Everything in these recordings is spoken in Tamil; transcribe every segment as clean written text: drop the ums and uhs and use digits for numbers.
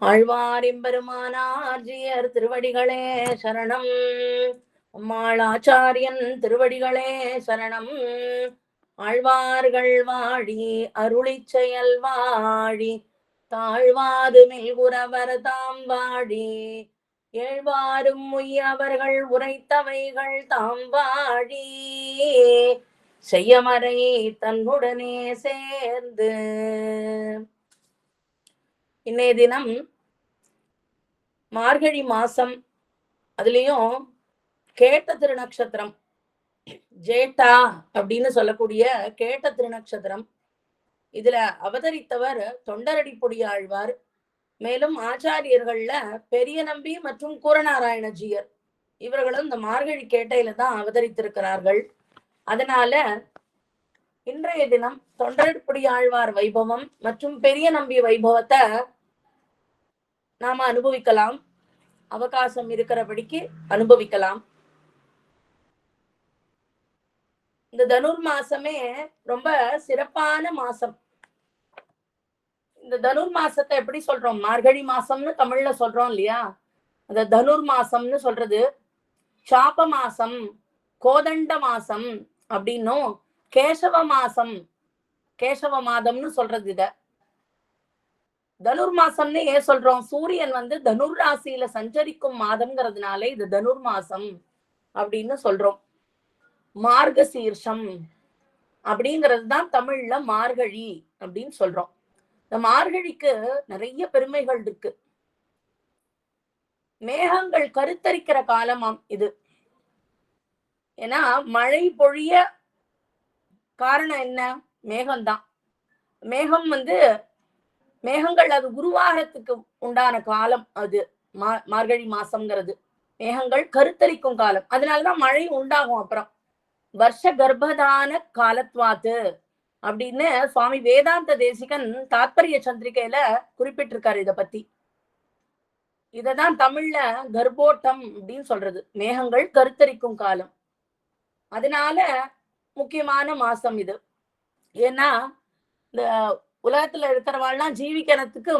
ஆழ்வாரெம்பெருமானார் ஜீயர் திருவடிகளே சரணம். அம்மாளாச்சாரியன் திருவடிகளே சரணம். ஆழ்வார்கள் வாழி அருளிச் செயல் வாழி தாழ்வாது மெல்குரவர் தாம் வாழி ஏழ்வாரும் உய்யவர்கள் உரைத்தவைகள் தாம் வாழி செய்யமறை தன்னுடனே சேர்ந்து. இன்னைய தினம் மார்கழி மாசம், அதுலயும் கேட்ட திருநக்ஷத்திரம், ஜேட்டா அப்படின்னு சொல்லக்கூடிய கேட்ட திருநக்ஷத்திரம். இதுல அவதரித்தவர் தொண்டரடிப்பொடி ஆழ்வார். மேலும் ஆச்சாரியர்கள்ல பெரிய நம்பி மற்றும் கூரநாராயணஜீயர் இவர்களும் இந்த மார்கழி கேட்டையில தான் அவதரித்திருக்கிறார்கள். அதனால இன்றைய தினம் தொண்டரடிப்பொடி ஆழ்வார் வைபவம் மற்றும் பெரிய நம்பி வைபவத்தை நாம அனுபவிக்கலாம். அவகாசம் இருக்கிறபடிக்கு அனுபவிக்கலாம். இந்த தனுர் மாசமே ரொம்ப சிறப்பான மாசம். இந்த தனுர் மாசத்தை எப்படி சொல்றோம்? மார்கழி மாசம்னு தமிழ்ல சொல்றோம் இல்லையா? அந்த தனுர் மாசம்னு சொல்றது சாப மாசம், கோதண்ட மாசம் அப்படின்னும், கேசவ மாசம், கேசவ மாதம்னு சொல்றது. இத தனுர் மாசம்னு ஏன் சொல்றோம்? சூரியன் தனுர் ராசியில சஞ்சரிக்கும் மாதம்ங்கிறதுனால இது தனுர் மாசம் அப்படின்னு சொல்றோம். மார்கசீர்ஷம் அப்படிங்கிறது தான் தமிழ்ல மார்கழி அப்படின்னு சொல்றோம். இந்த மார்கழிக்கு நிறைய பெருமைகள் இருக்கு. மேகங்கள் கருத்தரிக்கிற காலமாம் இது. ஏன்னா மழை பொழிய காரணம் என்ன? மேகம்தான். மேகம் மேகங்கள் அது உருவாகிறதுக்கு உண்டான காலம் அது மார்கழி மாசம்ங்கிறது. மேகங்கள் கருத்தரிக்கும் காலம், அதனாலதான் மழை உண்டாகும். அப்புறம் வருஷ கர்ப்பதான காலத்வாத்து அப்படின்னு சுவாமி வேதாந்த தேசிகன் தாத்பரிய சந்திரிகையில குறிப்பிட்டிருக்காரு இத பத்தி. இததான் தமிழ்ல கர்ப்போட்டம் அப்படின்னு சொல்றது, மேகங்கள் கருத்தரிக்கும் காலம். அதனால முக்கியமான மாசம் இது. ஏன்னா இந்த உலகத்துல இருக்கிறவாள்லாம் ஜீவிக்கிறதுக்கு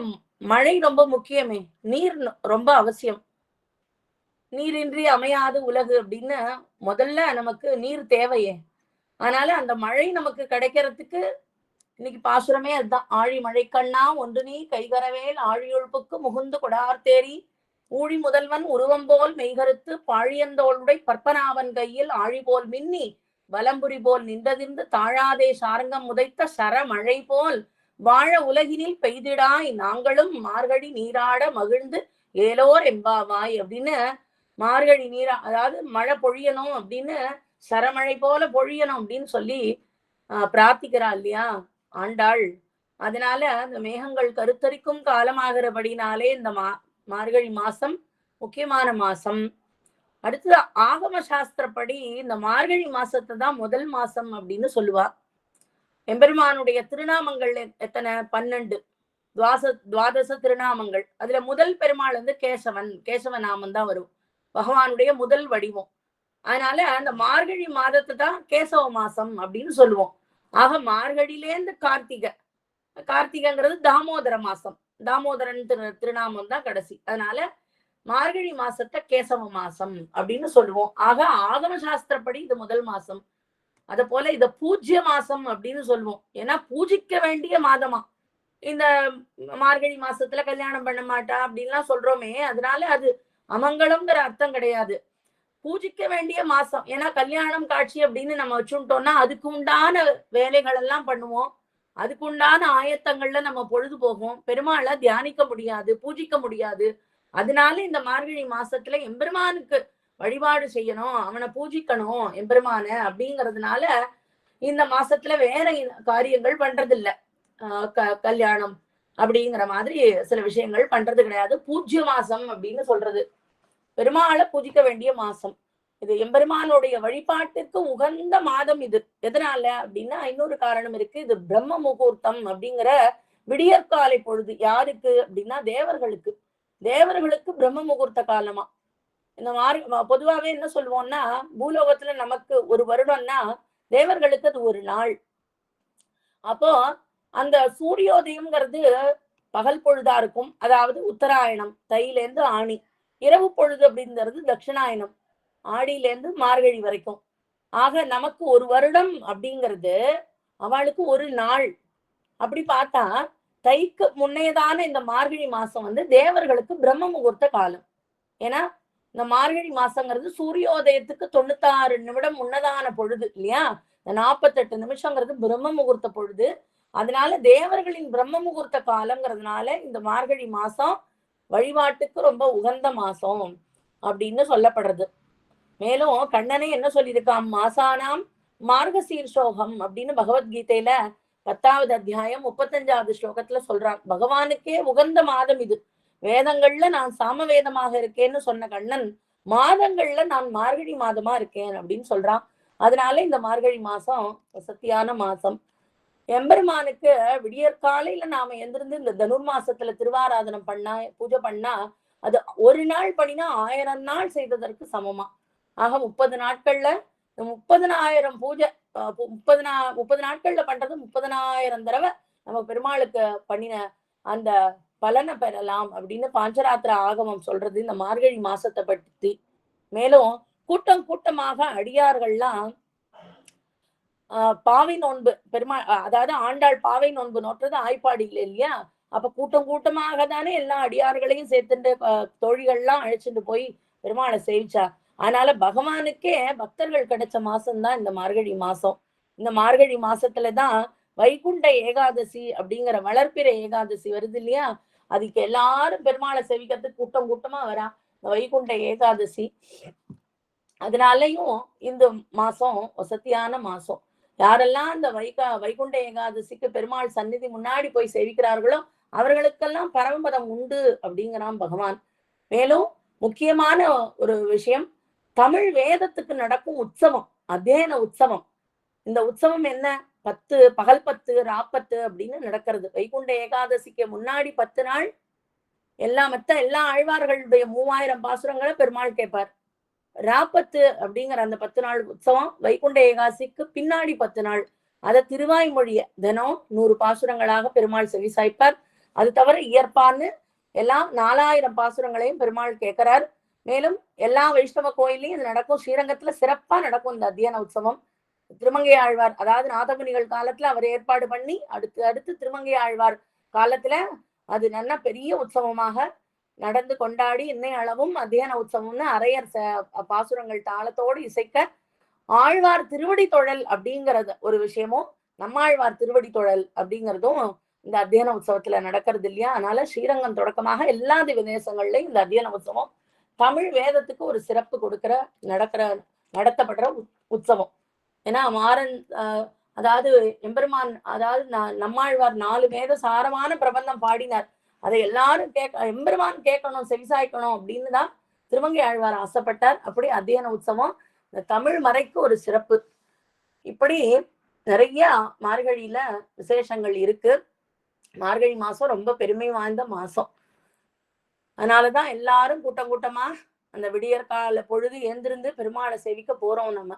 மழை ரொம்ப முக்கியமே. நீர் ரொம்ப அவசியம். நீரின்றி அமையாது உலகு அப்படின்னு முதல்ல நமக்கு நீர் தேவையே. அதனால அந்த மழை நமக்கு கிடைக்கிறதுக்கு இன்னைக்கு பாசுரமே அதுதான். ஆழி மழை கண்ணா ஒன்று நீ கைகரவேல் ஆழியொழுப்புக்கு முகுந்து கொடார்த்தேரி ஊழி முதல்வன் உருவம் போல் மெய்கருத்து பாழியந்தோளுடை பற்பனாவன் கையில் ஆழி போல் மின்னி வலம்புரி போல் நின்றதிர்ந்து தாழாதே சாரங்கம் முதைத்த சர மழை போல் வாழ உலகினில் பெய்திடாய் நாங்களும் மார்கழி நீராட மகிழ்ந்து ஏலோர் எம்பாவாய் அப்படின்னு மார்கழி நீரா, அதாவது மழை பொழியணும் அப்படின்னு, சரமழை போல பொழியணும் அப்படின்னு சொல்லி பிரார்த்திக்கிறா இல்லையா ஆண்டாள். அதனால அந்த மேகங்கள் கருத்தரிக்கும் காலமாகிறபடினாலே இந்த மார்கழி மாசம் முக்கியமான மாசம். அடுத்தது ஆகம சாஸ்திரப்படி இந்த மார்கழி மாசத்தை தான் முதல் மாசம் அப்படின்னு சொல்லுவா. எம்பெருமானுடைய திருநாமங்கள் எத்தனை? 12 துவாதச திருநாமங்கள். அதுல முதல் பெருமாள் கேசவன், கேசவ நாமம் தான் வரும், பகவானுடைய முதல் வடிவம். அதனால அந்த மார்கழி மாதத்தை தான் கேசவ மாசம் அப்படின்னு சொல்லுவோம். ஆக மார்கழியிலேருந்து கார்த்திகை, கார்த்திகைங்கிறது தாமோதர மாசம், தாமோதரன் திருநாமம் தான் கடைசி. அதனால மார்கழி மாசத்தை கேசவ மாசம் அப்படின்னு சொல்லுவோம். ஆக ஆகம சாஸ்திரப்படி இது முதல் மாசம். அத போல இத பூஜ்ய மாசம் அப்படின்னு சொல்லுவோம். ஏன்னா பூஜிக்க வேண்டிய மாதமா. இந்த மார்கழி மாசத்துல கல்யாணம் பண்ண மாட்டா அப்படின்லாம் சொல்றோமே, அதனால அது அமங்கலம்ங்கிற அர்த்தம் கிடையாது. பூஜிக்க வேண்டிய மாசம். ஏன்னா கல்யாணம் காட்சி அப்படின்னு நம்ம வச்சுட்டோம்னா அதுக்கு உண்டான வேலைகள் எல்லாம் பண்ணுவோம், அதுக்கு உண்டான ஆயத்தங்கள்ல நம்ம பொழுது போகும், பெருமாளை தியானிக்க முடியாது, பூஜிக்க முடியாது. அதனால இந்த மார்கழி மாசத்துல எம்பெருமானுக்கு வழிபாடு செய்யணும், அவனை பூஜிக்கணும் எம்பெருமான அப்படிங்கிறதுனால இந்த மாசத்துல வேற காரியங்கள் பண்றது இல்ல. கல்யாணம் அப்படிங்கிற மாதிரி சில விஷயங்கள் பண்றது கிடையாது. பூஜ்ய மாசம் அப்படின்னு சொல்றது பெருமாளை பூஜிக்க வேண்டிய மாசம் இது. எம்பெருமானுடைய வழிபாட்டுக்கு உகந்த மாதம் இது. எதனால அப்படின்னா இன்னொரு காரணம் இருக்கு. இது பிரம்ம முகூர்த்தம் அப்படிங்கிற விடியற்காலை பொழுது. யாருக்கு அப்படின்னா தேவர்களுக்கு. தேவர்களுக்கு பிரம்ம முகூர்த்த காலமா. இந்த மாதிரி பொதுவாவே என்ன சொல்லுவோம்னா, பூலோகத்துல நமக்கு ஒரு வருடம்னா தேவர்களுக்கு அது ஒரு நாள். அப்போ அந்த சூரியோதயம்ங்கிறது பகல் பொழுதா இருக்கும், அதாவது உத்தராயணம் தையிலேருந்து ஆணி. இரவு பொழுது அப்படிங்கிறது தட்சிணாயனம் ஆடியிலேருந்து மார்கழி வரைக்கும். ஆக நமக்கு ஒரு வருடம் அப்படிங்கிறது அவளுக்கு ஒரு நாள். அப்படி பார்த்தா தைக்கு முன்னையதான இந்த மார்கழி மாசம் வந்து தேவர்களுக்கு பிரம்ம முகூர்த்த காலம். ஏன்னா இந்த மார்கழி மாசங்கிறது சூரியோதயத்துக்கு 96 நிமிடம் முன்னதான பொழுது இல்லையா? இந்த 48 நிமிஷங்கிறது பிரம்ம முகூர்த்த பொழுது. அதனால தேவர்களின் பிரம்ம முகூர்த்த காலங்கிறதுனால இந்த மார்கழி மாசம் வழிபாட்டுக்கு ரொம்ப உகந்த மாசம் அப்படின்னு சொல்லப்படுறது. மேலும் கண்ணனே என்ன சொல்லியிருக்கான், மாசானாம் மார்கசீர்ஷோகம் அப்படின்னு பகவத்கீதையில 10வது அத்தியாயம் 35வது ஸ்லோகத்துல சொல்றான். பகவானுக்கே உகந்த மாதம் இது. வேதங்கள்ல நான் சாம வேதமாக இருக்கேன்னு சொன்ன கண்ணன் மாதங்கள்ல நான் மார்கழி மாதமா இருக்கேன் அப்படின்னு சொல்றான். அதனால இந்த மார்கழி மாசம் சத்தியான மாசம். எம்பெருமானுக்கு விடியற்காலையில நாம எந்திருந்து இந்த தனுர் மாசத்துல திருவாராதனம் பண்ணா, பூஜை பண்ணா, அது ஒரு நாள் பண்ணினா 1000 நாள் செய்ததற்கு சமமா. ஆக 30 நாட்கள்ல 30,000 பூஜை, 30 நாட்கள்ல பண்றது 30,000 தடவை நம்ம பெருமாளுக்கு பண்ணின அந்த பலனை பெறலாம் அப்படின்னு பாஞ்சராத்திர ஆகமம் சொல்றது இந்த மார்கழி மாசத்தை பற்றி. மேலும் கூட்டம் கூட்டமாக அடியார்கள்லாம் பாவை நோன்பு பெருமாள், அதாவது ஆண்டாள் பாவை நோன்பு நோட்டுறது ஆய்ப்பாடியில் இல்லையா? அப்ப கூட்டம் கூட்டமாக தானே எல்லா அடியார்களையும் சேர்த்துட்டு தோழிகள்லாம் அழைச்சிட்டு போய் பெருமாளை சேவிச்சா. அதனால பகவானுக்கே பக்தர்கள் கிடைச்ச மாசம்தான் இந்த மார்கழி மாசம். இந்த மார்கழி மாசத்துலதான் வைகுண்ட ஏகாதசி அப்படிங்கிற வளர்ப்பிறை ஏகாதசி வருது இல்லையா? அதுக்கு எல்லாரும் பெருமாளை சேவிக்கிறதுக்கு கூட்டம் கூட்டமா வரா இந்த வைகுண்ட ஏகாதசி. அதனாலயும் இந்த மாசம் வசத்தியான மாசம். யாரெல்லாம் இந்த வைகுண்ட ஏகாதசிக்கு பெருமாள் சந்நிதி முன்னாடி போய் சேவிக்கிறார்களோ அவர்களுக்கெல்லாம் பரமபதம் உண்டு அப்படிங்கிறான் பகவான். மேலும் முக்கியமான ஒரு விஷயம், தமிழ் வேதத்துக்கு நடக்கும் உற்சவம், அத்தியன உற்சவம். இந்த உற்சவம் என்ன? 10 பகல் 10 ராப்பத்து அப்படின்னு நடக்கிறது. வைகுண்ட ஏகாதசிக்கு முன்னாடி 10 நாள் எல்லா ஆழ்வார்களுடைய 3000 பாசுரங்களை பெருமாள் கேட்பார். ராப்பத்து அப்படிங்கிற அந்த 10 நாள் உற்சவம் வைகுண்ட ஏகாசிக்கு பின்னாடி 10 நாள். அதை திருவாய்மொழிய தினம் 100 பாசுரங்களாக பெருமாள் செவிசாய்ப்பார். அது தவிர இயற்பான்னு எல்லாம் 4000 பாசுரங்களையும் பெருமாள் கேட்கிறார். மேலும் எல்லா வைஷ்ணவ கோயிலையும் இது நடக்கும். ஸ்ரீரங்கத்துல சிறப்பா நடக்கும் இந்த அத்தியன உற்சவம். திருமங்கை ஆழ்வார், அதாவது நாதமுனிகள் காலத்துல அவர் ஏற்பாடு பண்ணி அடுத்து திருமங்கை ஆழ்வார் காலத்துல அது நல்ல பெரிய உற்சவமாக நடந்து கொண்டாடி இன்னை அளவும் அத்தியன உற்சவம்னு அரையர் பாசுரங்கள் தாளத்தோடு இசைக்க ஆழ்வார் திருவடி தொழல் அப்படிங்கிறது ஒரு விஷயமும், நம்மாழ்வார் திருவடி தொழல் அப்படிங்கிறதும் இந்த அத்தியன உற்சவத்துல நடக்கிறது இல்லையா? அதனால ஸ்ரீரங்கம் தொடக்கமாக எல்லா திவதேசங்கள்லயும் இந்த அத்தியன உற்சவம் தமிழ் வேதத்துக்கு ஒரு சிறப்பு கொடுக்கிற நடத்தப்படுற உற்சவம். ஏன்னா மாறன் அதாவது எம்பெருமான், அதாவது நம்மாழ்வார் 4 வேத சாரமான பிரபந்தம் பாடினார். அதை எல்லாரும் எம்பெருமான் கேட்கணும், செவிசாய்க்கணும் அப்படின்னு தான் திருமங்கை ஆழ்வார் ஆசைப்பட்டார். அப்படி அத்தியன உற்சவம் இந்த தமிழ் மறைக்கு ஒரு சிறப்பு. இப்படி நிறைய மார்கழியில விசேஷங்கள் இருக்கு. மார்கழி மாசம் ரொம்ப பெருமை வாய்ந்த மாசம். அதனாலதான் எல்லாரும் கூட்டம் கூட்டமா அந்த விடியற்கால பொழுது எழுந்திருந்து பெருமாளை சேவிக்க போறோம் நம்ம.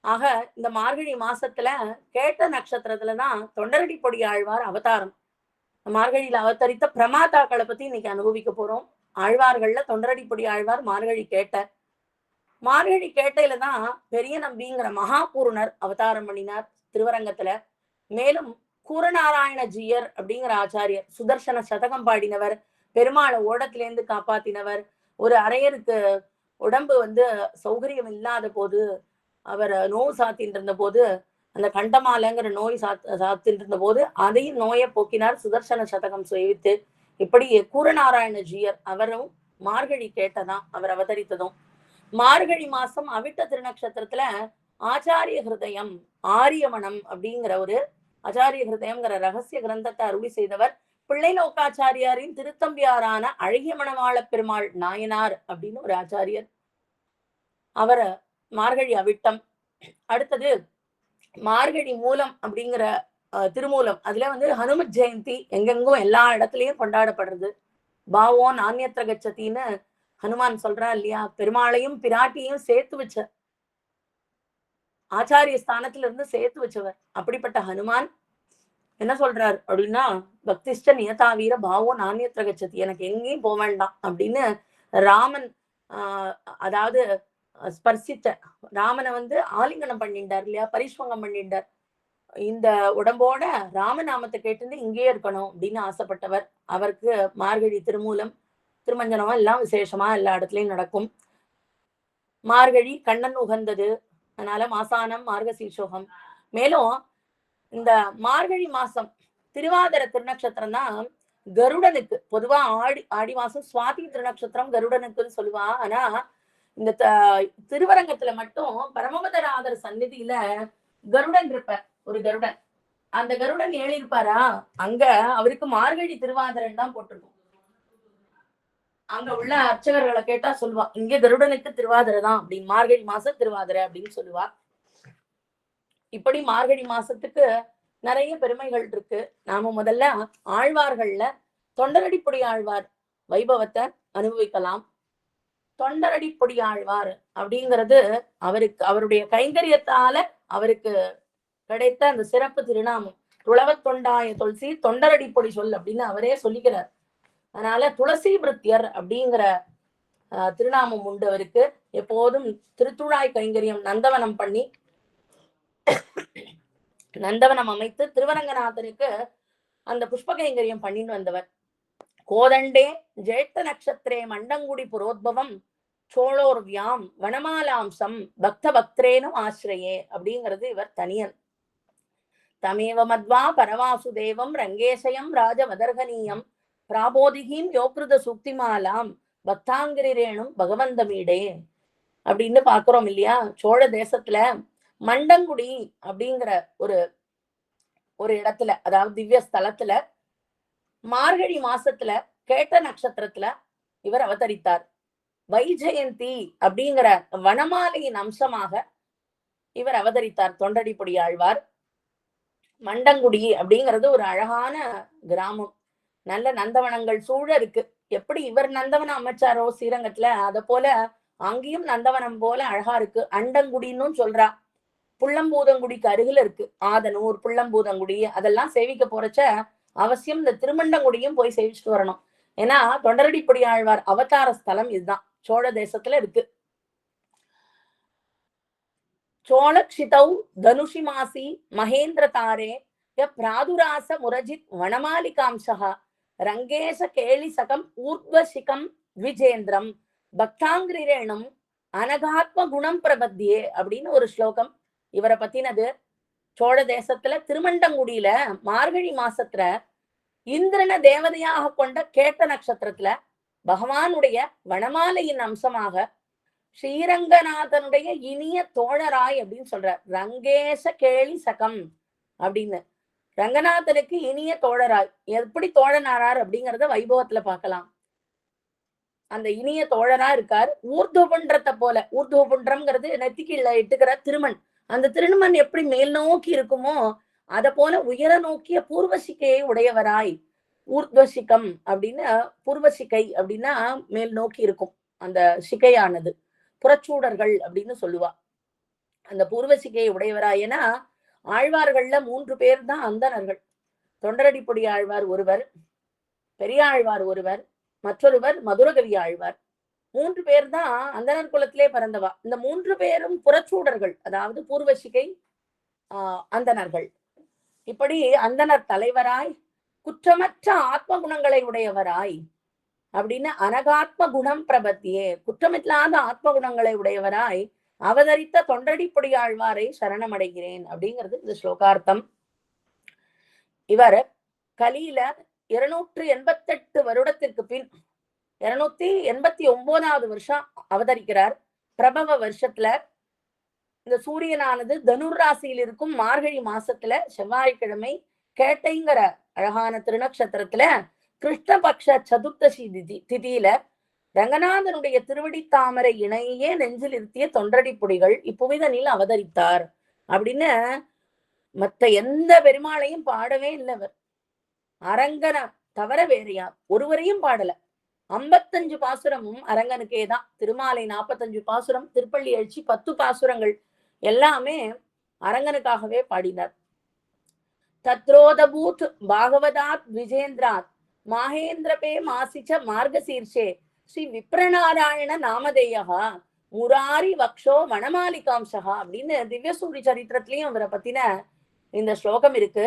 ஆக இந்த மார்கழி மாசத்துல கேட்ட நட்சத்திரத்துலதான் தொண்டரடி பொடி ஆழ்வார் அவதாரம். மார்கழியில அவதரித்த பிரமாதாக்களை பத்தி இன்னைக்கு அனுபவிக்க போறோம். ஆழ்வார்கள்ல தொண்டரடிப்பொடி ஆழ்வார் மார்கழி கேட்ட. மார்கழி கேட்டையில தான் பெரிய நம்பிங்கிற மகாபூர்ணர் அவதாரம் பண்ணினார் திருவரங்கத்துல. மேலும் கூரநாராயண ஜீயர் அப்படிங்கிற ஆச்சாரியர் சுதர்சன சதகம் பாடினவர், பெருமாளை ஓடத்திலேருந்து காப்பாத்தினவர். ஒரு அரையருக்கு உடம்பு சௌகரியம் இல்லாத போது, அவர் நோய் சாத்தின் இருந்த போது, அந்த கண்டமாலங்கிற நோய் சாத்தின் இருந்த போது அதையும் நோயை போக்கினார் சுதர்சன சதகம் சேவித்து. இப்படி கூரநாராயண ஜீயர் அவரும் மார்கழி கேட்டதான் அவர் அவதரித்ததும். மார்கழி மாசம் அவிட்ட திருநக்ஷத்திரத்துல ஆச்சாரிய ஹிருதயம் ஆரியமணம் அப்படிங்கிற ஒரு ஆச்சாரிய ஹிருதயம்ங்கிற ரகசிய கிரந்தத்தை அருளி செய்தவர் பிள்ளை நோக்காச்சாரியாரின் திருத்தம்பியாரான அழகிய மணவாள பெருமாள் நாயனார் அப்படின்னு ஒரு ஆச்சாரியர். அவர் மார்கழி அவிட்டம். அடுத்தது மார்கழி மூலம் அப்படிங்கிற திருமூலம். அதுல ஹனுமத் ஜெயந்தி எங்கெங்கும் எல்லா இடத்துலயும் கொண்டாடப்படுறது. பாவோ நானியத்திர கச்சத்தின்னு ஹனுமான் சொல்றா இல்லையா? பெருமாளையும் பிராட்டியையும் சேர்த்து வச்ச ஆச்சாரிய ஸ்தானத்துல இருந்து சேர்த்து வச்சவர். அப்படிப்பட்ட ஹனுமான் என்ன சொல்றார் அப்படின்னா, பக்திஷ்ட நியதாவீர பாவோ நானியத்திர கச்சதி, எனக்கு எங்கேயும் போக வேண்டாம் அப்படின்னு ராமன் அதாவது ஸ்பர்சித்த ராமனை வந்து ஆலிங்கனம் பண்ணிட்டார் இல்லையா, பரிஸ்வங்கம் பண்ணிட்டார். இந்த உடம்போட ராமநாமத்தை கேட்டு இங்கேயே இருக்கணும் அப்படின்னு ஆசைப்பட்டவர். அவருக்கு மார்கழி திருமூலம் திருமஞ்சனம் எல்லாம் விசேஷமா எல்லா இடத்துலயும் நடக்கும். மார்கழி கண்ணன் உகந்தது, அதனால மாசானம் மார்கசீர்ஷோகம். மேலும் இந்த மார்கழி மாசம் திருவாதிர திருநக்ஷத்திரம் தான் கருடனுக்கு. பொதுவா ஆடி மாசம் சுவாதி திருநக்ஷத்திரம் கருடனுக்குன்னு சொல்லுவா. ஆனா இந்த திருவரங்கத்துல மட்டும் பரமபதராதர் சந்நிதியில கருடன் இருப்பார், ஒரு கருடன். அந்த கருடன் ஏழி இருப்பாரா, அங்க அவருக்கு மார்கழி திருவாதிரன் தான் போட்டிருக்கும். அங்க உள்ள அர்ச்சகர்களை கேட்டா சொல்லுவா, இங்க கருடனுக்கு திருவாதிரை தான் அப்படின்னு, மார்கழி மாசம் திருவாதிரை அப்படின்னு சொல்லுவா. இப்படி மார்கழி மாசத்துக்கு நிறைய பெருமைகள் இருக்கு. நாம முதல்ல ஆழ்வார்கள்ல தொண்டரடிப்பொடி ஆழ்வார் வைபவத்தை அனுபவிக்கலாம். தொண்டரடிப்பொடி ஆழ்வார் அப்படிங்கிறது அவருடைய கைங்கரியத்தால அவருக்கு கிடைத்த அந்த சிறப்பு திருநாமம். துளவத் தொண்டாய துளசி தொண்டரடிப்பொடி சொல் அப்படின்னு அவரே சொல்லிக்கிறார். அதனால துளசி பிருத்தியர் அப்படிங்கிற திருநாமம் உண்டு அவருக்கு. எப்போதும் திருத்துழாய் கைங்கரியம் நந்தவனம் பண்ணி நந்தவனம் அமைத்து திருவரங்கநாதனுக்கு அந்த புஷ்ப கைங்கரியம் பண்ணிட்டு வந்தவர். கோதண்டே ஜேஷ்ட நட்சத்திரே மண்டங்குடி புரோத்பவம் சோழோர் வியாம் வனமாலாம்சம் பக்த பக்திரேனும் ஆசிரியே அப்படிங்கிறது இவர் தனியன். தமேவ மத்வா பரவாசுதேவம் ரங்கேசயம் ராஜமதர்கனீயம் பிராபோதிகீம் யோகிருத சுக்திமாலாம் பக்தாங்கிரேனும் பகவந்தமீடே அப்படின்னு பாக்குறோம் இல்லையா. சோழ தேசத்துல மண்டங்குடி அப்படிங்கிற ஒரு இடத்துல, அதாவது திவ்ய ஸ்தலத்துல மார்கழி மாசத்துல கேட்ட நட்சத்திரத்துல இவர் அவதரித்தார். வைஜெயந்தி அப்படிங்கிற வனமாலையின் அம்சமாக இவர் அவதரித்தார் தொண்டடிப்பொடி ஆழ்வார். மண்டங்குடி அப்படிங்கிறது ஒரு அழகான கிராமம், நல்ல நந்தவனங்கள் சூழ இருக்கு. எப்படி இவர் நந்தவனம் அமைச்சாரோ ஸ்ரீரங்கத்துல, அத போல அங்கேயும் நந்தவனம் போல அழகா இருக்கு. அண்டங்குடின்னு சொல்றா. புள்ளம்பூதங்குடிக்கு அருகில இருக்கு. ஆதனூர் புள்ளம்பூதங்குடி அதெல்லாம் சேவிக்க போறச்ச அவசியம் இந்த திருமண்டங்குடியும் போய் சேவிச்சுட்டு வரணும். ஏன்னா தொண்டரடிப்பொடி ஆழ்வார் அவதார ஸ்தலம் இதுதான், சோழ தேசத்துல இருக்கு. சோழக்ஷிதௌ தனுஷி மாசி மகேந்திர தாரே பிராதுராச முரஜித் வனமாலிகாம்சா ரங்கேச கேளிசகம் ஊர்வசிகம் த்விஜேந்திரம் பக்தாங்கிரேணும் அனகாத்ம குணம் பிரபத்தியே அப்படின்னு ஒரு ஸ்லோகம் இவரை பத்தினது. சோழ தேசத்துல திருமண்டங்குடியில மார்கழி மாசத்துல இந்திரனை தேவதையாக கொண்ட கேட்ட நட்சத்திரத்துல பகவானுடைய வனமாலையின் அம்சமாக ஸ்ரீரங்கநாதனுடைய இனிய தோழராய் அப்படின்னு சொல்றார். ரங்கேச கேளி சகம் அப்படின்னு ரங்கநாதனுக்கு இனிய தோழராய். எப்படி தோழனாரார் அப்படிங்கிறத வைபவத்துல பார்க்கலாம். அந்த இனிய தோழரா இருக்கார். ஊர்துவபுன்றத்தை போல, ஊர்துவபுன்றம்ங்கிறது நெத்திக்கீழ இட்டுக்கிற திருமண், அந்த திருமண் எப்படி மேல் நோக்கி இருக்குமோ அத போல உயர நோக்கிய பூர்வசிக்கையை உடையவராய். ஊர்துவசிகம் அப்படின்னா பூர்வசிக்கை அப்படின்னா மேல் நோக்கி இருக்கும் அந்த சிகையானது. புறச்சூடர்கள் அப்படின்னு சொல்லுவா. அந்த பூர்வசிகையை உடையவராய். ஏன்னா ஆழ்வார்கள்ல 3 பேர் தான் அந்தணர்கள். தொண்டரடிப்பொடி ஆழ்வார் ஒருவர், பெரியாழ்வார் ஒருவர், மற்றொருவர் மதுரகவி ஆழ்வார். 3 பேர் தான் அந்தணர் குலத்திலே பிறந்தவா. இந்த 3 பேரும் புறச்சூடர்கள், அதாவது பூர்வசிகை அந்தணர்கள். இப்படி அந்தணர் தலைவராய் குற்றமற்ற ஆத்ம குணங்களை உடையவராய் அப்படின்னு அனகாத்ம குணம் பிரபத்தியே, குற்றமில்லாத ஆத்ம குணங்களை உடையவராய் அவதரித்த தொண்டடிப்பொடி ஆழ்வாரை சரணமடைகிறேன் அப்படிங்கிறது இந்த ஸ்லோகார்த்தம். இவர் கலியில 288 வருடத்திற்கு பின் 289வது வருஷம் அவதரிக்கிறார். பிரபவ வருஷத்துல இந்த சூரியனானது தனுர் ராசியில் இருக்கும் மார்கழி மாசத்துல செவ்வாய்க்கிழமை கேட்டைங்கிற அழகான திருநக்ஷத்திரத்துல கிருஷ்ணபக்ஷ சதுர்த்தசி திதியில ரங்கநாதனுடைய திருவடி தாமரை இணையே நெஞ்சில் இருத்திய தொண்டடிப்பொடிகள் இப்புவிதனில் அவதரித்தார் அப்படின்னு மற்ற எந்த பெருமாளையும் பாடவே இல்லவர். அரங்கன தவிர வேறையா ஒருவரையும் பாடல. 55 பாசுரமும் அரங்கனுக்கே தான். திருமாலை 45 பாசுரம், திருப்பள்ளி எழுச்சி 10 பாசுரங்கள் எல்லாமே அரங்கனுக்காகவே பாடினார். தத்ரோதபூத் பாகவதாத் விஜேந்திராத் மாகேந்திரபே மாசிச்ச மார்கசீர்ஷே ஸ்ரீ விப்ரநாராயண நாமதேயா முராரி வக்ஷோ வனமாலிகாம்சகா அப்படின்னு திவ்யசூரி சரித்திரத்திலையும் அவரை பத்தின இந்த ஸ்லோகம் இருக்கு.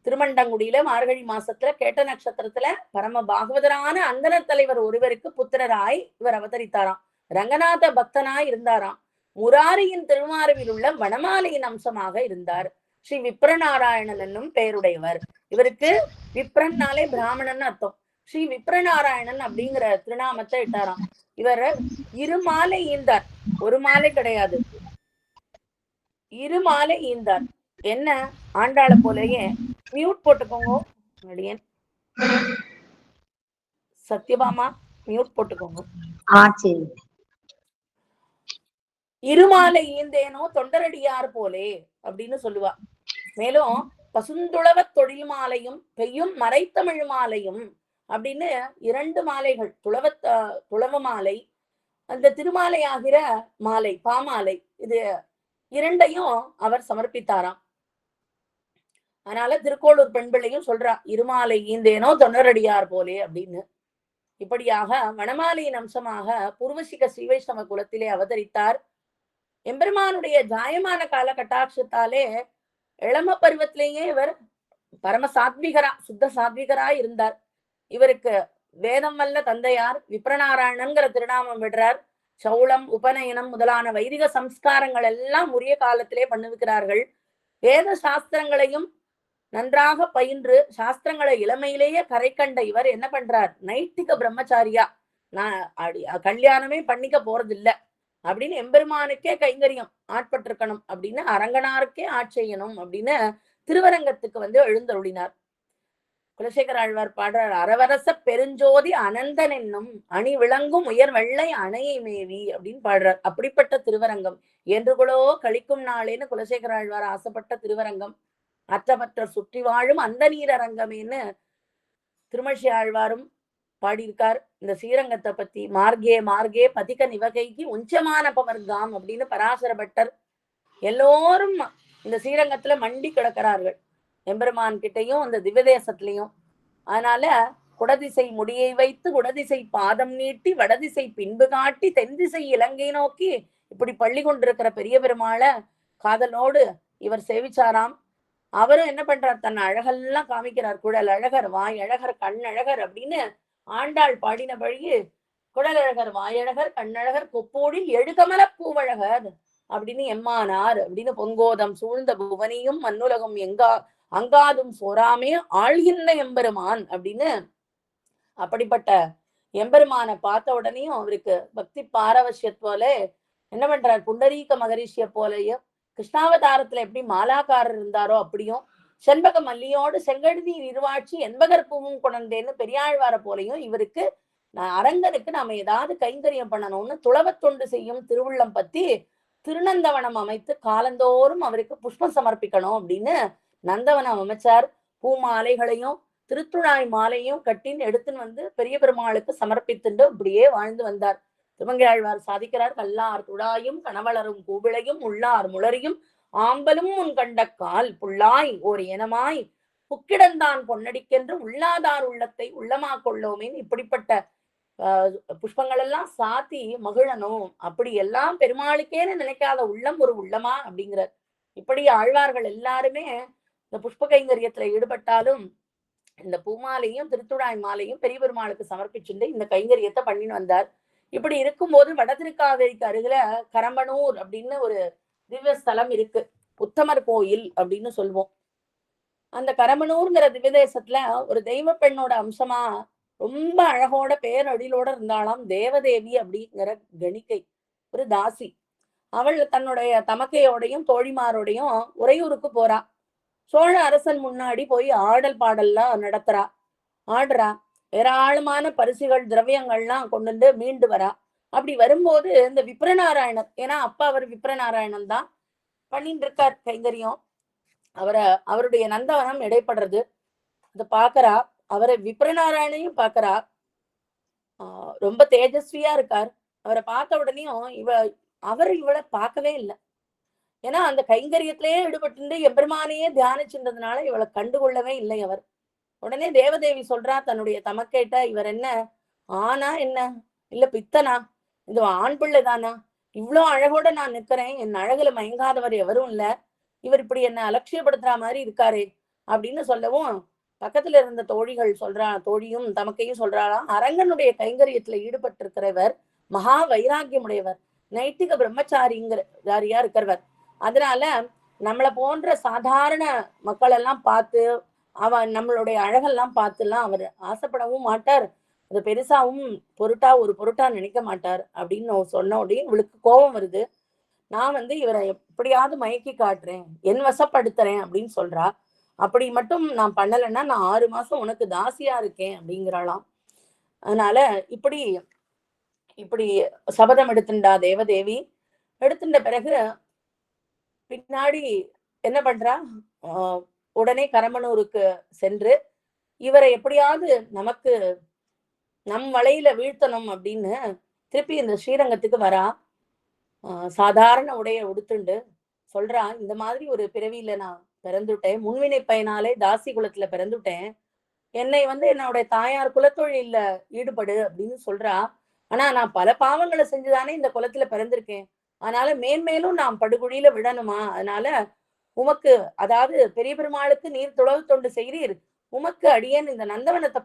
திருமண்டங்குடியில மார்கழி மாசத்துல கேட்ட நட்சத்திரத்துல பரம பாகவதரான அந்தன தலைவர் ஒருவருக்கு புத்திரராய் இவர் அவதரித்தாராம். ரங்கநாத பக்தனாய் இருந்தாராம். முராரியின் திருமார்பில் உள்ள வனமாலையின் அம்சமாக இருந்தார். ஸ்ரீ விப்ரநாராயணன் என்னும் பெயருடையவர். இவருக்கு விப்ரன்னாலே பிராமணன் அர்த்தம். ஸ்ரீ விப்ரநாராயணன் அப்படிங்கிற திருநாமத்தை இட்டாராம். இவர் இரு மாலை ஈந்தார். ஒரு மாலை கிடையாது, இரு மாலை ஈந்தார். என்ன ஆண்டாள போலயே மியூட் போட்டுக்கோங்க. அடியேன் சத்யபாமா மியூட் போட்டுக்கோங்க. இருமாலை ஈந்தேனோ தொண்டரடியார் போலே அப்படின்னு சொல்லுவா. மேலும் பசுந்துளவ தொழில் மாலையும் பெய்யும் மறைத்தமிழ் மாலையும் அப்படின்னு 2 மாலைகள், துளவ மாலை, அந்த திருமாலை ஆகிற மாலை பாமாலை, இது 2ஐயும் அவர் சமர்ப்பித்தாராம். அதனால திருக்கோளூர் பெண் பிள்ளையும் சொல்றா, இருமாலை ஈந்தேனோ தொண்டரடியார் போலே அப்படின்னு. இப்படியாக வனமாலையின் அம்சமாக பூர்வசிக ஸ்ரீவைஷ்ணவ குலத்திலே அவதரித்தார். எம்பெருமானுடைய ஜாயமான கால கட்டாட்சத்தாலே இளம பருவத்திலேயே இவர் பரம சாத்விகரா, சுத்த சாத்விகரா இருந்தார். இவருக்கு வேதம் வல்ல தந்தையார் விப்ரநாராயணன்கிற திருநாமம் விடுறார். சௌளம் உபநயனம் முதலான வைதிக சம்ஸ்காரங்கள் எல்லாம் உரிய காலத்திலே பண்ணுவிக்கிறார்கள். வேத சாஸ்திரங்களையும் நன்றாக பயின்று சாஸ்திரங்களை இளமையிலேயே கரை கண்ட இவர் என்ன பண்றார், நைட்டிக பிரம்மச்சாரியா, நான் கல்யாணமே பண்ணிக்க போறதில்லை அப்படின்னு எம்பெருமானுக்கே கைங்கரியம் ஆட்பட்டிருக்கணும் அப்படின்னு அரங்கனாருக்கே ஆட்செய்யணும் அப்படின்னு திருவரங்கத்துக்கு வந்து எழுந்தருளினார். குலசேகர ஆழ்வார் பாடுறார், அரவரச பெருஞ்சோதி அனந்தன் என்னும் அணி விளங்கும் உயர் வெள்ளை அணையை மேவி அப்படின்னு பாடுறார். அப்படிப்பட்ட திருவரங்கம் என்றுகளோ கழிக்கும் நாளேன்னு குலசேகர ஆழ்வார் ஆசைப்பட்ட திருவரங்கம். அற்றபற்ற சுற்றி வாழும் அந்த நீரரங்கமேன்னு திருமழிசை ஆழ்வாரும் பாடியிருக்கார். இந்த ஸ்ரீரங்கத்தை பத்தி மார்கே மார்கே பதிக நிவகைக்கு உஞ்சமான பவர்காம் அப்படின்னு பராசர பட்டர். எல்லோரும் இந்த ஸ்ரீரங்கத்துல மண்டி கிடக்கிறார்கள் எம்பெருமான் கிட்டையும் அந்த திவ்யதேசத்திலையும். அதனால குடதிசை முடியை வைத்து குடதிசை பாதம் நீட்டி வடதிசை பின்பு காட்டி தென்திசை இலங்கை நோக்கி இப்படி பள்ளி கொண்டிருக்கிற பெரிய பெருமாளை காதலோடு இவர் சேவிச்சாராம். அவரும் என்ன பண்றார், தன் அழகெல்லாம் காமிக்கிறார். குழல் அழகர், வாய் அழகர், கண் அழகர் அப்படின்னு ஆண்டாள் பாடினபடியே குழலழகர், வாயழகர், கண்ணழகர், கொப்போடில் எழுகமல பூவழகர் அப்படின்னு எம்மானார் அப்படின்னு பொங்கோதம் சூழ்ந்த புவனியும் மண்ணுலகம் அங்காதும் சோராமே ஆழ்கின்ற எம்பெருமான் அப்படின்னு. அப்படிப்பட்ட எம்பெருமானை பார்த்த உடனேயும் அவருக்கு பக்தி பாரவசியத்தோல என்ன பண்றார், புண்டரீக மகரிஷிய போலயும் கிருஷ்ணாவதாரத்துல எப்படி மாலாக்காரர் இருந்தாரோ அப்படியும் செண்பக மல்லியோடு செங்கழுநீர் இருவாட்சி என்பகர் பூவும் கொண்டேன்னு பெரியாழ்வார போலையும் இவருக்கு அரங்கனுக்கு நாம ஏதாவது கைங்கரியம் பண்ணணும்னு துளவத்தொண்டு செய்யும் திருவுள்ளம் பத்தி திருநந்தவனம் அமைத்து காலந்தோறும் அவருக்கு புஷ்பம் சமர்ப்பிக்கணும் அப்படின்னு நந்தவனம் அமைச்சார். பூ மாலைகளையும் திருத்துழாய் மாலையும் கட்டின்னு எடுத்துன்னு வந்து பெரிய பெருமாளுக்கு சமர்ப்பித்துண்டு அப்படியே வாழ்ந்து வந்தார். திருமங்கையாழ்வார் சாதிக்கிறார், கல்லார் துழாயும் கணவளரும் கூவிளையும் உள்ளார் முளரியும் ஆம்பலும் முன் கண்ட கால் புள்ளாய் ஓர் ஏனமாய் புக்கிடந்தான் பொன்னடிக்கென்று உள்ளாதார் உள்ளத்தை உள்ளமா கொள்ளோமேன்னு இப்படிப்பட்ட புஷ்பங்கள் எல்லாம் சாத்தி மகிழணும். அப்படி எல்லாம் பெருமாளுக்கேன்னு நினைக்காத உள்ளம் ஒரு உள்ளமா அப்படிங்கிறார். இப்படி ஆழ்வார்கள் எல்லாருமே இந்த புஷ்ப கைங்கரியத்துல ஈடுபட்டாலும் இந்த பூமாலையும் திருத்துழாய் மாலையும் பெரிய பெருமாளுக்கு சமர்ப்பிச்சுட்டு இந்த கைங்கரியத்தை பண்ணின்னு வந்தார். இப்படி இருக்கும்போது வடதிருக்காவேரிக்கு அருகில கரம்பனூர் அப்படின்னு ஒரு திவ்ய ஸ்தலம் இருக்கு, உத்தமர் கோயில் அப்படின்னு சொல்லுவோம். அந்த கரம்பனூர்ங்கிற திவ்யதேசத்துல ஒரு தெய்வ பெண்ணோட அம்சமா ரொம்ப அழகோட பேரடியிலோட இருந்தாலும் தேவதேவி அப்படிங்கிற கணிக்கை, ஒரு தாசி. அவள் தன்னுடைய தமக்கையோடையும் தோழிமாரோடையும் உறையூருக்கு போறா. சோழ அரசன் முன்னாடி போய் ஆடல் பாடல்லாம் நடத்துறா, ஆடுறா. ஏராளமான பரிசுகள் திரவியங்கள்லாம் கொண்டு மீண்டு வரா. அப்படி வரும்போது இந்த விப்ரநாராயணர், ஏன்னா அப்பா அவர் விப்ரநாராயணன் தான் பண்ணிட்டு இருக்கார் கைங்கரியம், அவருடைய நந்தவனம் இடைப்படுறது. அதை பாக்குறா, அவரை விப்ரநாராயணையும் பாக்குறா. ரொம்ப தேஜஸ்வியா இருக்கார். அவரை பார்த்த உடனேயும் அவர் இவளை பார்க்கவே இல்லை. ஏன்னா அந்த கைங்கரியத்திலேயே ஈடுபட்டு எம்பெருமானையே தியானிச்சுன்றதுனால இவளை கண்டுகொள்ளவே இல்லை அவர். உடனே தேவதேவி சொல்றா தன்னுடைய தமக்கைட்ட, இவர் என்ன ஆனா என்ன, இல்ல பித்தனா, இது ஆண் பிள்ளை தானா, இவ்வளோ அழகோட நான் நிக்கிறேன், என் அழகுல மயங்காதவர் எவரும் இல்ல, இவர் இப்படி என்ன அலட்சியப்படுத்துற மாதிரி இருக்காரே அப்படின்னு சொல்லவும், பக்கத்துல இருந்த தோழிகள் சொல்றா, தோழியும் தமக்கையும் சொல்றாளாம், அரங்கனுடைய கைங்கரியத்துல ஈடுபட்டிருக்கிறவர் மகா வைராக்கியமுடையவர், நைட்டிக பிரம்மச்சாரியா இருக்கிறவர். அதனால நம்மளை போன்ற சாதாரண மக்கள் எல்லாம் பார்த்து நம்மளுடைய அழகெல்லாம் பார்த்துலாம் அவர் ஆசைப்படவும் மாட்டார், அது பெருசாவும் ஒரு பொருட்டா நினைக்க மாட்டார் அப்படின்னு சொன்ன உடனே இவளுக்கு கோபம் வருது. நான் இவரை எப்படியாவது மயக்கி காட்டுறேன், என் வசப்படுத்துறேன் அப்படின்னு சொல்றா. அப்படி மட்டும் நான் பண்ணலைன்னா நான் 6 மாசம் உனக்கு தாசியா இருக்கேன் அப்படிங்கிறாளாம். அதனால இப்படி இப்படி சபதம் எடுத்துண்டா தேவதேவி. எடுத்துட்ட பிறகு பின்னாடி என்ன பண்றா, உடனே கரமனூருக்கு சென்று இவரை எப்படியாவது நமக்கு நம் வலையில வீழ்த்தணும் அப்படின்னு திருப்பி இந்த ஸ்ரீரங்கத்துக்கு வரா. சாதாரண உடைய உடுத்துண்டு சொல்றா, இந்த மாதிரி ஒரு பிறவியில நான் பிறந்துட்டேன், முன்வினை பயனாலே தாசி குலத்துல பிறந்துட்டேன், என்னை என்னுடைய தாயார் குலத்தொழில ஈடுபடு அப்படின்னு சொல்றா. ஆனா நான் பல பாவங்களை செஞ்சுதானே இந்த குலத்துல பிறந்திருக்கேன், அதனால மேன்மேலும் நான் படுகுழியில விடணுமா, அதனால உமக்கு, அதாவது பெரிய பெருமாளுக்கு நீர் துளவு தொண்டு செய்கிறீர், உமக்கு அடியேன் இந்த நந்தவனத்தை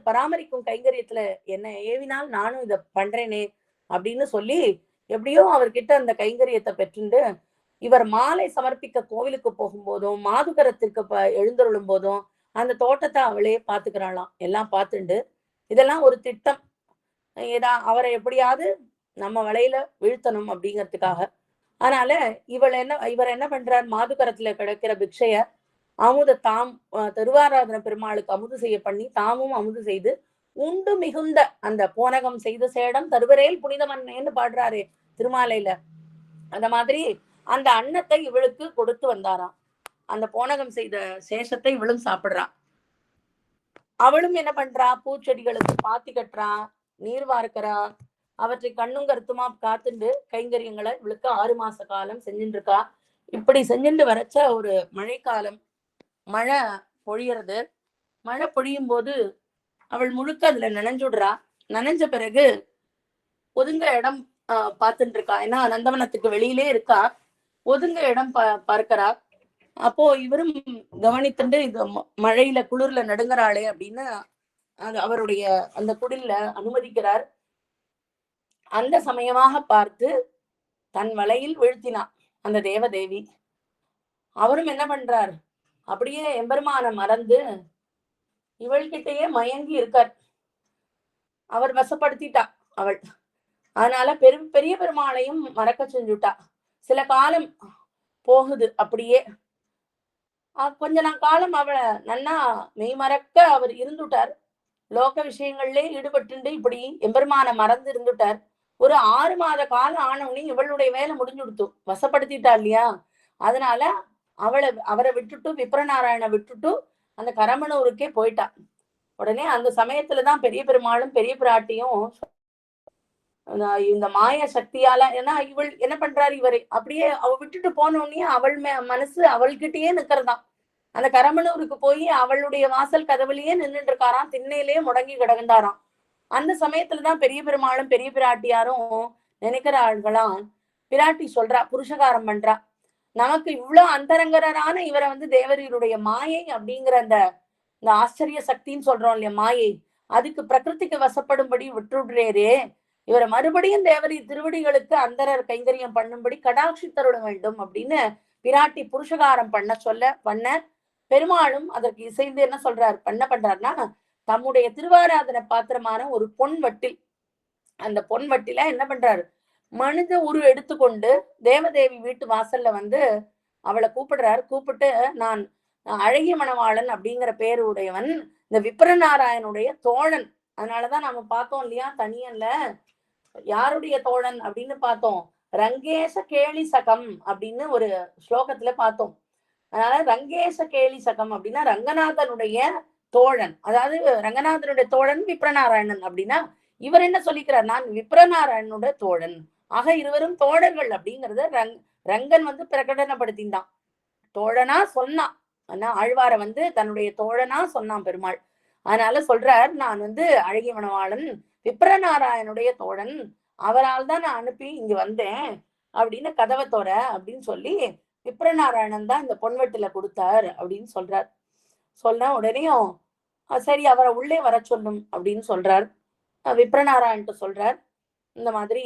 பராமரிக்கும் கைங்கரியத்துல என்ன ஏவினால் நானும் இதை பண்றேனே அப்படின்னு சொல்லி எப்படியோ அவர்கிட்ட அந்த கைங்கரியத்தை பெற்றுண்டு இவர் மாலை சமர்ப்பிக்க கோவிலுக்கு போகும்போதும் மாதுகரத்திற்கு எழுந்தருளும் போதும் அந்த தோட்டத்தை அவளே பாத்துக்கிறாளாம். எல்லாம் பார்த்துண்டு இதெல்லாம் ஒரு திட்டம், அவரை எப்படியாவது நம்ம வலையில வீழ்த்தணும் அப்படிங்கிறதுக்காக. அதனால இவர் என்ன பண்றார், மாதுகரத்துல கிடைக்கிற பிக்ஷைய தாம் திருவாராதன பெருமாளுக்கு அமுது செய்ய பண்ணி தாமும் அமுது செய்து உண்டு மிகுந்த அந்த போனகம் செய்த சேடம் தருவரேல் புனிதமன்னேன்னு பாடுறாரே திருமாலையில, அந்த மாதிரி அந்த அன்னத்தை இவளுக்கு கொடுத்து வந்தாராம். அந்த போனகம் செய்த சேஷத்தை இவளும் சாப்பிடுறா. அவளும் என்ன பண்றா, பூச்செடிகளுக்கு பாத்தி கட்டுறா, நீர் வார்க்கிறா, அவற்றை கண்ணும் கருத்துமா காத்துண்டு கைங்கரியங்களை இவளுக்கு 6 மாச காலம் செஞ்சுட்டு இருக்கா. இப்படி செஞ்சுட்டு வரச்ச ஒரு மழைக்காலம், மழை பொழியறது. மழை பொழியும் போது அவள் முழுக்க அதுல நனைஞ்சுடுறா. நனைஞ்ச பிறகு ஒதுங்க இடம் பார்த்துட்டு இருக்கா. ஏன்னா நந்தவனத்துக்கு வெளியிலே இருக்கா, ஒதுங்க இடம் பார்க்கிறா. அப்போ இவரும் கவனித்துண்டு இது மழையில குளிர்ல நடுங்குறாளே அப்படின்னு அவருடைய அந்த குடில்ல அனுமதிக்கிறார். அந்த சமயமாக பார்த்து தன் வலையில் வீழ்த்தினான் அந்த தேவதேவி. அவரும் என்ன பண்றார், அப்படியே எம்பெருமான மறந்து இவள்கிட்டயே மயங்கி இருக்கார். அவர் வசப்படுத்திட்டா அவள். அதனால பெரிய பெருமாளையும் மறக்க செஞ்சுட்டா. சில காலம் போகுது அப்படியே. கொஞ்ச காலம் அவளை நன்னா மெய்மறக்க அவர் இருந்துட்டார். லோக விஷயங்கள்லே ஈடுபட்டு இப்படி எம்பெருமான மறந்து இருந்துட்டார். ஒரு 6 மாத காலம் ஆனவுனே இவளுடைய வேலை முடிஞ்சுடுத்து, வசப்படுத்திட்டா இல்லையா. அதனால அவரை விட்டுட்டு விப்ரநாராயண விட்டுட்டு அந்த கரமனூருக்கே போயிட்டா. உடனே அந்த சமயத்துலதான் பெரிய பெருமாளும் பெரிய பிராட்டியும் இந்த மாய சக்தியால, ஏன்னா இவள் என்ன பண்றாரு, இவரை அப்படியே அவ விட்டுட்டு போனோடனே அவள் மனசு அவள்கிட்டயே நிக்கிறதாம். அந்த கரமனூருக்கு போய் அவளுடைய வாசல் கதவுலயே நின்றுட்டு இருக்காராம், திண்ணையிலேயே முடங்கி கிடந்தாராம். அந்த சமயத்துலதான் பெரிய பெருமாளும் பெரிய பிராட்டியாரும் நினைக்கிற ஆள்களாம். பிராட்டி சொல்றா, புருஷகாரம் பண்றா, நமக்கு இவ்வளவு அந்தரங்கரான இவரை தேவரீருடைய மாயை அப்படிங்கிற அந்த ஆச்சரிய சக்தின்னு சொல்றோம் இல்லையா, மாயை, அதுக்கு பிரகிருதிக்கு வசப்படும்படி விட்டுடுறேரே, இவரை மறுபடியும் தேவரி திருவடிகளுக்கு அந்தரர் கைங்கரியம் பண்ணும்படி கடாட்சி தருட வேண்டும் அப்படின்னு பிராட்டி புருஷகாரம் பண்ண பெருமாளும் அதற்கு இசைந்து என்ன சொல்றார், பண்றாருன்னா தம்முடைய திருவாராதன பாத்திரமான ஒரு பொன் வட்டில், அந்த பொன் வட்டில என்ன பண்றாரு, மனித உரு எடுத்துக்கொண்டு தேவதேவி வீட்டு வாசல்ல அவளை கூப்பிடுறாரு. கூப்பிட்டு, நான் அழகிய மணவாளன் அப்படிங்கிற பேரு உடையவன், இந்த விப்ரநாராயணுடைய தோழன். அதனாலதான் நாம பார்த்தோம் இல்லையா, தனியன்ல யாருடைய தோழன் அப்படின்னு பார்த்தோம், ரங்கேச கேலி சகம் அப்படின்னு ஒரு ஸ்லோகத்துல பார்த்தோம். அதனால ரங்கேச கேலி சகம் அப்படின்னா ரங்கநாதனுடைய தோழன், அதாவது ரங்கநாதனுடைய தோழன் விப்ரநாராயணன் அப்படின்னா இவர் என்ன சொல்லிக்கிறார், நான் விப்ரநாராயணனுடைய தோழன், ஆக இருவரும் தோழர்கள் அப்படிங்கறத ரங்கன் வந்து பிரகடனப்படுத்தின்றான், தோழனா சொன்னான். ஆனா ஆழ்வார வந்து தன்னுடைய தோழனா சொன்னான் பெருமாள். அதனால சொல்றார், நான் வந்து அழகிய மணவாளன் விப்ரநாராயணுடைய தோழன், அவரால் தான் நான் அனுப்பி இங்க வந்தேன் அப்படின்னு கதவை தோற அப்படின்னு சொல்லி விப்ரநாராயணன் தான் இந்த பொன்வெட்டில கொடுத்தார் அப்படின்னு சொல்றார். சொன்ன உடனேயும் சரி அவரை உள்ளே வர சொல்லும் அப்படின்னு சொல்றார். விப்ரநாராயணன் சொல்றார், இந்த மாதிரி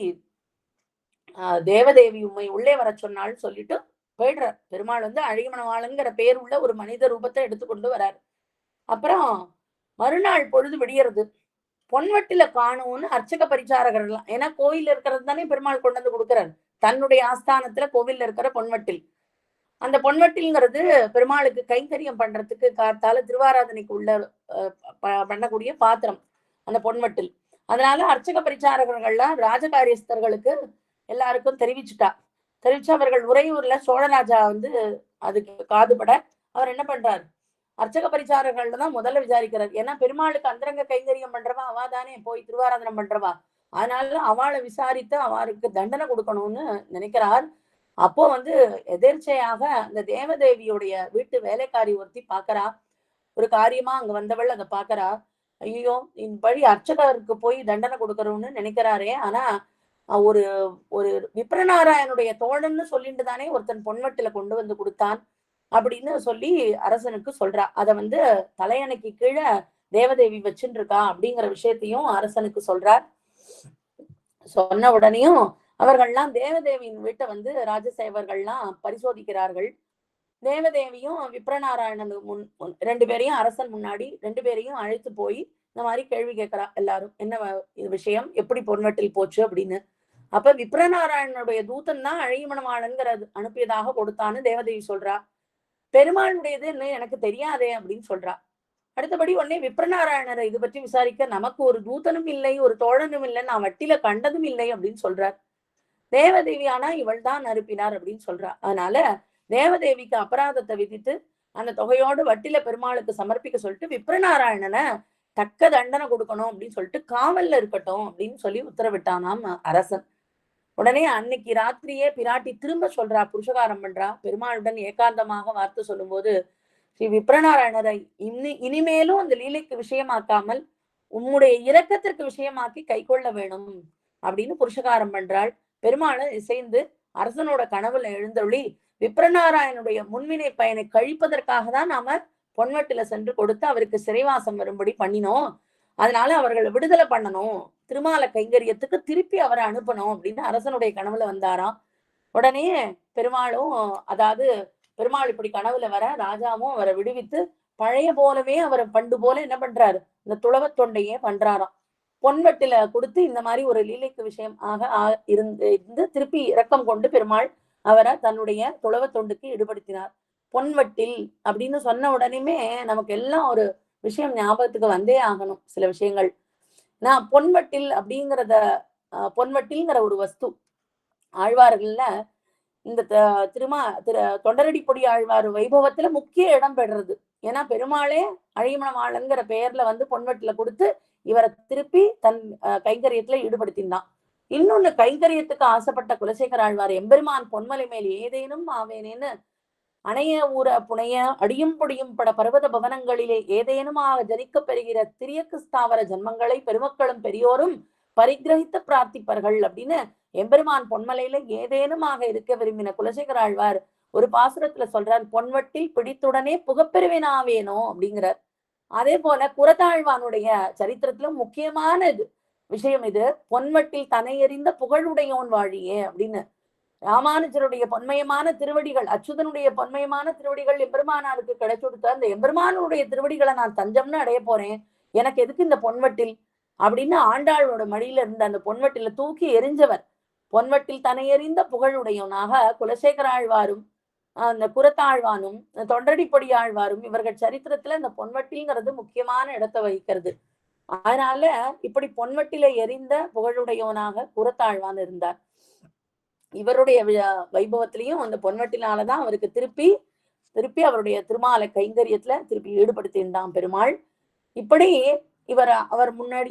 தேவதேவி உண்மை உள்ளே வர சொன்னான்னு சொல்லிட்டு போயிடுறார். பெருமாள் வந்து அழகிய மணவாளன்கிற பேர் உள்ள ஒரு மனித ரூபத்தை எடுத்துக்கொண்டு வர்றார். அப்புறம் மறுநாள் பொழுது விடியறது, பொன்வட்டில காணும்னு அர்ச்சக பரிசாரகர்கள், ஏன்னா கோயில் இருக்கிறது தானே பெருமாள் கொண்டு வந்து கொடுக்கிறார். தன்னுடைய ஆஸ்தானத்துல கோவில்ல இருக்கிற பொன்வட்டில், அந்த பொன்வட்டில்ங்கிறது பெருமாளுக்கு கைங்கரியம் பண்றதுக்கு காத்தால திருவாராதனைக்கு உள்ள பண்ணக்கூடிய பாத்திரம் அந்த பொன்வட்டில். அதனால அர்ச்சக பரிசாரகர்கள்லாம் ராஜகாரியஸ்தர்களுக்கு எல்லாருக்கும் தெரிவிச்சுட்டா. தெரிவிச்சு அவர்கள் உறையூர்ல சோழராஜா வந்து அதுக்கு காதுபட அவர் என்ன பண்றாரு, அர்ச்சக பரிசாரர்கள் தான் முதல்ல விசாரிக்கிறார். ஏன்னா பெருமாளுக்கு அந்தரங்க கைங்கரியம் பண்றவா அவா தானே போய் திருவாராதனம் பண்றவா, அதனால அவளை விசாரித்து அவருக்கு தண்டனை கொடுக்கணும்னு நினைக்கிறார். அப்போ வந்து எதிர்ச்சையாக அந்த தேவதேவியுடைய வீட்டு வேலைக்காரி ஒருத்தி பாக்குறா, ஒரு காரியமா அங்க வந்தவள் அதை பாக்குறா. ஐயோ படி அர்ச்சகருக்கு போய் தண்டனை கொடுக்கணும்னு நினைக்கிறாரே, ஆனா ஒரு ஒரு விப்ரநாராயணுடைய தோழன்னு சொல்லிட்டு தானே ஒருத்தன் பொன்வட்டில கொண்டு வந்து கொடுத்தான் அப்படின்னு சொல்லி அரசனுக்கு சொல்றா. அத வந்து தலையணைக்கு கீழே தேவதேவி வச்சுட்டு இருக்கா அப்படிங்கிற விஷயத்தையும் அரசனுக்கு சொல்றார். சொன்ன உடனேயும் அவர்கள்லாம் தேவதேவியின் வீட்டை வந்து ராஜசேவர்கள்லாம் பரிசோதிக்கிறார்கள். தேவதேவியும் விப்ரநாராயணன் ரெண்டு பேரையும் அரசன் முன்னாடி ரெண்டு பேரையும் அழைத்து போய் இந்த மாதிரி கேள்வி கேட்கிறா. எல்லாரும் என்ன விஷயம், எப்படி பொன்வட்டில் போச்சு அப்படின்னு. அப்ப விப்ரநாராயணனுடைய தூதன் தான் அழகிய மணவாளன்கிறது அனுப்பியதாக கொடுத்தான்னு தேவதேவி சொல்றா. பெருமாளுடையதுன்னு எனக்கு தெரியாதே அப்படின்னு சொல்றா. அடுத்தபடி உடனே விப்ரநாராயணரை இது பற்றி விசாரிக்க, நமக்கு ஒரு தூதனும் இல்லை ஒரு தோழனும் இல்லை, நான் வட்டில கண்டதும் இல்லை அப்படின்னு சொல்றார். தேவதேவி ஆனா இவள் தான் அனுப்பினார் அப்படின்னு சொல்றா. அதனால தேவதேவிக்கு அபராதத்தை விதித்து அந்த தொகையோடு வட்டில பெருமாளுக்கு சமர்ப்பிக்க சொல்லிட்டு விப்ரநாராயணனை தக்க தண்டனை கொடுக்கணும் அப்படின்னு சொல்லிட்டு காவல்ல இருக்கட்டும் அப்படின்னு சொல்லி உத்தரவிட்டானாம் அரசன். உடனே அன்னைக்கு ராத்திரியே பிராட்டி திரும்ப சொல்றா, புருஷகாரம் பண்றா. பெருமாளுடன் ஏகாந்தமாக வார்த்தை சொல்லும் போது, ஸ்ரீ விப்ரநாராயணரை இனிமேலும் அந்த லீலைக்கு விஷயமாக்காமல் உம்முடைய இரக்கத்திற்கு விஷயமாக்கி கை கொள்ள வேணும் அப்படின்னு புருஷகாரம் பண்றாள். பெருமாளை இசைந்து அரசனோட கனவுல எழுந்தொழி, விப்ரநாராயணுடைய முன்வினை பயனை கழிப்பதற்காக தான் நாம பொன்வட்டில சென்று கொடுத்து அவருக்கு சிறைவாசம் வரும்படி பண்ணினோம், அதனால அவர்களை விடுதலை பண்ணணும், திருமால கைங்கரியத்துக்கு திருப்பி அவரை அனுப்பணும் அப்படின்னு அரசனுடைய கனவுல வந்தாராம். உடனே பெருமாளும், அதாவது பெருமாள் இப்படி கனவுல வர ராஜாவும் அவரை விடுவித்து பழைய போலவே அவரை பண்டு போல என்ன பண்றாரு, இந்த துளவத் தொண்டையே பண்றாராம். பொன்வட்டில கொடுத்து இந்த மாதிரி ஒரு லீலைக்கு விஷயம் இருந்து திருப்பி இரக்கம் கொண்டு பெருமாள் அவரை தன்னுடைய துளவத் தொண்டுக்கு ஈடுபடுத்தினார். பொன்வட்டில் அப்படின்னு சொன்ன உடனேமே நமக்கு எல்லாம் ஒரு விஷயம் ஞாபகத்துக்கு வந்தே ஆகணும். சில விஷயங்கள் நான் பொன்வட்டில் அப்படிங்கிறத, பொன்வட்டில்ங்கிற ஒரு வஸ்து ஆழ்வார்கள்ல இந்த தொண்டரடிப்பொடி ஆழ்வார் வைபவத்துல முக்கிய இடம் பெறுறது. ஏன்னா பெருமாளே அழிமணமாளன்கிற பெயர்ல வந்து பொன்வட்டில கொடுத்து இவரை திருப்பி தன் கைங்கரியத்துல ஈடுபடுத்தினான். இன்னொன்னு, கைங்கரியத்துக்கு ஆசைப்பட்ட குலசேகர ஆழ்வார் எம்பெருமான் பொன்மலை மேல் ஏதேனும் ஆவேனேன்னு அணைய ஊர புனைய அடியும் பொடியும் பட பர்வத பவனங்களிலே ஏதேனுமாக ஜனிக்க பெறுகிற திரியக்கு ஸ்தாவர ஜன்மங்களை பெருமக்களும் பெரியோரும் பரிகிரகித்து பிரார்த்திப்பார்கள் அப்படின்னு எம்பெருமான் பொன்மலையில ஏதேனுமாக இருக்க விரும்பின குலசேகர ஆழ்வார் ஒரு பாசுரத்துல சொல்றார், பொன்வட்டில் பிடித்துடனே புகப்பெருவினாவேனோ அப்படிங்கிறார். அதே போல குரத்தாழ்வானுடைய சரித்திரத்திலும் முக்கியமான விஷயம் இது, பொன்வட்டில் தனை எறிந்த புகழுடையோன் வாழியே அப்படின்னு. ராமானுஜருடைய பொன்மயமான திருவடிகள், அச்சுதனுடைய பொன்மயமான திருவடிகள் எம்பெருமானாருக்கு கிடைச்சுடுத்த அந்த எம்பெருமானுடைய திருவடிகளை நான் தஞ்சம்னு அடைய போறேன், எனக்கு எதுக்கு இந்த பொன்வட்டில் அப்படின்னு ஆண்டாளோட மடியில இருந்த அந்த பொன்வட்டில தூக்கி எரிஞ்சவர். பொன்வட்டில் தனை எறிந்த புகழுடையவனாக குலசேகர ஆழ்வாரும் அந்த குரத்தாழ்வானும் தொண்டடிப்பொடி ஆழ்வாரும் இவர்கள் சரித்திரத்துல இந்த பொன்வட்டில்ங்கிறது முக்கியமான இடத்தை வகிக்கிறது. அதனால இப்படி பொன்வட்டில எரிந்த புகழுடையவனாக குரத்தாழ்வான் இருந்தார். இவருடைய வைபவத்திலையும் அந்த பொன்வட்டினாலதான் அவருக்கு திருப்பி அவருடைய திருமாலை கைங்கரியத்துல திருப்பி ஈடுபடுத்தியிருந்தான் பெருமாள். இப்படி அவர் முன்னாடி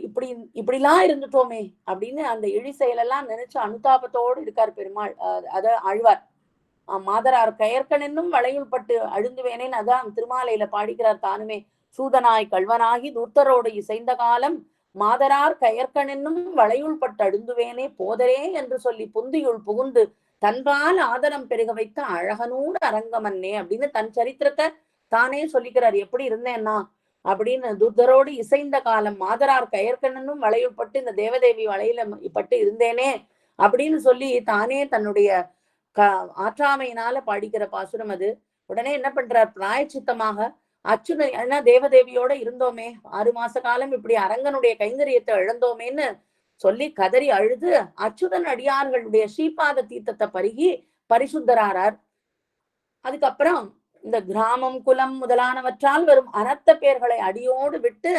இப்படிலாம் இருந்துட்டோமே அப்படின்னு அந்த இழி செயலெல்லாம் நினைச்சு அனுதாபத்தோடு இருக்கார் பெருமாள், அத ஆழ்வார். மாதரார் கயற்கன் என்னும் வளையுள்பட்டு அழுந்துவேனேன்னு அதான் திருமாலையில பாடிக்கிறார் தானுமே. சூதனாய் கல்வனாகி தூர்த்தரோடு இசைந்த காலம் மாதரார் கயற்கன் என்னும் வளையுள்பட்டு அழுந்துவேனே போதரே என்று சொல்லி புந்தியுள் புகுந்து தன்பால் ஆதரம் பெருக வைத்த அழகனூர் அரங்கமன்னே அப்படின்னு தன் சரித்திரத்தை தானே சொல்லிக்கிறார். எப்படி இருந்தேன்னா அப்படின்னு, துர்தரோடு இசைந்த காலம் மாதரார் கயற்கனும் வளையுள்பட்டு இந்த தேவதேவி வளையில பட்டு இருந்தேனே அப்படின்னு சொல்லி தானே தன்னுடைய ஆற்றாமையினால பாடிக்கிற பாசுரம் அது. உடனே என்ன பண்றார், பிராயச்சித்தமாக அச்சுதன் ஏன்னா தேவதேவியோட இருந்தோமே 6 மாச காலம், இப்படி அரங்கனுடைய கைங்கரியத்தை இழந்தோமேன்னு சொல்லி கதறி அழுது அச்சுதன் அடியார்களுடைய ஸ்ரீபாத தீர்த்தத்தை பருகி பரிசுத்தராரார். அதுக்கப்புறம் இந்த கிராமம் குலம் முதலானவற்றால் வரும் அனர்த்த பேர்களை அடியோடு விட்டு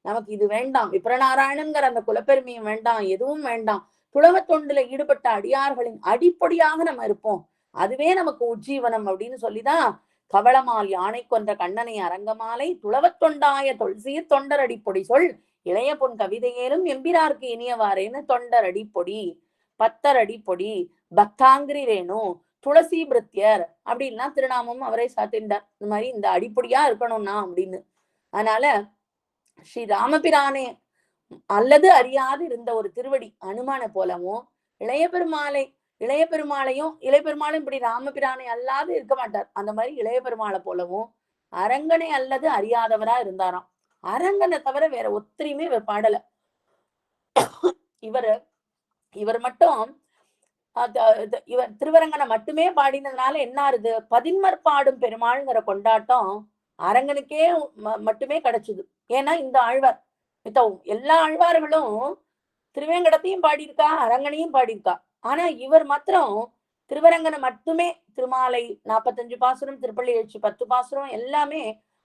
நமக்கு இது வேண்டாம், விப்ரநாராயணன்கிற அந்த குலப்பெருமையும் வேண்டாம், எதுவும் வேண்டாம், புலவ தொண்டுல ஈடுபட்ட அடியார்களின் அடிப்பொடியாக நம்ம இருப்போம், அதுவே நமக்கு உஜ்ஜீவனம் அப்படின்னு சொல்லிதான் கவளமால் யானை கொன்ற கண்ணனை அரங்கமாலை துளவத் தொண்டாய தொல்சீர் தொண்டர் அடிப்பொடி சொல் இளைய பொன் கவிதையேலும் எம்பிரார்க்கு இனியவாறேன்னு தொண்டர் அடிப்பொடி, பத்தர் அடிப்பொடி, பக்தாங்கிரி ரேணு, துளசி பிரித்தியர் அப்படின்லாம் திருநாமம் அவரை சாத்தின்றார். இந்த மாதிரி இந்த அடிப்பொடியா இருக்கணும்னா அப்படின்னு. அதனால ஸ்ரீ ராமபிரானே அல்லது அறியாது இருந்த ஒரு திருவடி அனுமான போலவும் இளைய பெருமாளையும் இப்படி ராமபிரானை அல்லாது இருக்க மாட்டார். அந்த மாதிரி இளைய பெருமாளை போலவும் அரங்கனை அல்லது அறியாதவரா இருந்தாராம். அரங்கனை தவிர வேற ஒத்திரியுமே இவர் பாடல. இவர் மட்டும் இவர் திருவரங்கனை மட்டுமே பாடினதுனால என்ன ஆறுது, பதின்மர் பாடும் பெருமாள்ங்கிற கொண்டாட்டம் அரங்கனுக்கே மட்டுமே கிடைச்சது. ஏன்னா இந்த ஆழ்வார் எல்லா ஆழ்வார்களும் திருவேங்கடத்தையும் பாடியிருக்கா, அரங்கனையும் பாடியிருக்கா. ஆனா இவர் மாத்திரம் திருவரங்கனை மட்டுமே, திருமாலை 45 பாசுரம், திருப்பள்ளி எழுச்சி 10 பாசுரம் எல்லாமே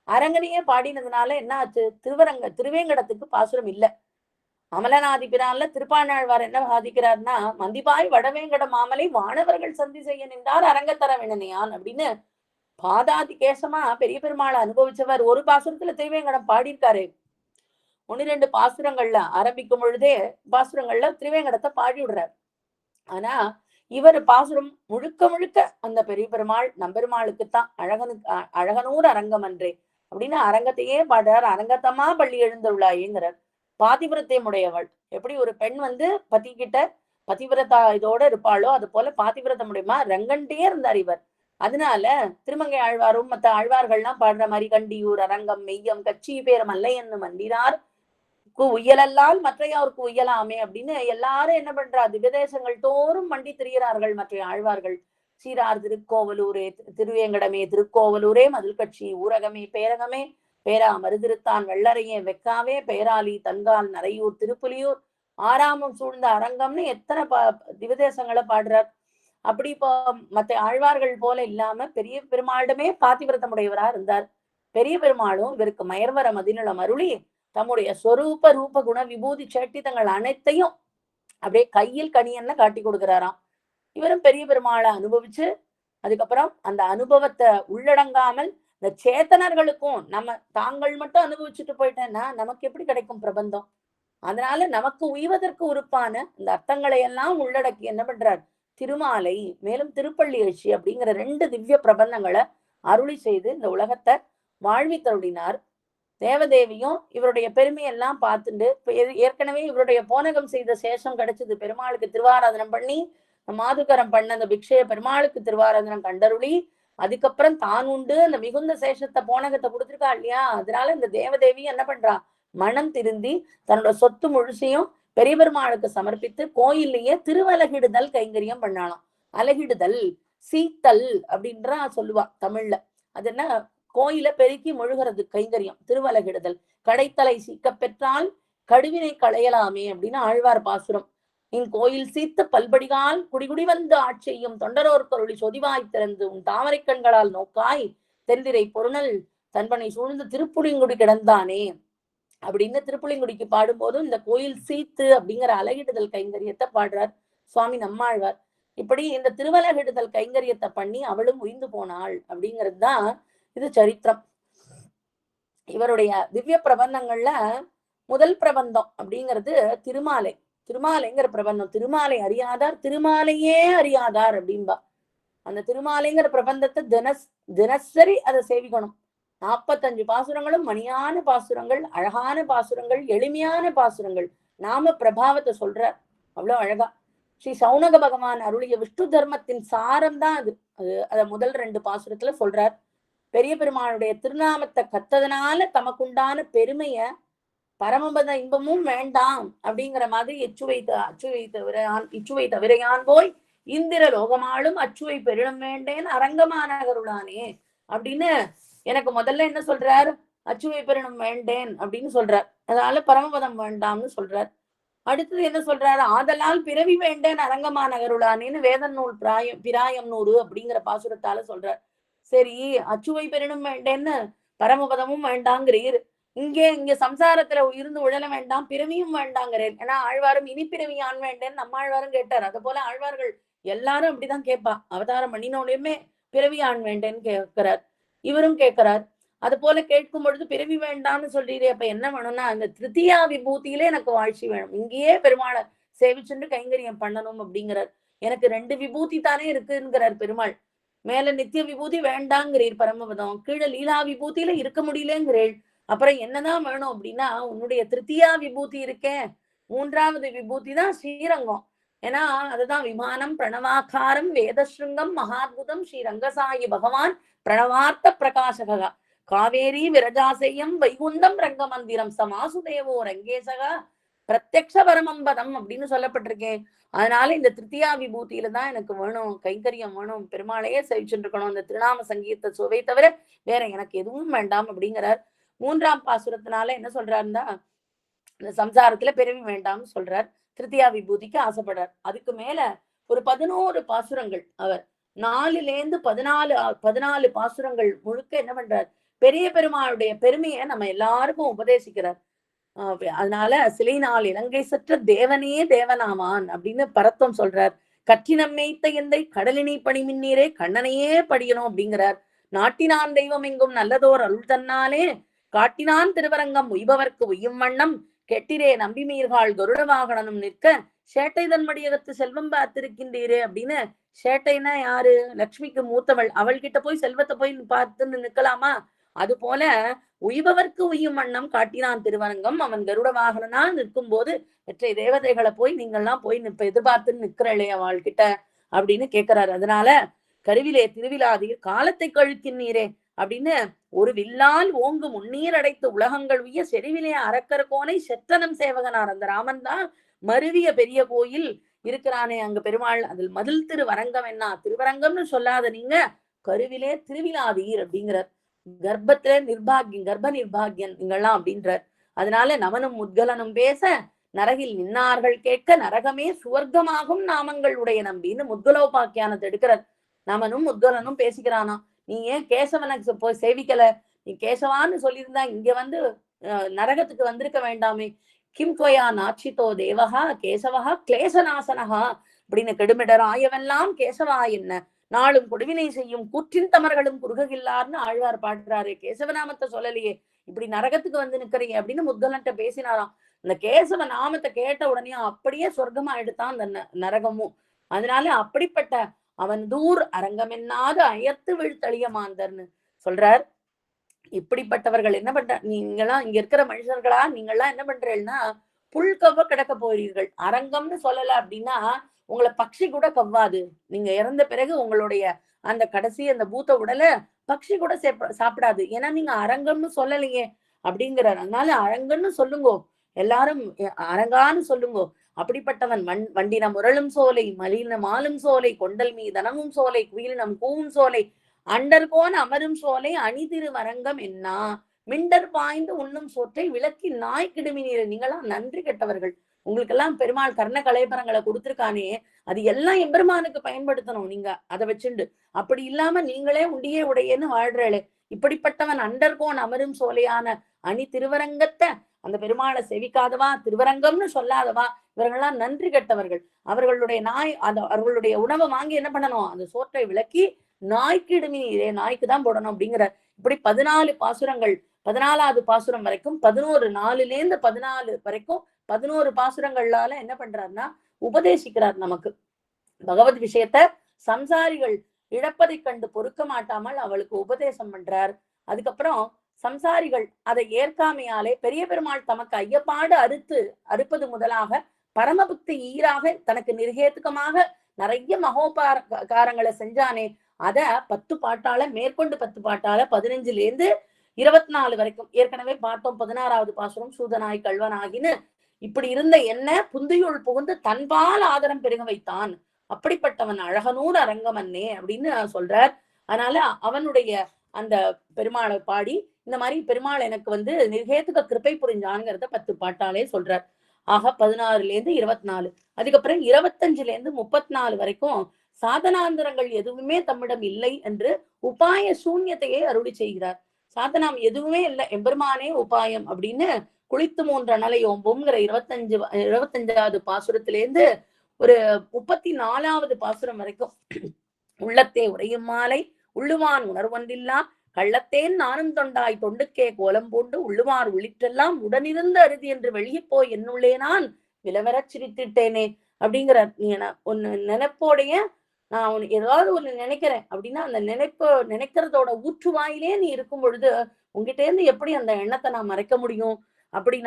அரங்கனையே பாடினதுனால என்ன ஆச்சு, திருவேங்கடத்துக்கு பாசுரம் இல்லை. அமலநாதி பிரான்ல திருப்பாணாழ்வார் என்ன சாதிக்கிறார்னா, மந்திபாய் வடவேங்கட மாமலை வானவர்கள் சந்தி செய்ய நின்றார் அரங்கத்தர வினனையான் அப்படின்னு பாதாதி கேசமா பெரிய பெருமாளை அனுபவிச்சவர். ஒரு பாசுரத்துல திருவேங்கடம் பாடியிருக்காரு. 1-2 பாசுரங்கள்ல ஆரம்பிக்கும் பொழுதே பாசுரங்கள்ல திருவேங்கடத்தை பாடி விடுறார். ஆனா இவர் பாசுரம் முழுக்க அந்த பெரிய பெருமாள் நம்பெருமாளுக்குத்தான் அழகனூர் அரங்கம் அன்றே அப்படின்னு அரங்கத்தையே பாடுறார். அரங்கத்தமா பள்ளி எழுந்துள்ளாயேங்கிறார். பாதிவிரத்தை உடையவள், எப்படி ஒரு பெண் பதி கிட்ட பதிவிரதா இதோட இருப்பாளோ அது போல பாதிவிரதம் உடையமா ரங்கன்டே இருந்தார் இவர். அதனால திருமங்கை ஆழ்வாரும் மற்ற ஆழ்வார்கள்லாம் பாடுற மாதிரி கண்டியூர் அரங்கம் மெய்யம் கட்சி பேரம் அல்ல என்று மன்னினார் உயலல்லால் மற்றையோருக்கு உயலாமே அப்படின்னு எல்லாரும் என்ன பண்றா, திவ்யதேசங்கள் தோறும் மண்டி திரிகிறார்கள் மற்ற ஆழ்வார்கள். சீரார் திருக்கோவலூரே திருவேங்கடமே, திருக்கோவலூரே மதில் கட்சி ஊரகமே பேரகமே பேரா மருதிருத்தான் வெள்ளரையே வெக்காவே பேராளி தன்கால் நரையூர் திருப்புலியூர் ஆறாமம் சூழ்ந்த அரங்கம்னு எத்தனை திவ்யதேசங்களை பாடுறார். அப்படி இப்போ மற்ற ஆழ்வார்கள் போல இல்லாம பெரிய பெருமாளிடமே பாதிவிரதம் உடையவரா இருந்தார். பெரிய பெருமாளும் இவருக்கு மயர்வர மதிநலம் அருளி தம்முடைய ஸ்வரூப ரூப குண விபூதி சேட்டித்தங்கள் அனைத்தையும் அப்படியே கையில் கணியன்னு காட்டி கொடுக்கிறாராம். இவரும் பெரிய பெருமாளை அனுபவிச்சு அதுக்கப்புறம் அந்த அனுபவத்தை உள்ளடங்காமல் இந்த சேத்தனர்களுக்கும் நம்ம தாங்கள் மட்டும் அனுபவிச்சுட்டு போயிட்டேன்னா நமக்கு எப்படி கிடைக்கும் பிரபந்தம்? அதனால நமக்கு உய்வதற்கு உறுப்பான இந்த அர்த்தங்களை எல்லாம் உள்ளடக்கி என்ன பண்றார் திருமாலை, மேலும் திருப்பள்ளி எழுச்சி அப்படிங்கிற 2 திவ்ய பிரபந்தங்களை அருளி செய்து இந்த உலகத்தை வாழ்வித்தருளினார். தேவதேவியும் இவருடைய பெருமையெல்லாம் பார்த்துட்டு ஏற்கனவே இவருடைய போனகம் செய்த சேஷம் கிடைச்சது. பெருமாளுக்கு திருவாராதனம் பண்ணி மாதுகரம் பண்ண அந்த பிக்ஷைய பெருமாளுக்கு திருவாராதனம் கண்டருளி அதுக்கப்புறம் தான் உண்டு அந்த மிகுந்த சேஷத்தை போனகத்தை கொடுத்துருக்கா இல்லையா. அதனால இந்த தேவதேவி என்ன பண்றா, மனம் திருந்தி தன்னோட சொத்து முழுசையும் பெரிய பெருமாளுக்கு சமர்ப்பித்து கோயில்லையே திருவலகிடுதல் கைங்கரியம் பண்ணாலாம். அலகிடுதல் சீத்தல் அப்படின்றா சொல்லுவா தமிழ்ல. அது என்ன, கோயில பெருக்கி முழுகிறது கைங்கரியம் திருவலகிடுதல். கடைத்தலை சீக்க பெற்றால் கடுவினை களையலாமே அப்படின்னு ஆழ்வார் பாசுரம். இன் கோயில் சீத்து பல்படிகால் குடிகுடி வந்து ஆட்சியும் தொண்டரோர் கருளி சொதிவாய் திறந்து உன் தாமரை கண்களால் நோக்காய் தென்திரை பொருணல் தன்பனை சூழ்ந்து திருப்புளிங்குடி கிடந்தானே அப்படின்னு திருப்புளிங்குடிக்கு பாடும்போதும் இந்த கோயில் சீத்து அப்படிங்கிற அலகிடுதல் கைங்கரியத்தை பாடுறார் சுவாமி நம்மாழ்வார். இப்படி இந்த திருவலகிடுதல் கைங்கரியத்தை பண்ணி அவளும் உயிர்ந்து போனாள் அப்படிங்கிறது தான் இது சரித்திரம். இவருடைய திவ்ய பிரபந்தங்கள்ல முதல் பிரபந்தம் அப்படிங்கிறது திருமாலைங்கிற பிரபந்தம். திருமாலை அறியாதார் திருமாலையே அறியாதார் அப்படின்பா. அந்த திருமாலைங்கிற பிரபந்தத்தை தினசரி அதை சேவிக்கணும். 45 பாசுரங்களும் மணியான பாசுரங்கள், அழகான பாசுரங்கள், எளிமையான பாசுரங்கள். நாம பிரபாவத்தை சொல்ற அவ்வளவு அழகா. ஸ்ரீ சௌனக பகவான் அருளிய விஷ்ணு தர்மத்தின் சாரம் தான் அது. அத முதல் 2 பாசுரத்துல சொல்றார். பெரிய பெருமாளுடைய திருநாமத்தை கத்ததுனால தமக்குண்டான பெருமைய பரமபத இன்பமும் வேண்டாம் அப்படிங்கிற மாதிரி இச்சுவை தவிரையான் போய் இந்திர லோகமாலும் அச்சுவை பெருளும் வேண்டேன் அரங்கமானகருளானே அப்படின்னு எனக்கு முதல்ல என்ன சொல்றார்? அச்சுவை பெருளும் வேண்டேன் அப்படின்னு சொல்றார். அதனால பரமபதம் வேண்டாம்னு சொல்றார். அடுத்தது என்ன சொல்றாரு? ஆதலால் பிறவி வேண்டேன் அரங்கமானகருளானேன்னு வேத நூல் பிராயம் 100 அப்படிங்கிற பாசுரத்தால சொல்றார். சரி, அச்சுவை பெருளும் வேண்டேன்னு பரமபதமும் வேண்டாங்கிறீர், இங்க சம்சாரத்துல இருந்து உழல வேண்டாம், பிறவியும் வேண்டாங்கிறேன். ஏன்னா ஆழ்வாரும் இனி பிறவியான் வேண்டேன்னு நம்ம ஆழ்வாரும் கேட்டார். அது போல ஆழ்வார்கள் எல்லாரும் அப்படிதான் கேட்பா. அவதாரம் பண்ணினோடையுமே பிறவியான் வேண்டேன்னு கேட்கிறார், இவரும் கேட்கிறார். அது போல கேட்கும் பொழுது பிறவி வேண்டாம்னு சொல்றீரே, அப்ப என்ன வேணும்னா அந்த திருத்தியா விபூதியிலே எனக்கு வாழ்ச்சி வேணும், இங்கேயே பெருமாளை சேவிச்சுட்டு கைங்கரியம் பண்ணணும் அப்படிங்கிறார். எனக்கு 2 விபூதி தானே இருக்குங்கிறார் பெருமாள். மேல நித்திய விபூதி வேண்டாங்கிறீர் பரமபதம், கீழே லீலா விபூதியில இருக்க முடியலங்கிறேள். அப்புறம் என்னதான் வேணும் அப்படின்னா உன்னுடைய திருத்தியா விபூதி இருக்கேன், 3வது விபூதி தான் ஸ்ரீரங்கம். ஏன்னா அதுதான் விமானம் பிரணவாக்காரம் வேதஸ்ருங்கம் மகாத்புதம் ஸ்ரீரங்கசாயி பகவான் பிரணவார்த்த பிரகாசகா காவேரி விரஜாசையம் வைகுண்டம் ரங்கமந்திரம் சமாசுதேவோ ரங்கேசகா பிரத்யக்ஷ பரமம்பதம் அப்படின்னு சொல்லப்பட்டிருக்கேன். அதனால இந்த திருத்தியா விபூதியில தான் எனக்கு வேணும், கைங்கரியம் வேணும், பெருமாளையே சேவிச்சுட்டு இருக்கணும், இந்த திருநாம சங்கீத சுவை தவிர வேற எனக்கு எதுவும் வேண்டாம் அப்படிங்கிறார். 3ஆம் பாசுரத்தினால என்ன சொல்றாருன்னா இந்த சம்சாரத்துல பிறவி வேண்டாம்னு சொல்றார். திருத்தியா விபூதிக்கு ஆசைப்படுறார். அதுக்கு மேல ஒரு 11 பாசுரங்கள் அவர் 4லேந்து 14 பாசுரங்கள் முழுக்க என்ன பண்றார்? பெரிய பெருமாளுடைய பெருமையை நம்ம எல்லாருக்கும் உபதேசிக்கிறார். அதனால சிலை நாள் இலங்கை சற்ற தேவனே தேவனாமான் அப்படின்னு பரத்தம் சொல்றார். கற்றினம் மேய்த்த எந்தை கடலினை பணிமின்னீரே கண்ணனையே படியணும் அப்படிங்கிறார். நாட்டினான் தெய்வம் எங்கும் நல்லதோர் அருள் தன்னாலே காட்டினான் திருவரங்கம் உய்பவர்க்கு உய்யும் வண்ணம் கெட்டிரே நம்பி மீர்காள் கருட வாகனனும் நிற்க சேட்டை தன்மடியகத்து செல்வம் பார்த்திருக்கின்றீரே அப்படின்னு. சேட்டைனா யாரு? லக்ஷ்மிக்கு மூத்தவள். அவள் கிட்ட போய் செல்வத்தை போய் பார்த்துன்னு நிக்கலாமா? அது போல உய்பவர்க்கு உய்யும் வண்ணம் காட்டினான் திருவரங்கம், அவன் கருட வாகனா நிற்கும் போது வெற்றை தேவதைகளை போய் நீங்கள்லாம் போய் எதிர்பார்த்துன்னு நிக்கிறளே அவள் கிட்ட அப்படின்னு கேட்கிறாரு. அதனால கருவிலே திருவிழாதீர் காலத்தை கழுக்கின்னீரே அப்படின்னு ஒரு வில்லால் ஓங்கு முன்னீர் அடைத்து உலகங்கள் உய்ய செறிவிலே அரக்கர கோனை செற்றனம் சேவகனார் அந்த ராமன் தான் மருவிய பெரிய கோயில் இருக்கிறானே அங்க பெருமாள், அதில் மதில் திருவரங்கம் என்ன திருவரங்கம்னு சொல்லாத நீங்க கருவிலே திருவிழாதீர் அப்படிங்கிறார். கர்ப்பத்துல நிர்பாகியம் கர்ப்ப நிர்பாகியன் நீங்கள்லாம் அப்படின்றார். அதனால நமனும் முத்கலனும் பேச நரகில் நின்னார்கள் கேட்க நரகமே சுவர்க்கமாகும் நாமங்கள் உடைய நம்பின்னு முத்கலோபாக்கியானத்தை எடுக்கிறார். நமனும் முத்கலனும் பேசிக்கிறானா, நீ ஏன் கேசவனுக்கு போய் சேவிக்கல? நீ கேசவான்னு சொல்லியிருந்தா இங்க வந்து நரகத்துக்கு வந்திருக்க வேண்டாமே. கிம் துவயா நாச்சித்தோ தேவகா கேசவகா கிளேசநாசனகா அப்படின்னு கெடுமிடர் ஆயவெல்லாம் கேசவா என்ன நாளும் கொடுவினை செய்யும் கூற்றின் தமர்களும் குறுகில்லார்னு ஆழ்வார் பாடுறாரு. கேசவநாமத்தை சொல்லலையே, இப்படி நரகத்துக்கு வந்து நிக்கிறீங்க அப்படின்னு முத்கலன்ட்ட பேசினாராம். இந்த கேசவ நாமத்தை கேட்ட உடனே அப்படியே சொர்க்கமா எடுத்தான் அந்த நரகமும். அதனால அப்படிப்பட்ட அவன் தூர் அரங்கமென்னாது அயர்த்து வீழ்த்தளிய மாந்தர்னு சொல்றார். இப்படிப்பட்டவர்கள் என்ன பண்ற, நீங்களாம் இங்க இருக்கிற மனுஷர்களா நீங்கள்லாம் என்ன பண்றீங்கன்னா புல் கவ்வ கிடக்க போறீர்கள். அரங்கம்னு சொல்லல அப்படின்னா உங்களை பக்ஷி கூட கவ்வாது. நீங்க இறந்த பிறகு உங்களுடைய அந்த கடைசி அந்த பூத்த உடலை பக்ஷி கூட சாப்பிடாது. ஏன்னா நீங்க அரங்கம்னு சொல்லலையே அப்படிங்கிறார். அதனால அரங்கன்னு சொல்லுங்கோ, எல்லாரும் அரங்கான்னு சொல்லுங்கோ. அப்படிப்பட்டவன் வண்டின முரளும் சோலை மலின மாலும் சோலை கொண்டல் மீதனமும் சோலை குயிலினம் கூவும் சோலை அண்டர்கோன் அமரும் சோலை அணிதிரு வரங்கம் என்னா மிண்டர் பாய்ந்து உண்ணும் சோற்றை விளக்கி நாய் கிடுமினீர். நீங்களாம் நன்றி கெட்டவர்கள். உங்களுக்கெல்லாம் பெருமாள் கர்ண கலைபரங்களை கொடுத்திருக்கானே, அது எல்லாம் எம்பெருமானுக்கு பயன்படுத்தணும் நீங்க அதை வச்சுண்டு. அப்படி இல்லாம நீங்களே உண்டியே உடையேன்னு வாழ்றே. இப்படிப்பட்டவன் அண்டர்கோன் அமரும் சோலையான அணி திருவரங்கத்தை அந்த பெருமாளை செவிக்காதவா திருவரங்கம்னு சொல்லாதவா இவர்கள்லாம் நன்றி கெட்டவர்கள். அவர்களுடைய உணவை வாங்கி என்ன பண்ணணும்? அந்த சோற்றை விளக்கி நாய்க்கு இடுமினீரே, நாய்க்கு தான் போடணும் அப்படிங்கிற. இப்படி 14 பாசுரங்கள், 14வது பாசுரம் வரைக்கும் 11 4லேருந்து 14 வரைக்கும் 11 பாசுரங்களால என்ன பண்றாருன்னா உபதேசிக்கிறார் நமக்கு பகவத் விஷயத்த. சம்சாரிகள் இழப்பதை கண்டு பொறுக்க மாட்டாமல் அவளுக்கு உபதேசம் பண்றார். அதுக்கப்புறம் சம்சாரிகள் அதை ஏற்காமையாலே பெரிய பெருமாள் தமக்கு ஐயப்பாடு அறுப்பது முதலாக பரமபக்தி ஈராக தனக்கு நிர்ஹேத்துக்கமாக நிறைய மகோபாரங்களை செஞ்சானே, அத 10 பாட்டால மேற்கொண்டு 10 பாட்டால 15ல இருந்து 24 வரைக்கும் ஏற்கனவே பார்த்தோம். 16வது பாசுரம் சூதனாய் கல்வனாகின்னு இப்படி இருந்த என்ன புந்தியுள் புகுந்து தன்பால் ஆதரம் பெருக வைத்தான், அப்படிப்பட்டவன் அழகனூர் அரங்கமன்னே அப்படின்னு சொல்றார். அதனால அவனுடைய அந்த பெருமாளை பாடி இந்த மாதிரி பெருமாள் எனக்கு நிர்ஹேத்துக கிருப்பை புரிஞ்சான்ங்கிறத 10 பாட்டாலே சொல்றார். ஆக 16ல இருந்து 24, அதுக்கப்புறம் 25ல இருந்து 34 வரைக்கும் சாதனாந்திரங்கள் எதுவுமே தம்மிடம் இல்லை என்று உபாய சூன்யத்தையே அருளி செய்கிறார். சாதனம் எதுவுமே இல்லை, எம்பெருமானே உபாயம் அப்படின்னு குளித்து 3 அனலை ஓம்பும்ங்கிற 25வது பாசுரத்திலேருந்து ஒரு 34வது பாசுரம் வரைக்கும் உள்ளத்தே உரையும் மாலை உள்ளுவான் உணர்வொன்றில்லா கள்ளத்தேன் நானும் தொண்டாய் தொண்டுக்கே கோலம் பூண்டு உள்ளுவார் உள்ளிட்டெல்லாம் உடனிருந்த அருதி என்று வெளியே போய் என்னுள்ளே நான் விலவரச் சிரித்திட்டேனே அப்படிங்கிறார். நீ ஒன்னு நினைப்போடைய நான் உனக்கு ஏதாவது ஒண்ணு நினைக்கிறேன் அப்படின்னா அந்த நினைக்கிறதோட ஊற்றுவாயிலே நீ இருக்கும் பொழுது உங்ககிட்ட இருந்து எப்படி அந்த எண்ணத்தை நான் மறைக்க முடியும்? அப்படி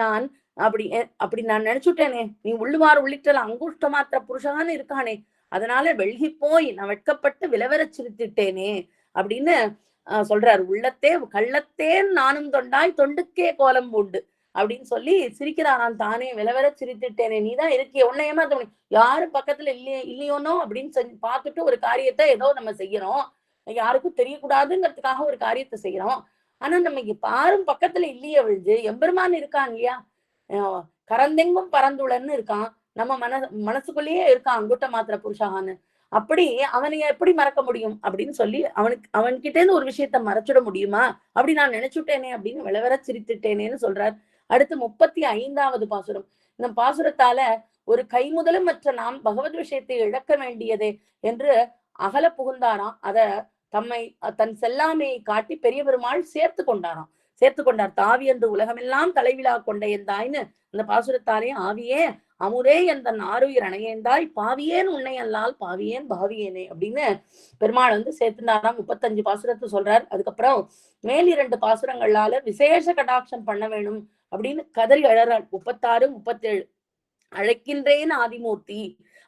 நான் நினைச்சுட்டேனே, நீ உள்ளுவார் உள்ளிட்டல அங்குஷ்ட மாத்திர புருஷகான்னு இருக்கானே, அதனால வெள்கி போய் நான் வெட்கப்பட்டு விலவரச் சிரித்திட்டேனே அப்படின்னு சொல்றாரு. உள்ளத்தே கள்ளத்தேன் நானும் தொண்டாய் தொண்டுக்கே கோலம் பூண்டு அப்படின்னு சொல்லி சிரிக்கிறாரான். தானே விலவர சிரித்துட்டேனே, நீதான் இருக்கிய, உன்னை ஏமாத்த முடியும், யாரும் பக்கத்துல இல்லையோனோ அப்படின்னு பார்த்துட்டு ஒரு காரியத்தை ஏதோ நம்ம செய்யறோம், யாருக்கும் தெரியக்கூடாதுங்கிறதுக்காக ஒரு காரியத்தை செய்யறோம். ஆனா நம்ம இங்க பாரும் பக்கத்துல இல்லையே விழுது எம்பெருமான் இருக்கான் இல்லையா, கரந்தெங்கும் பரந்துளன்னு இருக்கான், நம்ம மனசுக்குள்ளேயே இருக்கான் அங்குட்ட மாத்திர புருஷகான்னு. அப்படி அவனை எப்படி மறக்க முடியும் அப்படின்னு சொல்லி அவன்கிட்ட இருந்து ஒரு விஷயத்த மறைச்சிட முடியுமா, அப்படி நான் நினைச்சுட்டேனே அப்படின்னு விளவர சிரித்துட்டேனேன்னு சொல்றார். அடுத்து 35வது பாசுரம். இந்த பாசுரத்தால ஒரு கைமுதலும் மற்ற நாம் பகவத் விஷயத்தை இழக்க வேண்டியதே என்று அகல புகுந்தாராம். தன் செல்லாமையை காட்டி பெரிய பெருமாள் சேர்த்து கொண்டார். தாவி என்று உலகமெல்லாம் தலைவிழா கொண்ட என் தாய்ன்னு அந்த பாசுரத்தாரே ஆவியே அமுதே என் தன் ஆறுயிர் அணையேந்தாய் பாவியேன் உன்னை அல்லால் பாவியேன் பாவியேனே அப்படின்னு பெருமாள் சேர்த்துனாராம். 35 பாசுரத்தை சொல்றார். அதுக்கப்புறம் மேல் 2 பாசுரங்களால விசேஷ கடாட்சம் பண்ண வேணும் அப்படின்னு கதறி அழறாள். 36, 37 அழைக்கின்றேன் ஆதிமூர்த்தி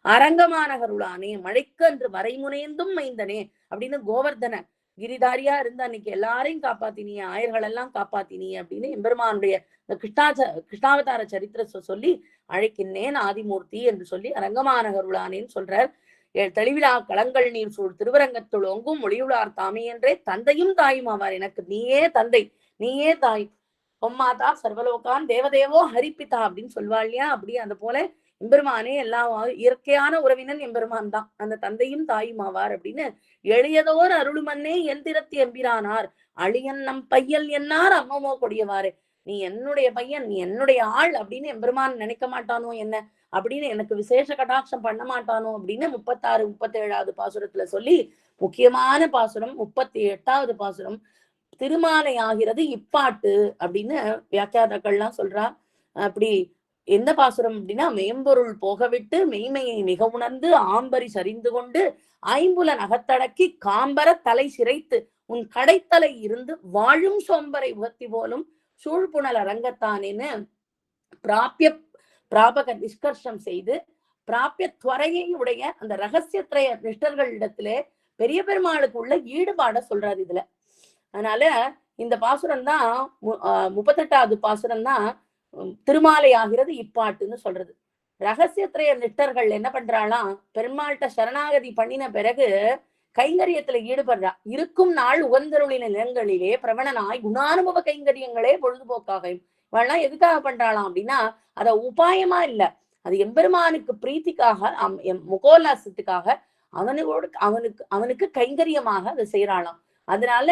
அரங்கமான கருளானே மழைக்கு அன்று வரைமுனைந்தும் மைந்தனே அப்படின்னு கோவர்தன கிரிதாரியா இருந்த அன்னைக்கு எல்லாரையும் காப்பாத்தினிய, ஆயர்கள் எல்லாம் காப்பாத்தினிய அப்படின்னு எம்பெருமானுடைய கிருஷ்ணாவதார சரித்திரத்தை சொல்லி அழைக்கின்றேன் ஆதிமூர்த்தி என்று சொல்லி அரங்கமான கருளானேன்னு சொல்றார். தெளிவிழா களங்கள் நீர் சூழ் திருவரங்கத்துள் ஒங்கும் மொழியுளார் தாமே என்றே தந்தையும் தாயும் ஆவார், எனக்கு நீயே தந்தை நீயே தாய், பொம்மாதா சர்வலோகான் தேவதேவோ ஹரிப்பிதா அப்படின்னு சொல்வாள் இல்லையா, அப்படி அந்த போல எம்பெருமானே எல்லா இயற்கையான உறவினன் எம்பெருமான் தான், அந்த தந்தையும் தாயும் ஆவார் அப்படின்னு எளியதோர் அருளுமன்னே எந்திரத்தி எம்பிரானார் அழியன் நம் பையல் என்னார் அம்மமோ கொடியவாறு, நீ என்னுடைய பையன் நீ என்னுடைய ஆள் அப்படின்னு எம்பெருமான் நினைக்க மாட்டானோ என்ன அப்படின்னு, எனக்கு விசேஷ கடாட்சம் பண்ண மாட்டானோ அப்படின்னு 36, 37வது பாசுரத்துல சொல்லி முக்கியமான பாசுரம் 38வது பாசுரம் திருமாலை ஆகிறது இப்பாட்டு அப்படின்னு வியாக்கியாதாக்கள்லாம் சொல்றா. அப்படி எந்த பாசுரம் அப்படின்னா, மேம்பொருள் போகவிட்டு மெய்மையை மிக உணர்ந்து ஆம்பரி சரிந்து கொண்டு ஐம்புல நகத்தடக்கி காம்பர தலை சிரைத்து உன் கடைத்தலை இருந்து வாழும் சோம்பரை உகத்தி போலும் சூழ்புணல் அரங்கத்தானேன்னு பிராபக நிஷ்கர்ஷம் செய்து பிராபிய துவரையை உடைய அந்த ரகசியத்திரைய நிஷ்டர்களிடத்திலே பெரிய பெருமாளுக்கு உள்ள ஈடுபாட சொல்றாரு இதுல. அதனால இந்த பாசுரம் தான் 38வது பாசுரம் தான் திருமாலை ஆகிறது இப்பாட்டுன்னு சொல்றது. ரகசியத்திரைய நிஷ்டர்கள் என்ன பண்றாளாம், பெருமாள்கிட்ட சரணாகதி பண்ணின பிறகு கைங்கரியத்துல ஈடுபடுறா. இருக்கும் நாள் உகந்தருளின நிலங்களிலே பிரவணனாய் குணானுபவ கைங்கரியங்களே பொழுதுபோக்காக இவெல்லாம் எதுக்காக பண்றாளாம் அப்படின்னா, அத உபாயமா இல்ல, அது எம்பெருமானுக்கு பிரீத்திக்காக முகோல்லாசத்துக்காக அவனுக்கு கைங்கரியமாக அதை செய்யறாளாம். அதனால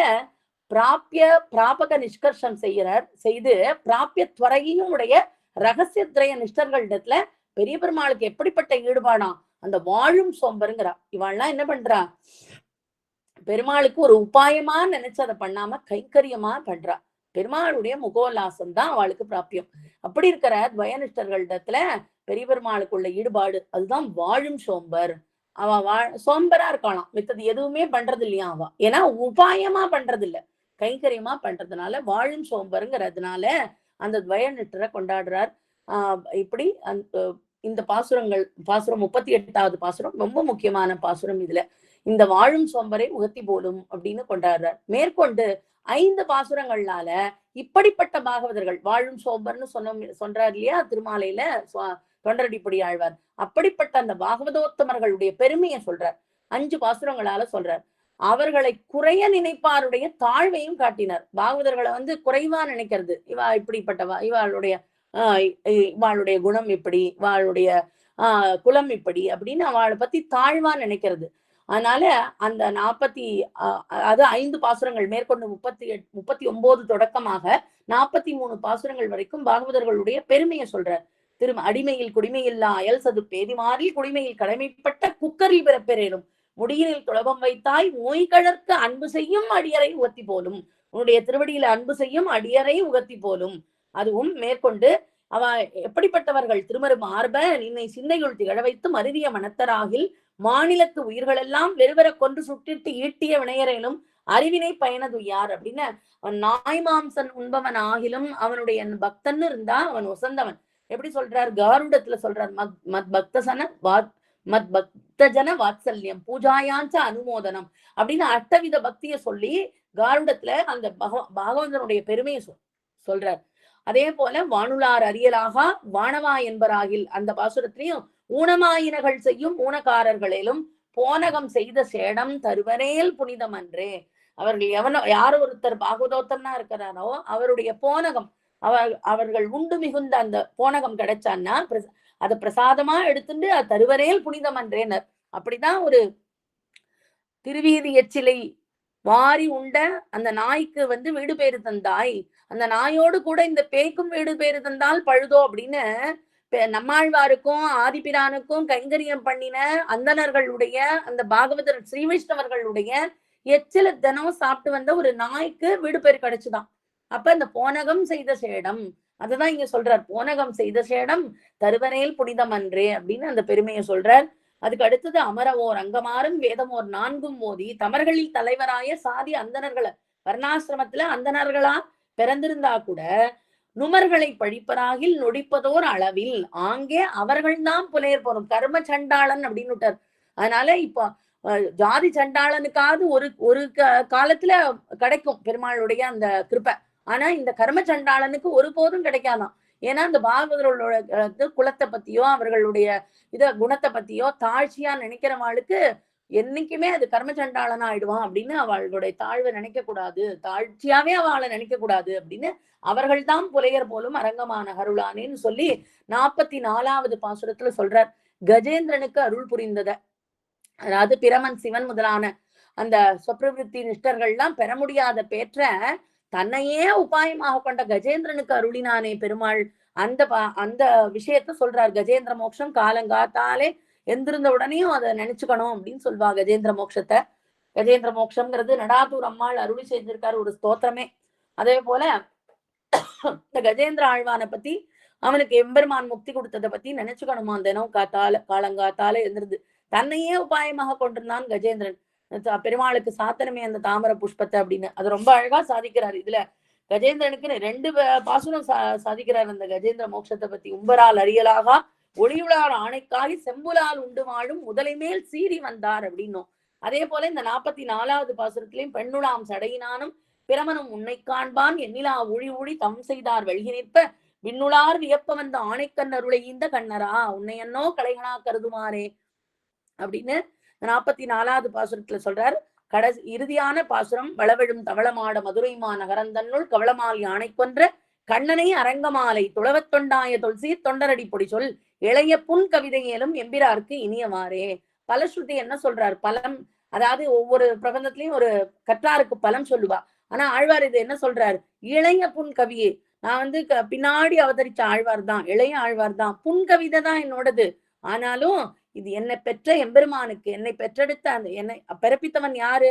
பிராபக நிஷ்கர்ஷம் செய்து பிராபிய துவரையும் உடைய ரகசியத்திரைய நிஷ்டர்களிடத்துல பெரிய பெருமாளுக்கு எப்படிப்பட்ட ஈடுபாடாம், அந்த வாழும் சோம்பருங்கிறா. இவாள்லாம் என்ன பண்றா, பெருமாளுக்கு ஒரு உபாயமா நினைச்சு அதை பண்ணாம கைங்கரியமா பண்றா. பெருமாளுடைய முகோல்லாசம் தான் அவளுக்கு பிராபியம். அப்படி இருக்கிற துவயனிஷ்டர்களிடத்துல பெரிய பெருமாளுக்கு உள்ள ஈடுபாடு அதுதான் வாழும் சோம்பர் அவ சோம்பரா இருக்கலாம், மித்தது எதுவுமே பண்றது இல்லையா அவ. ஏன்னா உபாயமா பண்றது இல்ல, கைங்கரியமா பண்றதுனால வாழும் சோம்பருங்கிறதுனால அந்த துவயநிட்டரை கொண்டாடுறார். இப்படி அந்த இந்த பாசுரங்கள், பாசுரம் 38வது பாசுரம் ரொம்ப முக்கியமான பாசுரம். இதுல இந்த வாழும் சோம்பரை உகத்தி போலும் அப்படின்னு கொண்டாடுறார். மேற்கொண்டு 5 பாசுரங்கள்னால இப்படிப்பட்ட பாகவதர்கள் வாழும் சோம்பர்னு சொல்றார் இல்லையா திருமாலையில தொண்டரடிப்படி ஆழ்வார். அப்படிப்பட்ட அந்த பாகவதோத்தமர்களுடைய பெருமையை சொல்றார், 5 பாசுரங்களால சொல்றார். அவர்களை குறைய நினைப்பாருடைய தாழ்வையும் காட்டினார். பாகவதர்களை குறைவா நினைக்கிறது, இவா இப்படிப்பட்டவா, இவாளுடைய குணம் இப்படி, இவாளுடைய குலம் இப்படி அப்படின்னு அவளை பத்தி தாழ்வா நினைக்கிறது. அதனால அந்த 5 பாசுரங்கள் மேற்கொண்டு 39 தொடக்கமாக 43 பாசுரங்கள் வரைக்கும் பாகவதர்களுடைய பெருமையை சொல்றார். அடிமையில் குடிமையில்லா அயல் சது பேதிமாறில் குடிமையில் கடமைப்பட்ட குக்கரில் பிறப்பெறேனும் முடியினில் துளபம் வைத்தாய் மொய்கழற்கு அன்பு செய்யும் அடியரை உகத்தி போலும். உன்னுடைய திருவடியில அன்பு செய்யும் அடியரை உகத்தி போலும். அதுவும் மேற்கொண்டு அவ எப்படிப்பட்டவர்கள், திருமரும் ஆர்ப நின்னை சிந்தையுள் திகழ வைத்து மருதிய மனத்தராகில் மாநிலத்து உயிர்கள் எல்லாம் வெறுவர கொன்று சுட்டிட்டு ஈட்டிய வினையரேனும் அறிவினை பயனதுயார் அப்படின்னு. அவன் நாய் மாம்சன் உண்பவன் ஆகிலும் அவனுடைய பக்தன்னு இருந்தா அவன் உசந்தவன். எப்படி சொல்றார், காருடத்துல சொல்றார், மத் பக்தஜன வாத்சல்யம் பூஜாயாஞ்ச அனுமோதனம் அப்படின்னு 8 வித பக்தியை சொல்லி காருடத்துல அந்த பாகவதனுடைய பெருமையை சொல்றார். அதே போல வானுளார் அறியலாகா வானவா என்பராகில் அந்த பாசுரத்திலையும் ஊனமாயினகள் செய்யும் ஊனக்காரர்களிலும் போனகம் செய்த சேடம் தருவரேல் புனிதம் அன்றே. அவர்கள் யார் ஒருத்தர் பாகவதோத்தம்னா இருக்கிறாரோ அவருடைய போனகம், அவர்கள் உண்டு மிகுந்த அந்த போனகம் கிடைச்சான்னா அதை பிரசாதமா எடுத்துட்டு அது தருவரேல் புனிதம் அன்றேனர். அப்படிதான் ஒரு திருவீதி எச்சிலை வாரி உண்ட அந்த நாய்க்கு வீடு பேரு தந்தாய், அந்த நாயோடு கூட இந்த பேய்க்கும் வீடு பேரு தந்தால் பழுதோ அப்படின்னு நம்மாழ்வாருக்கும் ஆதிபிரானுக்கும் கைங்கரியம் பண்ணின அந்தணர்களுடைய அந்த பாகவதர் ஸ்ரீ வைஷ்ணவர்களுடைய எச்சில தினம் சாப்பிட்டு வந்த ஒரு நாய்க்கு வீடு பேரு கிடைச்சுதான். அப்ப இந்த போனகம் செய்த சேடம் அதுதான் இங்க சொல்றார், போனகம் செய்த சேடம் தருவரேல் புனிதம் அன்றே அப்படின்னு அந்த பெருமையை சொல்றார். அதுக்கு அடுத்தது அமரவோர் அங்கமாறும் வேதமோர் 4ம் மோதி தமர்களில் தலைவராய சாதி அந்தணர்களை, வர்ணாசிரமத்துல அந்தணர்களா பிறந்திருந்தா கூட நுமர்களை பழிப்பராகில் நொடிப்பதோர் அளவில் ஆங்கே அவர்கள்தான் புலையர் போறோம். கர்ம சண்டாளன் அப்படின்னு விட்டார். அதனால இப்போ ஜாதி சண்டாளனுக்காவது ஒரு காலத்துல கிடைக்கும் பெருமாளுடைய அந்த கிருப்பை. ஆனா இந்த கர்ம சண்டாளனுக்கு ஒருபோதும் கிடைக்காதான். ஏன்னா அந்த பாகவதர்களோட குலத்தை பத்தியோ அவர்களுடைய குணத்தை பத்தியோ தாழ்ச்சியா நினைக்கிறவாளுக்கு என்னைக்குமே அது கர்மச்சண்டாளனா ஆயிடுவான் அப்படின்னு அவளுடைய தாழ்வை நினைக்க கூடாது, தாழ்ச்சியாவே அவளை நினைக்க கூடாது அப்படின்னு அவர்கள் தான் புலையர் போலும் அரங்கமான அருளானேன்னு சொல்லி 44வது பாசுரத்துல சொல்றார். கஜேந்திரனுக்கு அருள் புரிந்தத, அதாவது பிரமன் சிவன் முதலான அந்த சொப்ரவிருத்தி நிஷ்டர்கள்லாம் பெற முடியாத பேற்ற தன்னையே உபாயமாக கொண்ட கஜேந்திரனுக்கு அருளினானே பெருமாள், அந்த விஷயத்த சொல்றார். கஜேந்திர மோட்சம் காலங்காத்தாலே எந்திருந்த உடனேயும் அதை நினைச்சுக்கணும் அப்படின்னு சொல்வா கஜேந்திர மோட்சத்தை. கஜேந்திர மோட்சம்ங்கிறது நடாத்தூர் அம்மாள் அருளி செஞ்சிருக்காரு ஒரு ஸ்தோத்திரமே. அதே போல இந்த கஜேந்திர ஆழ்வானை பத்தி, அவனுக்கு எம்பெருமான் முக்தி கொடுத்ததை பத்தி நினைச்சுக்கணுமா தினம் காலங்காத்தால எந்திருந்து தன்னையே உபாயமாக கொண்டிருந்தான் கஜேந்திரன். பெருமாளுக்கு சாத்தனமே அந்த தாமர புஷ்பத்தை அப்படின்னு அது ரொம்ப அழகா சாதிக்கிறார். இதுல கஜேந்திரனுக்கு 2 பாசுரம் சாதிக்கிறார் அந்த கஜேந்திர மோட்சத்தை பத்தி. உம்பரால் அறியலாக ஒளியுளார் ஆணைக்காகி செம்புலால் உண்டு வாழும் முதலை மேல் சீறி வந்தார் அப்படின்னும். அதே போல இந்த 44வது பாசுரத்திலையும் பெண்ணுளாம் சடையினானும் பிரமனும் உன்னை காண்பான் எண்ணிலா ஊழி ஊழி தம் செய்தார் வெள்கி நிற்ப விண்ணுளார் வியப்ப வந்த ஆணைக்கண் அருளை இந்த கண்ணரா உன்னை என்னோ கலைகளா கருதுமாறே அப்படின்னு 44வது பாசுரத்துல சொல்றார். இறுதியான பாசுரம் வளவெழும் தவளமாட மதுரைமா நகரந்தன்னுள் கவளமால் யானை கொன்ற கண்ணனை அரங்கமாலை துளவத்தொண்டாய தொல்சீர் தொண்டரடி பொடி சொல் இளைய புன் கவிதையிலும் எம்பிராருக்கு இனியவாறே. பலஸ்ருதி என்ன சொல்றார், பலம், அதாவது ஒவ்வொரு பிரபந்தத்திலையும் ஒரு கற்றாருக்கு பலம் சொல்லுவா. ஆனா ஆழ்வார் இது என்ன சொல்றார், இளைய புன் கவியே, நான் பின்னாடி அவதரிச்ச ஆழ்வார் தான், இளைய ஆழ்வார் தான், புன் கவிதை தான் என்னோடது. ஆனாலும் இது என்னை பெற்ற எம்பெருமானுக்கு, என்னை பெற்றெடுத்த அந்த என்னை பிறப்பித்தவன் யாரு,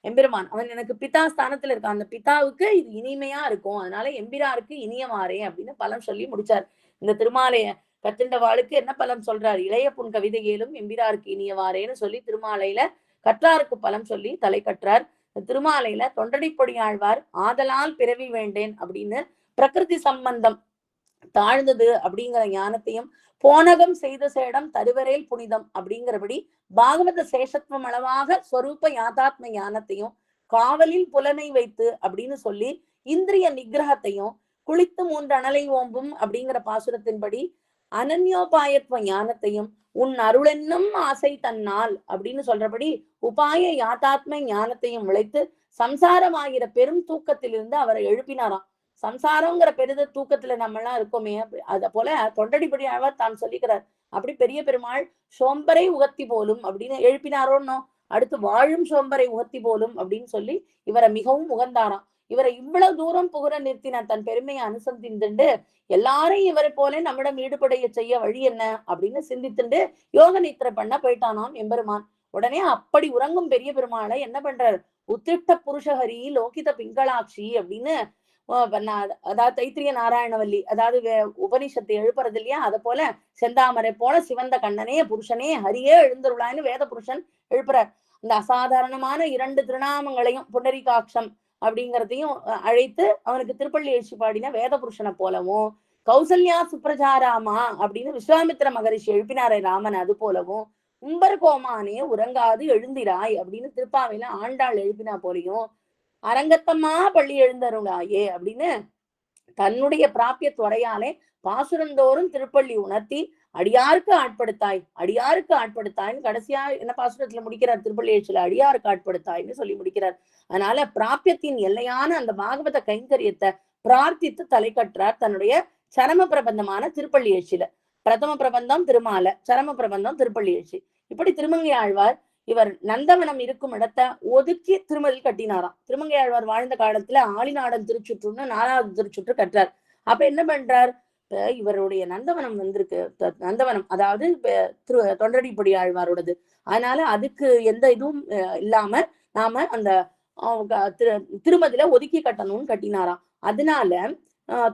எம்பெருமான். அவன் எனக்கு பிதா ஸ்தானத்துல இருக்கான், அந்த பிதாவுக்கு இது இனிமையா இருக்கும், அதனால எம்பிராருக்கு இனியவாறே அப்படின்னு பலன் சொல்லி முடிச்சார். இந்த திருமாலைய கத்துண்டவாளுக்கு என்ன பலன் சொல்றார்? இளைய புன் கவிதையிலும் எம்பிராருக்கு இனியவாறேன்னு சொல்லி திருமாலையில கற்றாருக்கு பலம் சொல்லி தலை கற்றார். திருமாலையில தொண்டடிப்பொடி ஆழ்வார் ஆதலால் பிறவி வேண்டேன் அப்படின்னு பிரகிருதி சம்பந்தம் தாழ்ந்தது அப்படிங்கிற ஞானத்தையும், போனகம் செய்த சேடம் தருவரேல் புனிதம் அப்படிங்கிறபடி பாகவத சேஷத்துவம் அளவாக ஸ்வரூப யாதாத்ம ஞானத்தையும், காவலில் புலனை வைத்து அப்படின்னு சொல்லி இந்திரிய நிகிரகத்தையும், குளித்து 3 அனலை ஓம்பும் அப்படிங்கிற பாசுரத்தின்படி அனன்யோபாயத்துவ ஞானத்தையும், உன் அருளென்னும் ஆசை தன்னால் அப்படின்னு சொல்றபடி உபாய யாதாத்ம ஞானத்தையும் விளைத்து சம்சாரமாகிற பெரும் தூக்கத்திலிருந்து அவரை எழுப்பினாராம். சம்சாரங்கிற பெரித தூக்கத்துல நம்ம எல்லாம் இருக்கோமே, அத போல தொண்டடிப்படி ஆழ்வார் தான் சொல்லிக்கிறார். அப்படி பெரிய பெருமாள் சோம்பரை உகத்தி போலும் அப்படின்னு எழுப்பினாரோன்னோ, அடுத்து வாழும் சோம்பரை உகத்தி போலும் அப்படின்னு சொல்லி இவரை மிகவும் உகந்தாராம். இவரை இவ்வளவு தூரம் புகழ நிறுத்தின தன் பெருமையை அனுசந்தித்துண்டு எல்லாரையும் இவரை போல நம்மிடம் ஈடுபடைய செய்ய வழி என்ன அப்படின்னு சிந்தித்துண்டு யோக நித்திரை பண்ண போயிட்டானாம் எம்பெருமான். உடனே அப்படி உறங்கும் பெரிய பெருமாளை என்ன பண்றார்? உத்திட்ட புருஷஹரி லோகித பிங்களாட்சி அப்படின்னு அதாவது தைத்திரிய நாராயணவல்லி, அதாவது உபனிஷத்தை எழுப்புறது இல்லையா, அதை போல செந்தாமரை போல சிவந்த கண்ணனே புருஷனே ஹரியே எழுந்தருளான்னு வேத புருஷன் எழுப்புறார். இந்த அசாதாரணமான 2 திருநாமங்களையும் புண்டரிகாட்சம் அப்படிங்கிறதையும் அழைத்து அவனுக்கு திருப்பள்ளி எழுச்சி பாடின வேத புருஷனை போலவும், கௌசல்யா சுப்ரஜாராமா அப்படின்னு விஸ்வாமித்திர மகரிஷி எழுப்பினாரே ராமன் அது போலவும், உம்பர் கோமானே உறங்காது எழுந்திராய் அப்படின்னு திருப்பாவையில ஆண்டாள் எழுப்பினா போலையும், அரங்கத்தம்மா பள்ளி எழுந்தருளாயே அப்படின்னு தன்னுடைய பிராபிய துறையாலே பாசுரந்தோறும் திருப்பள்ளி உணர்த்தி அடியாருக்கு ஆட்படுத்தாய் அடியாருக்கு ஆட்படுத்தாய்ன்னு கடைசியா என்ன பாசுரத்துல முடிக்கிறார் திருப்பள்ளி எழுச்சியில, அடியாருக்கு ஆட்படுத்தாய்ன்னு சொல்லி முடிக்கிறார். அதனால பிராபியத்தின் எல்லையான அந்த பாகவத கைங்கரியத்தை பிரார்த்தித்து தலை கற்றார் தன்னுடைய சரம பிரபந்தமான திருப்பள்ளி எழுச்சியில. பிரதம பிரபந்தம் திருமால, சரம பிரபந்தம் திருப்பள்ளி எழுச்சி. இப்படி திருமங்கை ஆழ்வார் இவர் நந்தவனம் இருக்கும் இடத்தை ஒதுக்கி திருமதில் கட்டினாராம். திருமங்கை ஆழ்வார் வாழ்ந்த காலத்துல ஆளிநாடன் திருச்சுற்றுன்னு 4வது திருச்சுற்று கற்றார். அப்ப என்ன பண்றார்? இவருடைய நந்தவனம் வந்திருக்கு, நந்தவனம் அதாவது தொண்டடிப்பொடி ஆழ்வாரோடது. அதனால அதுக்கு எந்த இதுவும் இல்லாம நாம அந்த திருமதில ஒதுக்கி கட்டணும்னு கட்டினாராம். அதனால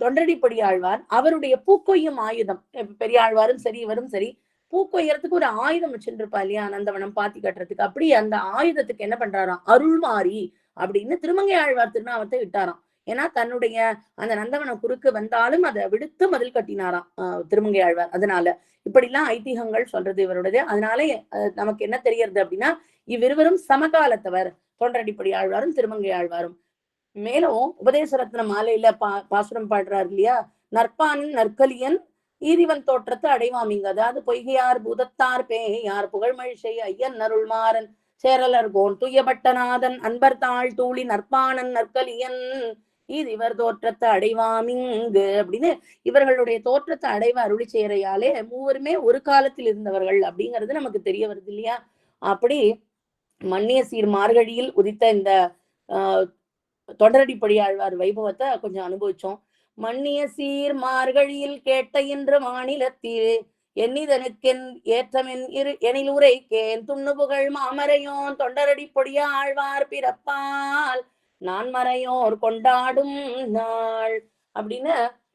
தொண்டடிப்பொடி ஆழ்வார் அவருடைய பூக்கொய்யும் ஆயுதம், பெரிய ஆழ்வாரும் சரி இவரும் சரி பூக்கொய்யறதுக்கு ஒரு ஆயுதம் வச்சுருப்பா இல்லையா நந்தவனம் பாத்தி கட்டுறதுக்கு, அப்படி அந்த ஆயுதத்துக்கு என்ன பண்றாராம்? அருள்மாரி அப்படின்னு திருமங்கை ஆழ்வார் திருநாமத்தை விட்டாராம். ஏன்னா தன்னுடைய அந்த நந்தவனம் குறுக்கு வந்தாலும் அதை விடுத்து மதில் கட்டினாராம் திருமங்கை ஆழ்வார். அதனால இப்படிலாம் ஐதீகங்கள் சொல்றது இவருடைய. அதனால நமக்கு என்ன தெரியறது அப்படின்னா, இவ்விருவரும் சமகாலத்தவர், தொண்டடிப்பொடி ஆழ்வாரும் திருமங்கை ஆழ்வாரும். மேலும் உபதேச ரத்ன மாலையில பாசுரம் பாடுறாரு இல்லையா, நற்பானன் நற்கலியன் ஈதிவன் தோற்றத்தை அடைவாமிங்க. அதாவது பொய்கையார் பூதத்தார் பேயார் புகழ்மழிசை ஐயன் அருள்மாறன் சேரலர் கோன் துயபட்டநாதன் அன்பர் தாழ் தூளி நற்பானன் நற்கலியன் ஈதிவர் தோற்றத்தை அடைவாமிங்கு அப்படின்னு இவர்களுடைய தோற்றத்தை அடைவ அருளி சேரையாலே மூவருமே ஒரு காலத்தில் இருந்தவர்கள் அப்படிங்கிறது நமக்கு தெரிய வருது இல்லையா. அப்படி மன்னிய சீர் மார்கழியில் உதித்த இந்த தொண்டரடிப்பொடி ஆழ்வார் வைபவத்தை கொஞ்சம் அனுபவிச்சோம். மன்னிய சீர் மார்கழியில் கேட்ட என்று மாநிலத்தீர் எண்ணிதனுக்கென் ஏற்றமென் எனில் உரைக்கேன் துண்ணு புகழ் மாமரையோன் தொண்டரடிப்பொடிய ஆழ்வார் பிறப்பால் நான் மறையோர் கொண்டாடும் நாள் அப்படின்னு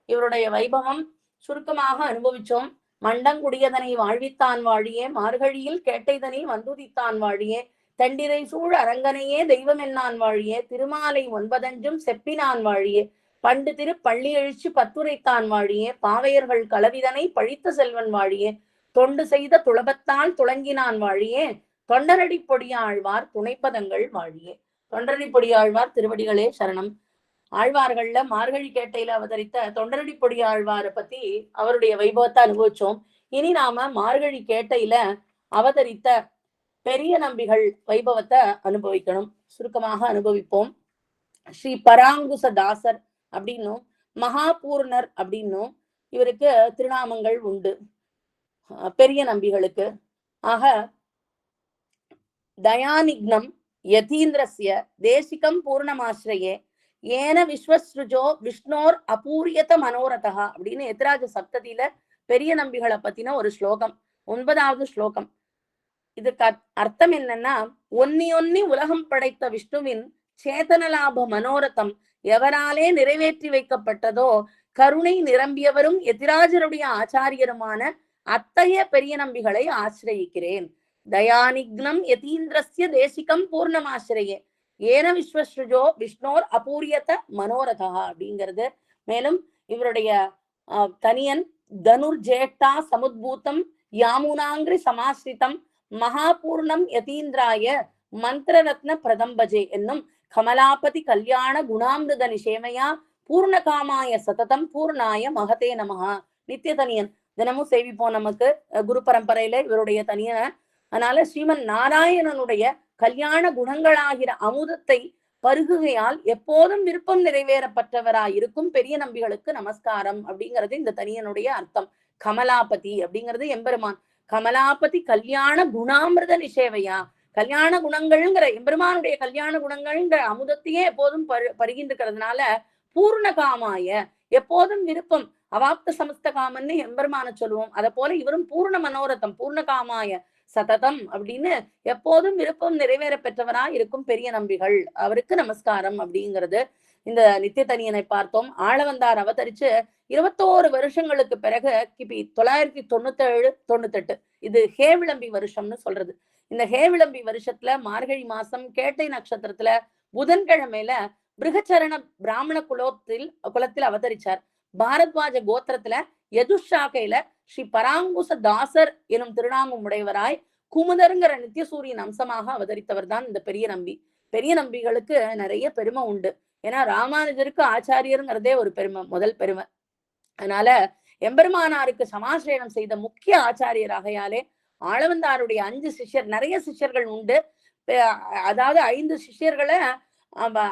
இவருடைய வைபவம் சுருக்கமாக அனுபவிச்சோம். மண்டங்குடியதனை வாழ்வித்தான் வாழியே, மார்கழியில் கேட்டைதனை வந்துதித்தான் வாழியே, தண்டிரை சூழ் அரங்கனையே தெய்வம் என்னான் வாழியே, திருமாலை 9 செப்பினான் வாழியே, பண்டு திரு பள்ளி எழுச்சி பத்துரைத்தான் வாழியே, பாவையர்கள் கலவிதனை பழித்த செல்வன் வாழியே, தொண்டு செய்த துளபத்தால் துளங்கினான் வாழியே, தொண்டரடிப்பொடி ஆழ்வார் துணைப்பதங்கள் வாழியே. தொண்டரடிப்பொடி ஆழ்வார் திருவடிகளே சரணம். ஆழ்வார்கள்ல மார்கழி கேட்டையில அவதரித்த தொண்டரடிப்பொடி ஆழ்வாரை பத்தி அவருடைய வைபவத்தை அனுபவிச்சோம். இனி நாம மார்கழி கேட்டையில அவதரித்த பெரிய நம்பிகள் வைபவத்தை அனுபவிக்கணும். சுருக்கமாக அனுபவிப்போம். ஸ்ரீ பராங்குச தாசர் அப்படின்னும் மகாபூர்ணர் அப்படின்னும் இவருக்கு திருநாமங்கள் உண்டு பெரிய நம்பிகளுக்கு. ஆக தயானிக்னம் யதீந்திரஸ்ய தேசிகம் பூர்ணமாஸ்ரயே ஏன விஸ்வஸ்ருஜோ விஷ்ணோர் அபூரியத மனோரதா அப்படின்னு எத்திராஜ சப்ததியில பெரிய நம்பிகளை பத்தின ஒரு ஸ்லோகம், 9வது ஸ்லோகம். இதுக்கு அர்த்தம் என்னன்னா, ஒன்னி உலகம் படைத்த விஷ்ணுவின் சேதனலாப மனோரதம் எவராலே நிறைவேற்றி வைக்கப்பட்டதோ கருணை நிரம்பியவரும் எதிராஜருடைய ஆச்சாரியருமான அத்தகைய பெரிய நம்பிகளை ஆசிரயிக்கிறேன். தயானிக்னம் யதீந்திரஸ்ய தேசிகம் பூர்ணமாசிரியே ஏன விஸ்வஸ்ருஜோ விஷ்ணோர் அபூரியத மனோரதா அப்படிங்கிறது. மேலும் இவருடைய தனியன் தனுர்ஜேட்டா சமுத்பூதம் யாமுனாங்கிரி சமாஸ்ரிதம் மகாபூர்ணம் யதீந்திராய மந்திரரத்ன பிரதம்பஜே என்னும் கமலாபதி கல்யாண குணாமிருத நிஷேமையா பூர்ணகாமாய சததம் பூர்ணாய மகதே நமஹா. நித்திய தனியன் தினமும் சேவிப்போம் நமக்கு குரு பரம்பரையில இவருடைய தனியன. அதனால ஸ்ரீமன் நாராயணனுடைய கல்யாண குணங்களாகிற அமுதத்தை பருகுகையால் எப்போதும் விருப்பம் நிறைவேறப்பட்டவராய் இருக்கும் பெரிய நம்பிகளுக்கு நமஸ்காரம் அப்படிங்கிறது இந்த தனியனுடைய அர்த்தம். கமலாபதி அப்படிங்கிறது எம்பெருமான். கமலாபதி கல்யாண குணாமிருத நிஷேவையா, கல்யாண குணங்கள்ங்கிற எம்பெருமானுடைய கல்யாண குணங்கள்ங்கிற அமுதத்தையே எப்போதும் பருகின்றிருக்கிறதுனால பூர்ணகாமாய எப்போதும் விருப்பம் அவாப்த சமஸ்த காமன்னு எம்பெருமான சொல்லுவோம். அதை போல இவரும் பூர்ண மனோரதம் பூர்ணகாமாய சததம் அப்படின்னு எப்போதும் விருப்பம் நிறைவேற பெற்றவரா இருக்கும் பெரிய நம்பிகள், அவருக்கு நமஸ்காரம் அப்படிங்கிறது. இந்த நித்திய தனியனை பார்த்தோம். ஆளவந்தார் அவதரிச்சு 21 வருஷங்களுக்கு பிறகு கிபி 997-98 இது ஹேவிளம்பி வருஷம்னு சொல்றது. இந்த ஹேவிளம்பி வருஷத்துல மார்கழி மாசம் கேட்டை நட்சத்திரத்துல புதன்கிழமையில பிருகச்சரண பிராமண குலத்தில் அவதரிச்சார். பாரத்வாஜ கோத்திரத்துல யதுஷாக்கையில ஸ்ரீ பராங்குச தாசர் எனும் திருநாமம் உடையவராய் குமுதருங்கிற நித்தியசூரியின் அம்சமாக அவதரித்தவர் தான் இந்த பெரிய நம்பி. பெரிய நம்பிகளுக்கு நிறைய பெருமை உண்டு. ஏன்னா ராமானுஜருக்கு ஆச்சாரியருங்கிறதே ஒரு பெருமை, முதல் பெருமை. அதனால எம்பெருமானாருக்கு சமாசிரயணம் செய்த முக்கிய ஆச்சாரியராகையாலே ஆளவந்தாருடைய 5 சிஷ்யர், நிறைய சிஷ்யர்கள் உண்டு. அதாவது 5 சிஷ்யர்களை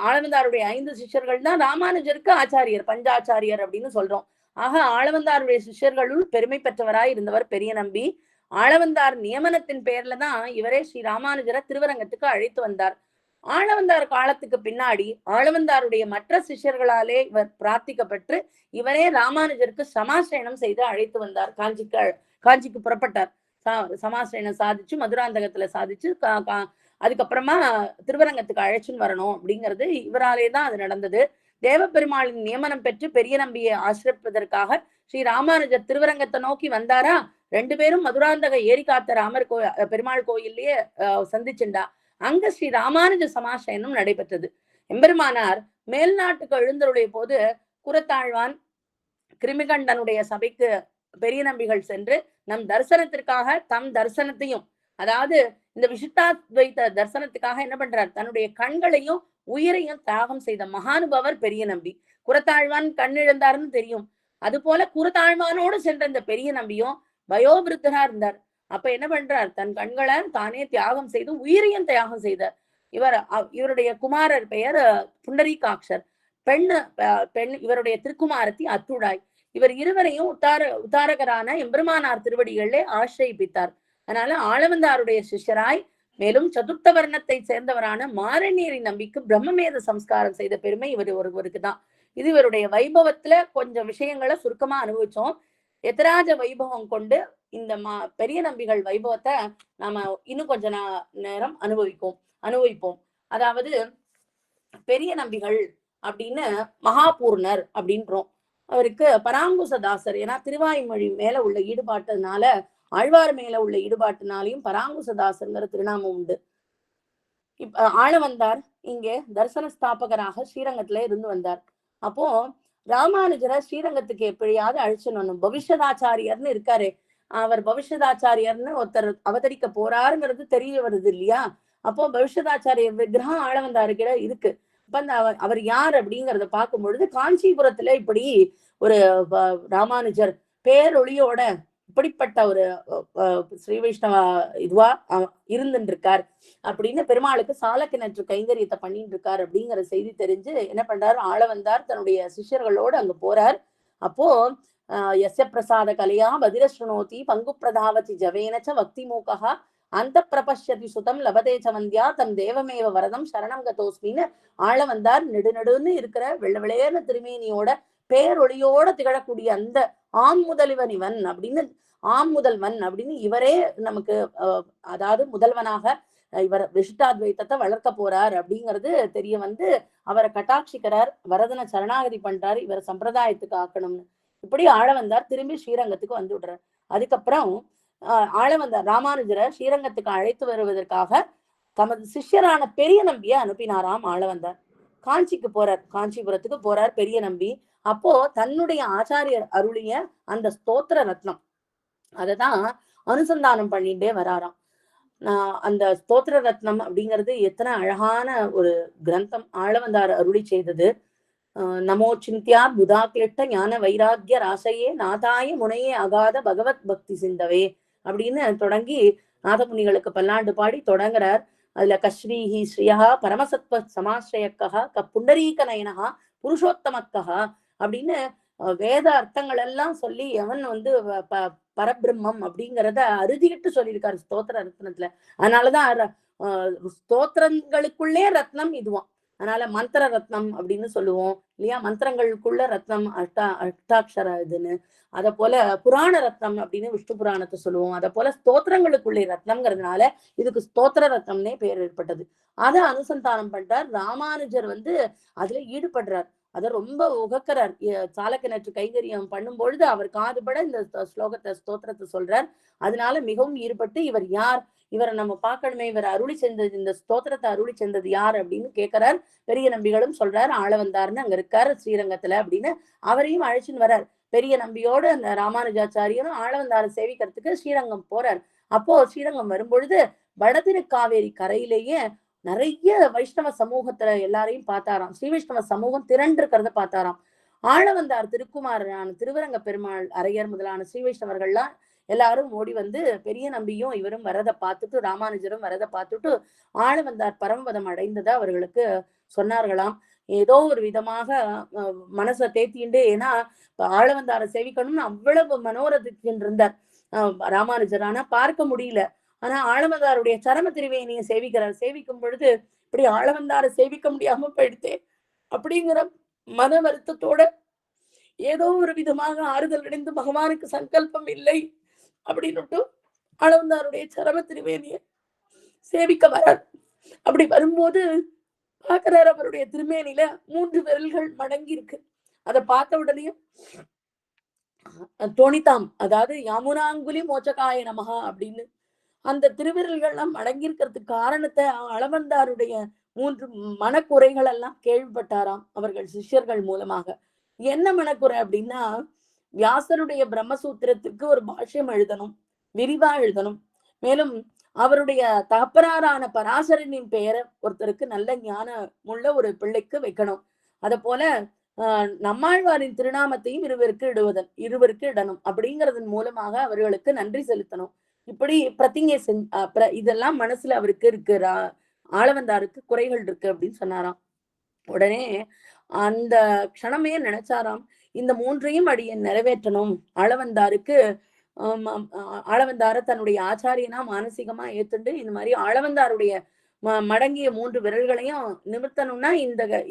ஆளவந்தாருடைய 5 சிஷ்யர்கள் தான் ராமானுஜருக்கு ஆச்சாரியர், பஞ்சாச்சாரியர் அப்படின்னு சொல்றோம். ஆக ஆளவந்தாருடைய சிஷ்யர்களுள் பெருமை பெற்றவராய் இருந்தவர் பெரிய நம்பி. ஆளவந்தார் நியமனத்தின் பேர்ல தான் இவரே ஸ்ரீ ராமானுஜரை திருவரங்கத்துக்கு அழைத்து வந்தார். ஆளவந்தார் காலத்துக்கு பின்னாடி ஆளவந்தாருடைய மற்ற சிஷ்யர்களாலே இவர் பிரார்த்திக்கப்பட்டு இவரே ராமானுஜருக்கு சமாசிரயணம் செய்து அழைத்து வந்தார். காஞ்சிக்கு புறப்பட்டார். சமாசிரயணம் சாதிச்சு மதுராந்தகத்துல சாதிச்சு அதுக்கப்புறமா திருவரங்கத்துக்கு அழைச்சுன்னு வரணும் அப்படிங்கிறது இவராலே தான் அது நடந்தது. தேவபெருமாளின் நியமனம் பெற்று பெரிய நம்பியை ஆசிரிப்பதற்காக ஸ்ரீ ராமானுஜர் திருவரங்கத்தை நோக்கி வந்தாரா. 2 பேரும் மதுராந்தக ஏரி காத்த ராமர் பெருமாள் கோயிலேயே சந்திச்சுண்டா. அங்க ஸ்ரீ ராமானுஜ சமாசயனம் நடைபெற்றது. எம்பெருமானார் மேல்நாட்டுக்கு எழுந்தருடைய போது குரத்தாழ்வான் கிருமிகண்டனுடைய சபைக்கு பெரிய நம்பிகள் சென்று நம் தரிசனத்திற்காக தம் தரிசனத்தையும், அதாவது இந்த விசிஷ்டாத்வைத தரிசனத்துக்காக என்ன பண்றார், தன்னுடைய கண்களையும் உயிரையும் தியாகம் செய்த மகானுபவர் பெரிய நம்பி. குரத்தாழ்வான் கண்ணிழந்தாருன்னு தெரியும். அது போல குரத்தாழ்வானோடு சென்ற இந்த பெரிய நம்பியும் வயோவிருத்தரா இருந்தார். அப்ப என்ன பண்றார், தன் கண்களை தானே தியாகம் செய்து உயிரையும் தியாகம் செய்தார். இவருடைய குமாரர் பெயர் புண்டரீகாட்சர், பெண் இவருடைய திருக்குமாரத்தி அத்துழாய். இவர் இருவரையும் உத்தாரகரான எம்பெருமானார் திருவடிகளிலே ஆசிரயிப்பித்தார். அதனால ஆளவந்தாருடைய சிஷ்யராய் மேலும் சதுர்த்த வர்ணத்தை சேர்ந்தவரான மாரண்யரின் நம்பிக்கு பிரம்மமேத சம்ஸ்காரம் செய்த பெருமை இவர் ஒருவருக்கு தான். இது இவருடைய வைபவத்துல கொஞ்சம் விஷயங்களை சுருக்கமா அனுபவிச்சோம். எதிராஜ வைபவம் கொண்டு இந்த பெரிய நம்பிகள் வைபவத்தை நாம இன்னும் கொஞ்ச நேரம் அனுபவிப்போம். அதாவது பெரிய நம்பிகள் அப்படின்னு மகாபூர்ணர் அப்படின்றோம். அவருக்கு பராங்குசதாசர், ஏன்னா திருவாய்மொழி மேல உள்ள ஈடுபாட்டுனால, ஆழ்வார் மேல உள்ள ஈடுபாட்டுனாலையும் பராங்குசதாசர்ங்கிற திருநாமம் உண்டு. ஆளவந்தார் இங்கே தரிசன ஸ்தாபகராக ஸ்ரீரங்கத்துல இருந்து வந்தார். அப்போ ராமானுஜரை ஸ்ரீரங்கத்துக்கு எப்படியாவது அழிச்சுன்னு பவிஷ்யதாச்சாரியர்னு இருக்காரு. அவர் பவிஷ்யதாச்சாரியர்னு ஒருத்தர் அவதரிக்க போறாருங்கிறது தெரிய வருது இல்லையா. அப்போ பவிஷ்யதாச்சாரியர் விக்கிரகம் ஆளவந்தாருக்கிட இருக்கு. அப்ப அந்த அவர் யார் அப்படிங்கிறத பார்க்கும் பொழுது காஞ்சிபுரத்துல இப்படி ஒரு ராமானுஜர் பேரொளியோட இப்படிப்பட்ட ஒரு ஸ்ரீ வைஷ்ணவ இதுவா இருந்துட்டு இருக்கார் அப்படின்னு பெருமாளுக்கு சாலக்கிணற்று கைங்கரியத்தை பண்ணிட்டு இருக்கார் அப்படிங்கிற செய்தி தெரிஞ்சு என்ன பண்றாரு, ஆளவந்தார் தன்னுடைய சிஷ்யர்களோடு அங்க போறார். அப்போ யஸ்ய பிரசாத கலையா பதிரஸ்ருணோதி பங்கு பிரதாவதி ஜவேனச்ச பக்தி மூகா அந்த பிரபஷ்யதி சுதம் லபதேச்ச வந்தியா தம் தேவமேவ வரதம் சரணம் கதோஸ்மின்னு ஆளவந்தார் நெடுநடுன்னு இருக்கிற வெள்ளை திருமேனியோட பேரொளியோட திகழக்கூடிய அந்த ஆம் முதல்வன் அப்படின்னு இவரே நமக்கு அதாவது முதல்வனாக இவர் விசிஷ்டாத்வைத்தத்தை வளர்க்க போறார் அப்படிங்கிறது தெரிய வந்து அவரை கட்டாட்சிக்கிறார், வரதனை சரணாகதி பண்றாரு, இவர் சம்பிரதாயத்துக்கு ஆக்கணும்னு. இப்படி ஆளவந்தார் திரும்பி ஸ்ரீரங்கத்துக்கு வந்து விடுறார். அதுக்கப்புறம் ஆளவந்தார் ராமானுஜரை ஸ்ரீரங்கத்துக்கு அழைத்து வருவதற்காக தமது சிஷ்யரான பெரிய நம்பியை அனுப்பினாராம் ஆளவந்தார். காஞ்சிக்கு போறார், காஞ்சிபுரத்துக்கு போறார் பெரிய நம்பி. அப்போ தன்னுடைய ஆச்சாரியர் அருளிய அந்த ஸ்தோத்திர ரத்னம் அததான் அனுசந்தானம் பண்ணிட்டே வராராம். அந்த ஸ்தோத்திர ரத்னம் அப்படிங்கிறது எத்தனை அழகான ஒரு கிரந்தம் ஆளவந்தார் அருளி செய்தது. நமோ சிந்தியா புதா கிளிட்ட ஞான வைராக்கிய ராசையே நாதாய முனையே அகாத பகவத் பக்தி சிந்தவே அப்படின்னு தொடங்கி நாதமுனிகளுக்கு பல்லாண்டு பாடி தொடங்குறார். அதுல கஸ்ரீஹி ஸ்ரீயா பரமசத்வ சமாஸ்ரயக்கா புண்டரீக நயனகா புருஷோத்தமக்கா அப்படின்னு வேத அர்த்தங்கள் எல்லாம் சொல்லி அவன் வந்து பரபிரம்மம் அப்படிங்கிறத அறுதிக்கிட்டு சொல்லியிருக்காரு ஸ்தோத்திர ரத்னத்துல. அதனாலதான் ஸ்தோத்திரங்களுக்குள்ளே ரத்னம் இதுவான். அதனால மந்திர ரத்னம் அப்படின்னு சொல்லுவோம் இல்லையா, மந்திரங்களுக்குள்ள ரத்னம் அஷ்டாட்சர இதுன்னு. அத போல புராண ரத்னம் அப்படின்னு விஷ்ணு புராணத்தை சொல்லுவோம். அத போல ஸ்தோத்திரங்களுக்குள்ளே ரத்னம்ங்கிறதுனால இதுக்கு ஸ்தோத்திர ரத்னம்னே பேர் ஏற்பட்டது. அதை அனுசந்தானம் பண்றார் ராமானுஜர் வந்து அதுல ஈடுபடுறார், அதை ரொம்ப உகக்கிறார். சாலக்கிணற்று கைங்கரியம் பண்ணும் பொழுது அவர் காதுபட இந்த ஸ்லோகத்தை ஸ்தோத்திரத்தை சொல்றார். அதனால மிகவும் ஈடுபட்டு இவர் யார், இவரை நம்ம பார்க்கணுமே, இவர் அருளி செஞ்சது இந்த ஸ்தோத்திரத்தை அருளி செஞ்சது யார் அப்படின்னு கேட்கிறார். பெரிய நம்பிகளும் சொல்றாரு ஆளவந்தார்னு அங்க இருக்காரு ஸ்ரீரங்கத்துல அப்படின்னு அவரையும் அழைச்சின்னு வர்றார். பெரிய நம்பியோடு அந்த ராமானுஜாச்சாரியரும் ஆளவந்தாரை சேவிக்கிறதுக்கு ஸ்ரீரங்கம் போறார். அப்போ ஸ்ரீரங்கம் வரும்பொழுது வடதிருக்காவேரி கரையிலேயே நிறைய வைஷ்ணவ சமூகத்துல எல்லாரையும் பார்த்தாராம். ஸ்ரீ வைஷ்ணவ சமூகம் திரண்டு இருக்கிறத பார்த்தாராம். ஆளவந்தார் திருக்குமாரனான திருவரங்க பெருமாள் அரையர் முதலான ஸ்ரீ வைஷ்ணவர்கள்லாம் எல்லாரும் ஓடி வந்து பெரிய நம்பியும் இவரும் வரதை பார்த்துட்டு ராமானுஜரும் வரதை பார்த்துட்டு ஆளவந்தார் பரமபதம் அடைந்ததை அவர்களுக்கு சொன்னார்களாம். ஏதோ ஒரு விதமாக மனசை தேத்திண்டு, ஏன்னா ஆளவந்தாரை சேவிக்கணும்னு அவ்வளவு மனோரதிக்கின் இருந்தார் ராமானுஜர். ஆனா பார்க்க முடியல. ஆனா ஆளவந்தாருடைய சரம திருவேணியை சேவிக்கிறார். சேவிக்கும் பொழுது இப்படி ஆளவந்தாரை சேவிக்க முடியாம போயிடுத்தே அப்படிங்கிற மன வருத்தத்தோட ஏதோ ஒரு விதமாக ஆறுதல் அடைந்து பகவானுக்கு சங்கல்பம் இல்லை அப்படின்னுட்டு ஆளவந்தாருடைய சரம திருவேணிய சேவிக்க வரார். அப்படி வரும்போது பார்க்கிறார் அவருடைய திருமேனில 3 விரல்கள் மடங்கி இருக்கு. அதை பார்த்த உடனே தோணித்தாம், அதாவது யாமுனாங்குலி மோச்சகாய நமகா அப்படின்னு அந்த திருவிரல்கள்லாம் மடங்கியிருக்கிறதுக்கு காரணத்தை அளவந்தாருடைய 3 மனக்குறைகள் எல்லாம் கேள்விப்பட்டாராம் அவர்கள் சிஷ்யர்கள் மூலமாக. என்ன மனக்குறை அப்படின்னா, வியாசருடைய பிரம்மசூத்திரத்துக்கு ஒரு பாஷ்யம் எழுதணும், விரிவா எழுதணும். மேலும் அவருடைய தகப்பனாரான பராசரனின் பெயரை ஒருத்தருக்கு நல்ல ஞானம் உள்ள ஒரு பிள்ளைக்கு வைக்கணும். அத போல நம்மாழ்வாரின் திருநாமத்தையும் இருவருக்கு இடணும் அப்படிங்கிறதன் மூலமாக அவர்களுக்கு நன்றி செலுத்தணும். இப்படி பிரதிஞை இதெல்லாம் மனசுல அவருக்கு இருக்கு, ஆளவந்தாருக்கு குறைகள் இருக்கு அப்படின்னு சொன்னாராம். உடனே அந்த க்ஷணமே நினைச்சாராம், இந்த 3ஐயும் அடியை நிறைவேற்றணும். ஆளவந்தாருக்கு ஆளவந்தார தன்னுடைய ஆச்சாரியனா மானசீகமா ஏத்துண்டு இந்த மாதிரி ஆளவந்தாருடைய மடங்கிய 3 விரல்களையும் நிமிர்த்தணும்னா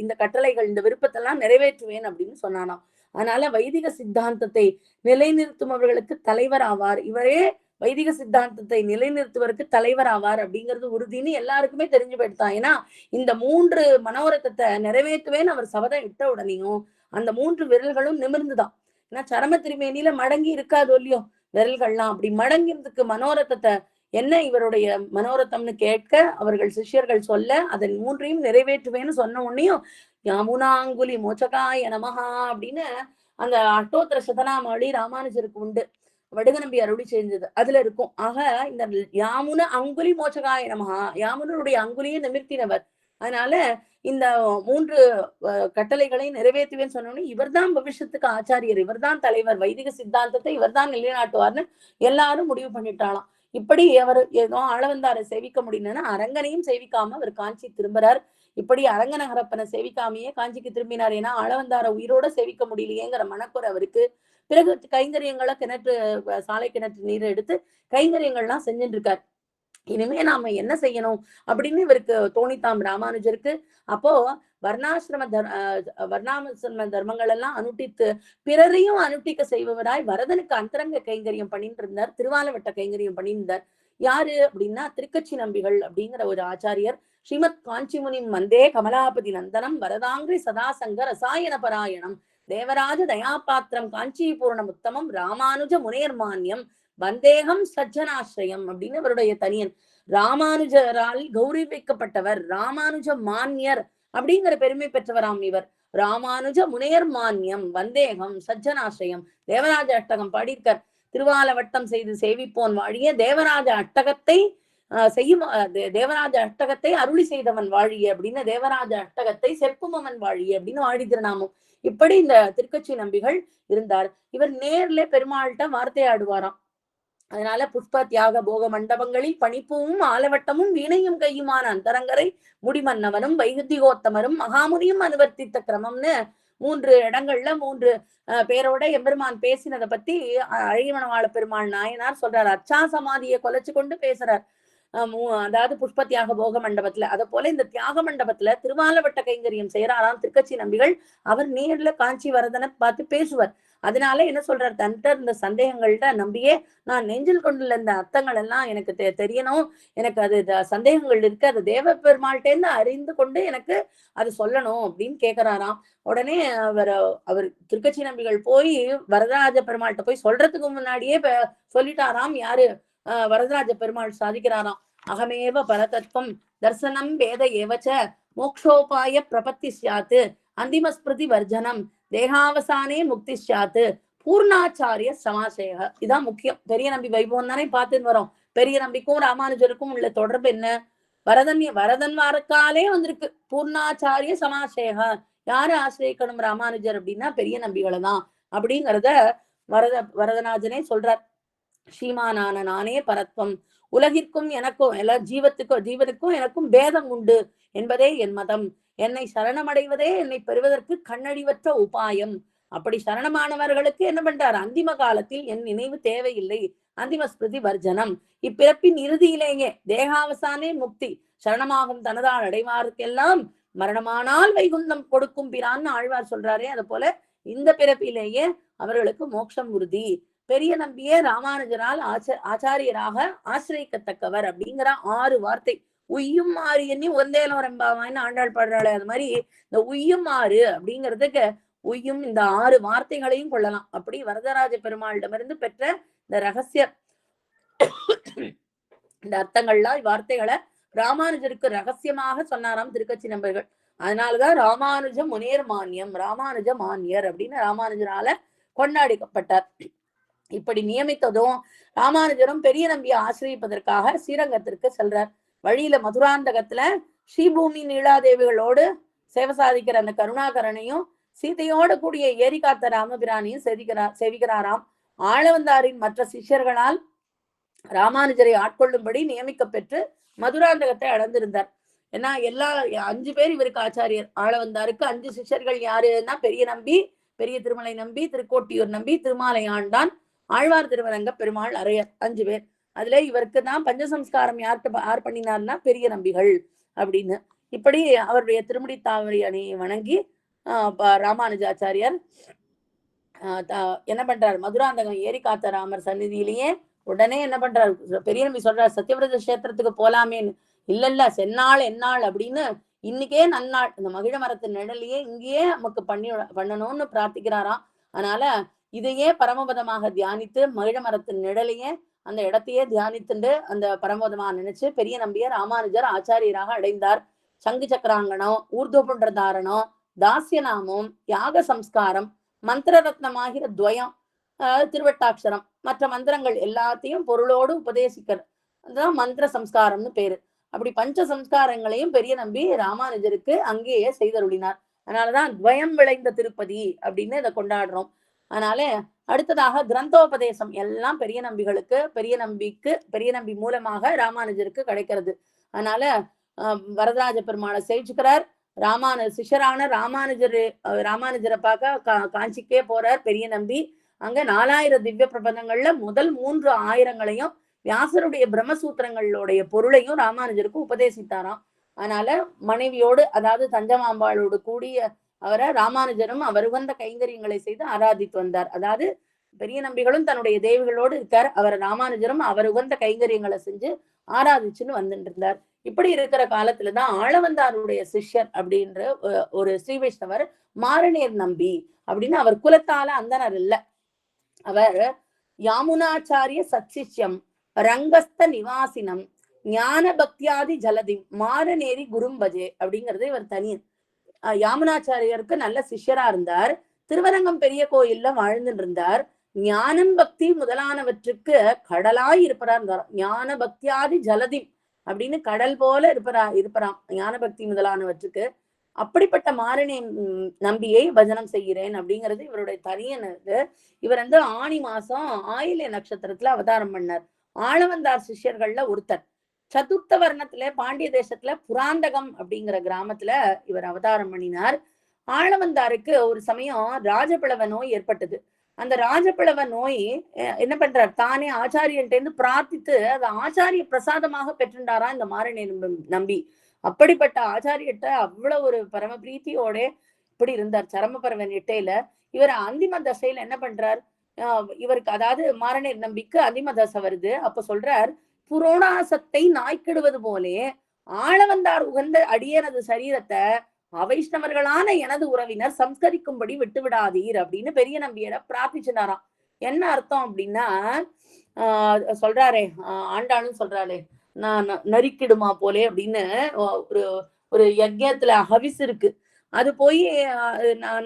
இந்த கட்டளைகள் இந்த விருப்பத்தெல்லாம் நிறைவேற்றுவேன் அப்படின்னு சொன்னானாம். அதனால வைதிக சித்தாந்தத்தை நிலைநிறுத்தும் அவர்களுக்கு தலைவர் ஆவார், இவரே வைதிக சித்தாந்தத்தை நிலைநிறுத்துவதற்கு தலைவர் ஆவார் அப்படிங்கிறது உறுதினு எல்லாருக்குமே தெரிஞ்சு போயிடுதான். ஏன்னா இந்த 3 மனோரத்தத்தை நிறைவேற்றுவேன்னு அவர் சபதம் இட்ட உடனேயும் அந்த 3 விரல்களும் நிமிர்ந்துதான். ஏன்னா சரம திருமேனியில மடங்கி இருக்காது இல்லையோ விரல்கள்லாம். அப்படி மடங்கிறதுக்கு மனோரத்தத்தை என்ன இவருடைய மனோரத்தம்னு கேட்க அவர்கள் சிஷ்யர்கள் சொல்ல அதன் 3ஐயும் நிறைவேற்றுவேன்னு சொன்ன உடனேயும் யாமுனாங்குலி மோச்சகாய நமஹா அப்படின்னு அந்த அஷ்டோத்திர சதநாமாவளி ராமானுஜருக்கு உண்டு, வடுகநம்பி அருளி செஞ்சது அதுல இருக்கும். ஆக இந்த யாமுன அங்குலி மோச்சகாய நமஹா, யாமுனருடைய அங்குலியை நிமிர்த்தினவர். அதனால இந்த 3 கட்டளைகளை நிறைவேற்றுவேன்னு சொன்னோன்னே இவர்தான் பவிஷ்யத்துக்கு ஆச்சாரியர், இவர்தான் தலைவர், வைதிக சித்தாந்தத்தை இவர்தான் நிலைநாட்டுவார்னு எல்லாரும் முடிவு பண்ணிட்டாலாம். இப்படி அவர் ஏதோ ஆளவந்தாரை சேவிக்க முடியலன்னா அரங்கனையும் சேவிக்காம அவர் காஞ்சி திரும்புறார். இப்படி அரங்கநகரப்பனை சேவிக்காமையே காஞ்சிக்கு திரும்பினார். ஏன்னா ஆளவந்தார உயிரோட சேவிக்க முடியலையேங்கிற மனக்குறை அவருக்கு. பிறகு கைங்கரியங்களை சாலை கிணற்று நீர் எடுத்து கைங்கரியங்கள்லாம் செஞ்சுட்டு இருக்கார். இனிமே நாம என்ன செய்யணும் அப்படின்னு இவருக்கு தோணித்தாம் ராமானுஜருக்கு. அப்போ வர்ணாசிரம தர்மங்கள் எல்லாம் அனுட்டித்து பிறரையும் அனுட்டிக்க செய்பவராய் வரதனுக்கு அந்தரங்க கைங்கரியம் பண்ணிட்டு இருந்தார், திருவாலவட்ட கைங்கரியம் பண்ணியிருந்தார். யாரு அப்படின்னா திருக்கச்சி நம்பிகள் அப்படிங்கிற ஒரு ஆச்சாரியர். ஸ்ரீமத் காஞ்சிமுனி வந்தே கமலாபதி நந்தனம் வரதாங்கிரி சதாசங்க ரசாயன பராயணம் தேவராஜ தயாபாத்திரம் காஞ்சிபூர்ணம் உத்தமம் ராமானுஜ முனேர்மான்யம் வந்தேகம் சஜ்ஜனாசிரயம் அப்படின்னு அவருடைய தனியன். ராமானுஜரால் கௌரவிக்கப்பட்டவர், ராமானுஜ மான்யர் அப்படிங்கிற பெருமை பெற்றவராம் இவர். ராமானுஜ முனேர்மான்யம் வந்தேகம் சஜ்ஜனாசிரயம். தேவராஜ அஷ்டகம் பாடியிருக்கார். திருவாலவட்டம் செய்து சேவிப்போன் வாழிய தேவராஜ அஷ்டகத்தை செய்யும் தேவராஜ அஷ்டகத்தை அருளி செய்தவன் வாழிய அப்படின்னு, தேவராஜ அஷ்டகத்தை செப்புமவன் வாழிய அப்படின்னு வாழி திருநாமம். இப்படி இந்த திருக்கச்சி நம்பிகள் இருந்தார். இவர் நேர்ல பெருமாள்கிட்ட வார்த்தையாடுவாராம். அதனால புஷ்ப தியாக போக மண்டபங்களில் பணிப்பும் ஆலவட்டமும் வீணையும் கையுமான அந்தரங்கரை முடிமன்னவனும் வைகுத்திகோத்தமரும் மகாமுனியும் அனுவர்த்தித்த கிரமம்னு 3 இடங்கள்ல 3 பேரோட எம்பெருமான் பேசினதை பத்தி அழகிமணவாள பெருமாள் நாயனார் சொல்றார். அச்சா சமாதியை கொலைச்சு கொண்டு பேசுறார். அதாவது புஷ்ப தியாக போக மண்டபத்துல. அதை போல இந்த தியாக மண்டபத்துல திருவாலவட்ட கைங்கரியம் செய்யறாராம் திருக்கச்சி நம்பிகள். அவர் நேர்ல காஞ்சி வரதனை பார்த்து பேசுவார். அதனால என்ன சொல்றார், தன்ட்ட இந்த சந்தேகங்கள்ட்ட நம்பியே நான் நெஞ்சில் கொண்டுள்ள இந்த அர்த்தங்கள் எல்லாம் எனக்கு தெரியணும், எனக்கு அது சந்தேகங்கள் இருக்கு, அது தேவ பெருமாள்கிட்டேருந்து அறிந்து கொண்டு எனக்கு அது சொல்லணும் அப்படின்னு கேட்கிறாராம். உடனே அவர் திருக்கச்சி நம்பிகள் போய் வரதராஜ பெருமாள்கிட்ட போய் சொல்றதுக்கு முன்னாடியே சொல்லிட்டாராம். யாரு? வரதராஜ பெருமாள் சாதிக்கிறாராம். அகமேவ பரதத்வம் தர்சனம் வேத ஏவச்ச மோக்ஷோபாய பிரபத்தி சாத்து அந்திமஸ்மிருதி வர்ஜனம் தேகாவசானே முக்தி சாத்து பூர்ணாச்சாரிய சமாசேக. இதான் முக்கியம். பெரிய நம்பி வைபவம் தானே பார்த்துன்னு வரோம். பெரிய நம்பிக்கும் ராமானுஜருக்கும் உள்ள தொடர்பு என்ன? வரதன் வாரக்காலே வந்திருக்கு. பூர்ணாச்சாரிய சமாசேக. யாரு ஆசிரியக்கணும் ராமானுஜர் அப்படின்னா பெரிய நம்பிகளை தான் அப்படிங்கிறத வரதராஜனே சொல்றார். ஸ்ரீமானான நானே பரத்வம், உலகிற்கும் எனக்கும் எல்லா ஜீவனுக்கும் எனக்கும் பேதம் உண்டு என்பதே என் மதம். என்னை சரணமடைவதே என்னை பெறுவதற்கு கண்ணடிவற்ற உபாயம். அப்படி சரணமானவர்களுக்கு என்ன பண்றார்? அந்திம காலத்தில் என் நினைவு தேவையில்லை. அந்திம ஸ்மிருதி வர்ஜனம். இப்பிறப்பின் இறுதியிலேயே தேகாவசானே முக்தி. சரணமாகும் தனதால் அடைவாருக்கெல்லாம் மரணமானால் வைகுந்தம் கொடுக்கும் பிரான்னு ஆழ்வார் சொல்றாரே, அது போல இந்த பிறப்பிலேயே அவர்களுக்கு மோட்சம் உறுதி. பெரிய நம்பியே ராமானுஜரால் ஆச்சாரியராக ஆசிரியக்கத்தக்கவர் அப்படிங்கிற 6 வார்த்தை. உய்யும் ஆறு எண்ணி ஒந்தேலம் ரெம்பாவான்னு ஆண்டாள் பாடுறாள். அது மாதிரி இந்த உய்யும் ஆறு அப்படிங்கிறதுக்கு உய்யும் இந்த 6 வார்த்தைகளையும் கொள்ளலாம். அப்படி வரதராஜ பெருமாளிடமிருந்து பெற்ற இந்த ரகசிய இந்த அர்த்தங்கள்லாம் வார்த்தைகளை ராமானுஜருக்கு ரகசியமாக சொன்னாராம் திருக்கச்சி நம்பர்கள். அதனாலதான் ராமானுஜ முனேர்மான்யம், ராமானுஜ மான்யர் அப்படின்னு ராமானுஜரால கொண்டாடிக்கப்பட்டார். இப்படி நியமித்ததும் ராமானுஜரும் பெரிய நம்பியை ஆசிரியப்பதற்காக ஸ்ரீரங்கத்திற்கு செல்றார். வழியில மதுராந்தகத்துல ஸ்ரீபூமி நீலாதேவிகளோடு சேவை சாதிக்கிற அந்த கருணாகரனையும் சீதையோடு கூடிய ஏரி காத்த ராமபிரானையும் சேவிக்கிறாராம். ஆளவந்தாரின் மற்ற சிஷ்யர்களால் ராமானுஜரை ஆட்கொள்ளும்படி நியமிக்க பெற்று மதுராந்தகத்தை அடைந்திருந்தார். ஏன்னா 5 பேர் இவருக்கு ஆச்சாரியர். ஆளவந்தாருக்கு 5 சிஷ்யர்கள் யாருன்னா பெரிய நம்பி, பெரிய திருமலை நம்பி, திருக்கோட்டியூர் நம்பி, திருமாலை ஆண்டான், ஆழ்வார் திருவரங்க பெருமாள், அரையர் 5 பேர். அதுல இவருக்கு தான் பஞ்சசம்ஸ்காரம் யார் பண்ணினார்னா பெரிய நம்பிகள் அப்படின்னு. இப்படி அவருடைய திருமுடி தாமரை அணியை வணங்கி ராமானுஜாச்சாரியர் என்ன பண்றார், மதுராந்தகம் ஏரி காத்த ராமர் சந்நிதியிலேயே உடனே என்ன பண்றாரு, பெரிய நம்பி சொல்றாரு சத்தியவிரத கஷேத்திரத்துக்கு போலாமேன்னு. இல்ல சென்னாள் என்னாள் அப்படின்னு, இன்னைக்கே நன்னாள், இந்த மகிழ மரத்தின் நிழலையே இங்கேயே நமக்கு பண்ணணும்னு பிரார்த்திக்கிறாராம். அதனால இதையே பரமபதமாக தியானித்து மகிழ மரத்தின் நிழலையே அந்த இடத்தையே தியானித்துண்டு அந்த பரமபதமாக நினைச்சு பெரிய நம்பிய ராமானுஜர் ஆச்சாரியராக அடைந்தார். சங்கு சக்கராங்கனம், ஊர்துவபுண்ட தாரணம், தாசியநாமம், யாக சம்ஸ்காரம், மந்திர ரத்னமாகிற துவயம், திருவட்டாட்சரம், மற்ற மந்திரங்கள் எல்லாத்தையும் பொருளோடு உபதேசிக்கிறது அதுதான் மந்திர சம்ஸ்காரம்னு பேரு. அப்படி பஞ்ச சம்ஸ்காரங்களையும் பெரிய நம்பி ராமானுஜருக்கு அங்கேயே செய்தருளினார். அதனாலதான் துவயம் விளைந்த திருப்பதி அப்படின்னு இதை கொண்டாடுறோம். அதனால அடுத்ததாக கிரந்தோபதேசம் எல்லாம் பெரிய நம்பிகளுக்கு, பெரிய நம்பி மூலமாக ராமானுஜருக்கு கிடைக்கிறது. அதனால வரதராஜ பெருமாளை சேவிச்சுக்கிறார். சிஷ்யரான ராமானுஜரை பார்க்க காஞ்சிக்கே போறார் பெரிய நம்பி. அங்க 4000 திவ்ய பிரபந்தங்கள்ல முதல் 3 ஆயிரங்களையும் வியாசருடைய பிரம்மசூத்திரங்களுடைய பொருளையும் ராமானுஜருக்கு உபதேசித்தாராம். அதனால மனைவியோடு, அதாவது தஞ்சமாம்பாளோடு கூடிய அவரை ராமானுஜரும் அவர் உகந்த கைங்கரியங்களை செய்து ஆராதித்து வந்தார். அதாவது பெரிய நம்பிகளும் தன்னுடைய தேவிகளோடு இருக்கார். அவர் ராமானுஜரும் அவர் உகந்த கைங்கரியங்களை செஞ்சு ஆராதிச்சுன்னு வந்துட்டு இருந்தார். இப்படி இருக்கிற காலத்துலதான் ஆளவந்தாருடைய சிஷ்யர் அப்படின்ற ஒரு ஸ்ரீ வைஷ்ணவர் மாரநேர் நம்பி அப்படின்னு அவர் குலத்தால அந்தனர் இல்ல. அவர் யாமுனாச்சாரிய சச்சிஷ்யம் ரங்கஸ்த நிவாசினம் ஞான பக்தியாதி ஜலதி மாரநேரி குரும்பஜே அப்படிங்கிறது இவர் தனியன். யாமுனாச்சாரியருக்கு நல்ல சிஷ்யரா இருந்தார். திருவரங்கம் பெரிய கோயில்ல வாழ்ந்துட்டு இருந்தார். ஞானம் பக்தி முதலானவற்றுக்கு கடலாய் இருப்பறார். ஞான பக்தியாதி ஜலதி அப்படின்னு கடல் போல இருப்பறாம் ஞான பக்தி முதலானவற்றுக்கு. அப்படிப்பட்ட மாரணி நம்பியை பஜனம் செய்கிறேன் அப்படிங்கிறது இவருடைய தனியனது. இவர் வந்து ஆணி மாசம் ஆயில்ய நட்சத்திரத்துல அவதாரம் பண்ணார். ஆளவந்தார் சிஷ்யர்கள்ல ஒருத்தர். சதுர்த்த வர்ணத்துல பாண்டிய தேசத்துல புராந்தகம் அப்படிங்கிற கிராமத்துல இவர் அவதாரம் பண்ணினார். ஆளவந்தாருக்கு ஒரு சமயம் ராஜபிளவ நோய் ஏற்பட்டது. அந்த ராஜபிளவ நோய் என்ன பண்றார், தானே ஆச்சாரியன்ட்டு பிரார்த்தித்து அதை ஆச்சாரிய பிரசாதமாக பெற்றுண்டாரா இந்த மாரணி நம்பி. அப்படிப்பட்ட ஆச்சாரியட்ட அவ்வளவு ஒரு பரம பிரீத்தியோட இப்படி இருந்தார். சரமபரவன் எட்டையில இவர் அந்திம தசையில என்ன பண்றார், இவருக்கு அதாவது மாரணீர் நம்பிக்கு அந்திம தசை வருது. அப்ப சொல்றார், புரோணாசத்தை நாய்க்கிடுவது போலே ஆளவந்தார் உகந்த அடியனது சரீரத்தை அவைஷ்ணவர்களான எனது உறவினர் சம்ஸ்கரிக்கும்படி விட்டு விடாதீர் அப்படின்னு பெரிய நம்பியரை பிரார்த்திச்சுனாராம். என்ன அர்த்தம் அப்படின்னா, சொல்றாரே ஆண்டாளும் சொல்றாரே, நான் நரிக்கிடுமா போலே அப்படின்னு ஒரு ஒரு யஜ்யத்துல ஹவிஸ் இருக்கு. அது போய்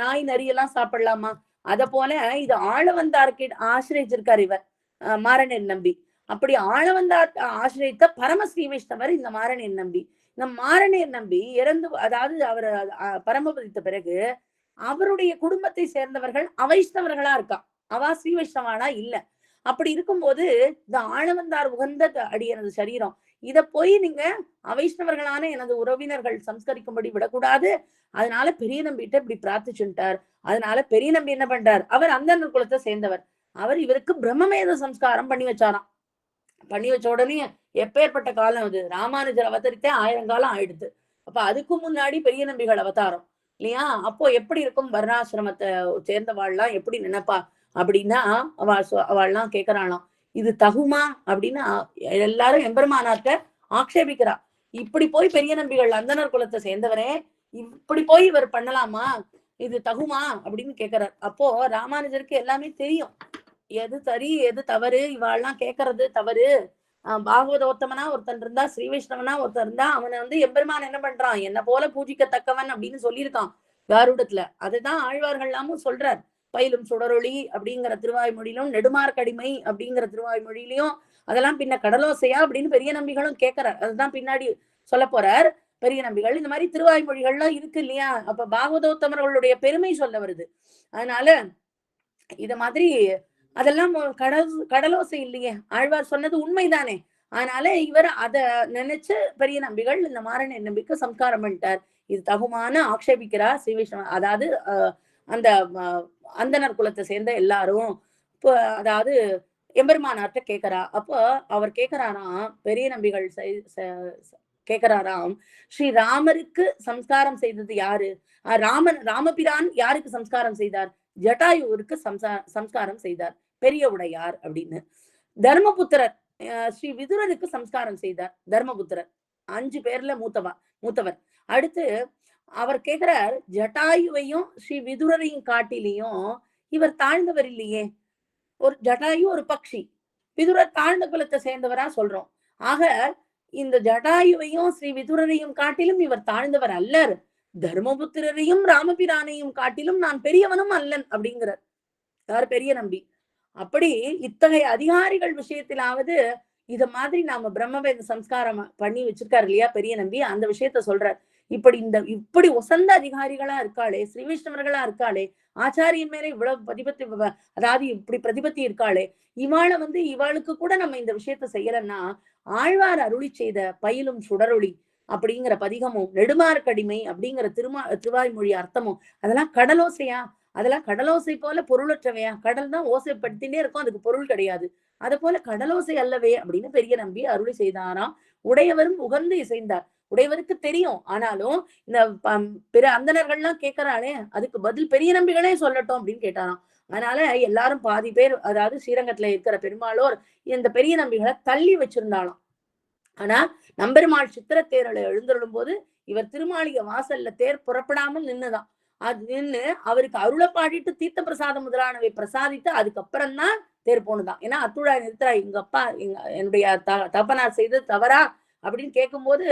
நாய் நரியெல்லாம் சாப்பிடலாமா? அத போல இது ஆளவந்தார்க்கு ஆசிரியச்சிருக்காரு இவர் மாரணீர் நம்பி. அப்படி ஆளவந்தார் ஆசிரியத்த பரம ஸ்ரீ வைஷ்ணவர் இந்த மாரணீர் நம்பி. இந்த மாரணீர் நம்பி இறந்து, அதாவது அவர் பரமபதித்த பிறகு அவருடைய குடும்பத்தை சேர்ந்தவர்கள் அவைஷ்ணவர்களா இருக்கா, அவா ஸ்ரீ வைஷ்ணவானா இல்ல. அப்படி இருக்கும்போது இந்த ஆளவந்தார் உகந்த அடியனது சரீரம் இத போய் நீங்க அவைஷ்ணவர்களான எனது உறவினர்கள் சம்ஸ்கரிக்கும்படி விடக்கூடாது. அதனால பெரிய நம்பிட்ட இப்படி பிரார்த்திச்சுட்டார். அதனால பெரிய நம்பி என்ன பண்றார், அவர் அந்த குலத்தை சேர்ந்தவர். அவர் இவருக்கு பிரம்மமேத சம்ஸ்காரம் பண்ணி வச்சாராம். பண்ணி வச்ச உடனே எப்பேற்பட்ட காலம் அது, ராமானுஜர் அவதரித்தே 1000 காலம் ஆயிடுது. அப்ப அதுக்கு முன்னாடி பெரிய நம்பிகள் அவதாரம் இல்லையா? அப்போ எப்படி இருக்கும், வர்ணாசிரமத்தை சேர்ந்தவாள்லாம் எப்படி நினைப்பா அப்படின்னா, அவள்லாம் கேட்கறாளாம், இது தகுமா அப்படின்னு எல்லாரும் எம்பெருமானார்ட்ட ஆக்ஷேபிக்கிறா. இப்படி போய் பெரிய நம்பிகள் அந்தனர் குலத்தை சேர்ந்தவரே இப்படி போய் இவர் பண்ணலாமா, இது தகுமா அப்படின்னு கேட்கிறார். அப்போ ராமானுஜருக்கு எல்லாமே தெரியும், எது சரி எது தவறு, இவாள்லாம் கேட்கறது தவறு. பாகவதோத்தமனா ஒருத்தன் இருந்தா, ஸ்ரீ வைஷ்ணவனா ஒருத்தன் இருந்தா, அவனை வந்து எம்பெருமான் என்ன பண்றான், என்ன போல பூஜிக்கத்தக்கவன் அப்படின்னு சொல்லியிருக்கான் காருடத்துல. அதுதான் ஆழ்வார்கள் எல்லாமும் சொல்றார். பயிலும் சுடரொளி அப்படிங்கிற திருவாய்மொழியிலும், நெடுமார்க்கடிமை அப்படிங்கிற திருவாய்மொழியிலையும், அதெல்லாம் பின்ன கடலோசையா அப்படின்னு பெரிய நம்பிகளும் கேட்கிறார். அதுதான் பின்னாடி சொல்ல போறார் பெரிய நம்பிகள். இந்த மாதிரி திருவாய்மொழிகள்லாம் இருக்கு இல்லையா? அப்ப பாகவதோத்தமர்களுடைய பெருமை சொல்ல வருது. அதனால இத மாதிரி அதெல்லாம் கடலோசை இல்லையே, ஆழ்வார் சொன்னது உண்மைதானே. அதனால இவர் அத நினைச்சு பெரிய நம்பிகள் இந்த மாரணீர் நம்பிக்கு சம்ஸ்காரம் பண்ணிட்டார். இது தகுமான ஆக்ஷேபிக்கிறார் ஸ்ரீ வைஷ்ணவ, அதாவது அந்த அந்தனர் குலத்தை சேர்ந்த எல்லாரும் அதாவது எம்பெருமானார்ட்ட கேட்கிறா. அப்போ அவர் கேட்கிறாராம், பெரிய நம்பிகள் கேட்கிறாராம், ஸ்ரீ ராமருக்கு சம்ஸ்காரம் செய்தது யாரு, ராமபிரான் யாருக்கு சம்ஸ்காரம் செய்தார், ஜட்டாயுருக்கு சம்ஸ்காரம் செய்தார் பெரிய உடையார் அப்படின்னு. தர்மபுத்திரர் ஸ்ரீ விதுரருக்கு சம்ஸ்காரம் செய்தார் தர்மபுத்திரர், 5 பேர்ல மூத்தவர். அடுத்து அவர் கேட்கிறார், ஜட்டாயுவையும் ஸ்ரீ விதுரரையும் காட்டிலையும் இவர் தாழ்ந்தவர் இல்லையே. ஒரு ஜட்டாயு ஒரு பக்ஷி, விதுரர் தாழ்ந்த குலத்தை சேர்ந்தவரா சொல்றோம். ஆக இந்த ஜட்டாயுவையும் ஸ்ரீ விதுரரையும் காட்டிலும் இவர் தாழ்ந்தவர் அல்லர், தர்மபுத்திரரையும் ராமபிரானையும் காட்டிலும் நான் பெரியவனும் அல்லன் அப்படிங்கிறார் யார், பெரிய நம்பி. அப்படி இத்தகைய அதிகாரிகள் விஷயத்திலாவது இத மாதிரி நாம பிரம்மவேத சம்ஸ்காரம் பண்ணி வச்சிருக்காரு இல்லையா பெரிய நம்பி, அந்த விஷயத்த சொல்றார். இப்படி உசந்த அதிகாரிகளா இருக்காளே, ஸ்ரீ வைஷ்ணவர்களா இருக்காளே, ஆச்சாரியின் மேல இவ்வளவு பிரதிபத்தி, அதாவது இப்படி பிரதிபத்தி இருக்காளே, இவாளை வந்து இவாளுக்கு கூட நம்ம இந்த விஷயத்த செய்யலன்னா, ஆழ்வார் அருளி செய்த பயிலும் சுடரொளி அப்படிங்கிற பதிகமும், நெடுமார்க்கடிமை அப்படிங்கிற திருவாய்மொழி அர்த்தமும் அதெல்லாம் கடலோசையா, அதெல்லாம் கடலோசை போல பொருளற்றவையா? கடல் தான் ஓசைப்படுத்தினே இருக்கும், அதுக்கு பொருள் கிடையாது. அது போல கடலோசை அல்லவே அப்படின்னு பெரிய நம்பி அருளி செய்தாராம். உடையவரும் உகந்து இசைந்தார். உடையவருக்கு தெரியும், ஆனாலும் இந்த பிற அந்தணர்கள்லாம் கேட்கிறாளே அதுக்கு பதில் பெரிய நம்பிகளே சொல்லட்டும் அப்படின்னு கேட்டாராம். அதனால எல்லாரும் பாதி பேர், அதாவது ஸ்ரீரங்கத்துல இருக்கிற பெருமாளோர் இந்த பெரிய நம்பிகளை தள்ளி வச்சிருந்தாலும். ஆனா நம்பெருமாள் சித்திரத்தேரில எழுந்தருளும் போது இவர் திருமாளிகை வாசல்ல தேர் புறப்படாமல் நின்னுதான். அது நின்னு அவருக்கு அருளை பாடிட்டு தீர்த்த பிரசாதம் முதலானவை பிரசாதித்து அதுக்கப்புறம் தான் தேர் போனதான். ஏன்னா அத்துழா நிறுத்துறா, எங்க அப்பா என்னுடைய தப்பனார் செய்தது தவறா அப்படின்னு கேட்கும்போது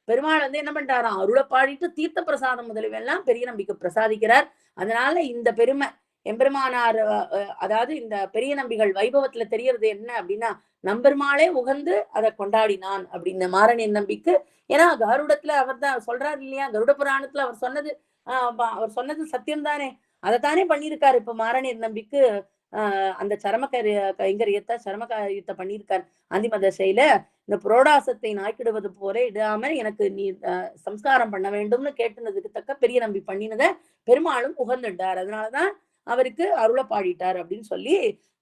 பெருமாள் என்ன பண்றாராம், அருளை பாடிட்டு தீர்த்த பிரசாதம் முதலியெல்லாம் பெரிய நம்பிக்கை பிரசாதிக்கிறார். அதனால இந்த பெருமை எம்பெருமானார், அதாவது இந்த பெரிய நம்பிகள் வைபவத்துல தெரியறது என்ன அப்படின்னா, நம்பெருமாளே உகந்து அதை கொண்டாடினான் அப்படின்னு மாரணியன் நம்பிக்கு. ஏன்னா கருடத்துல அவர் தான் சொல்றாரு இல்லையா, கருட புராணத்துல அவர் சொன்னது சத்தியம் தானே, அதைத்தானே பண்ணியிருக்காரு. இப்ப மாரணியன் நம்பிக்கு அந்த கைங்கரியத்தை சரமகாரியத்தை பண்ணியிருக்காரு. அந்திம தசையில இந்த புரோடாசத்தை நாய்க்கிடுவது போல இடாம எனக்கு நீ சம்ஸ்காரம் பண்ண வேண்டும்னு கேட்டுனதுக்கு தக்க பெரிய நம்பி பண்ணினதை பெருமாளும் உகந்துட்டார். அதனாலதான் அவருக்கு அருளை பாடிட்டார் அப்படின்னு சொல்லி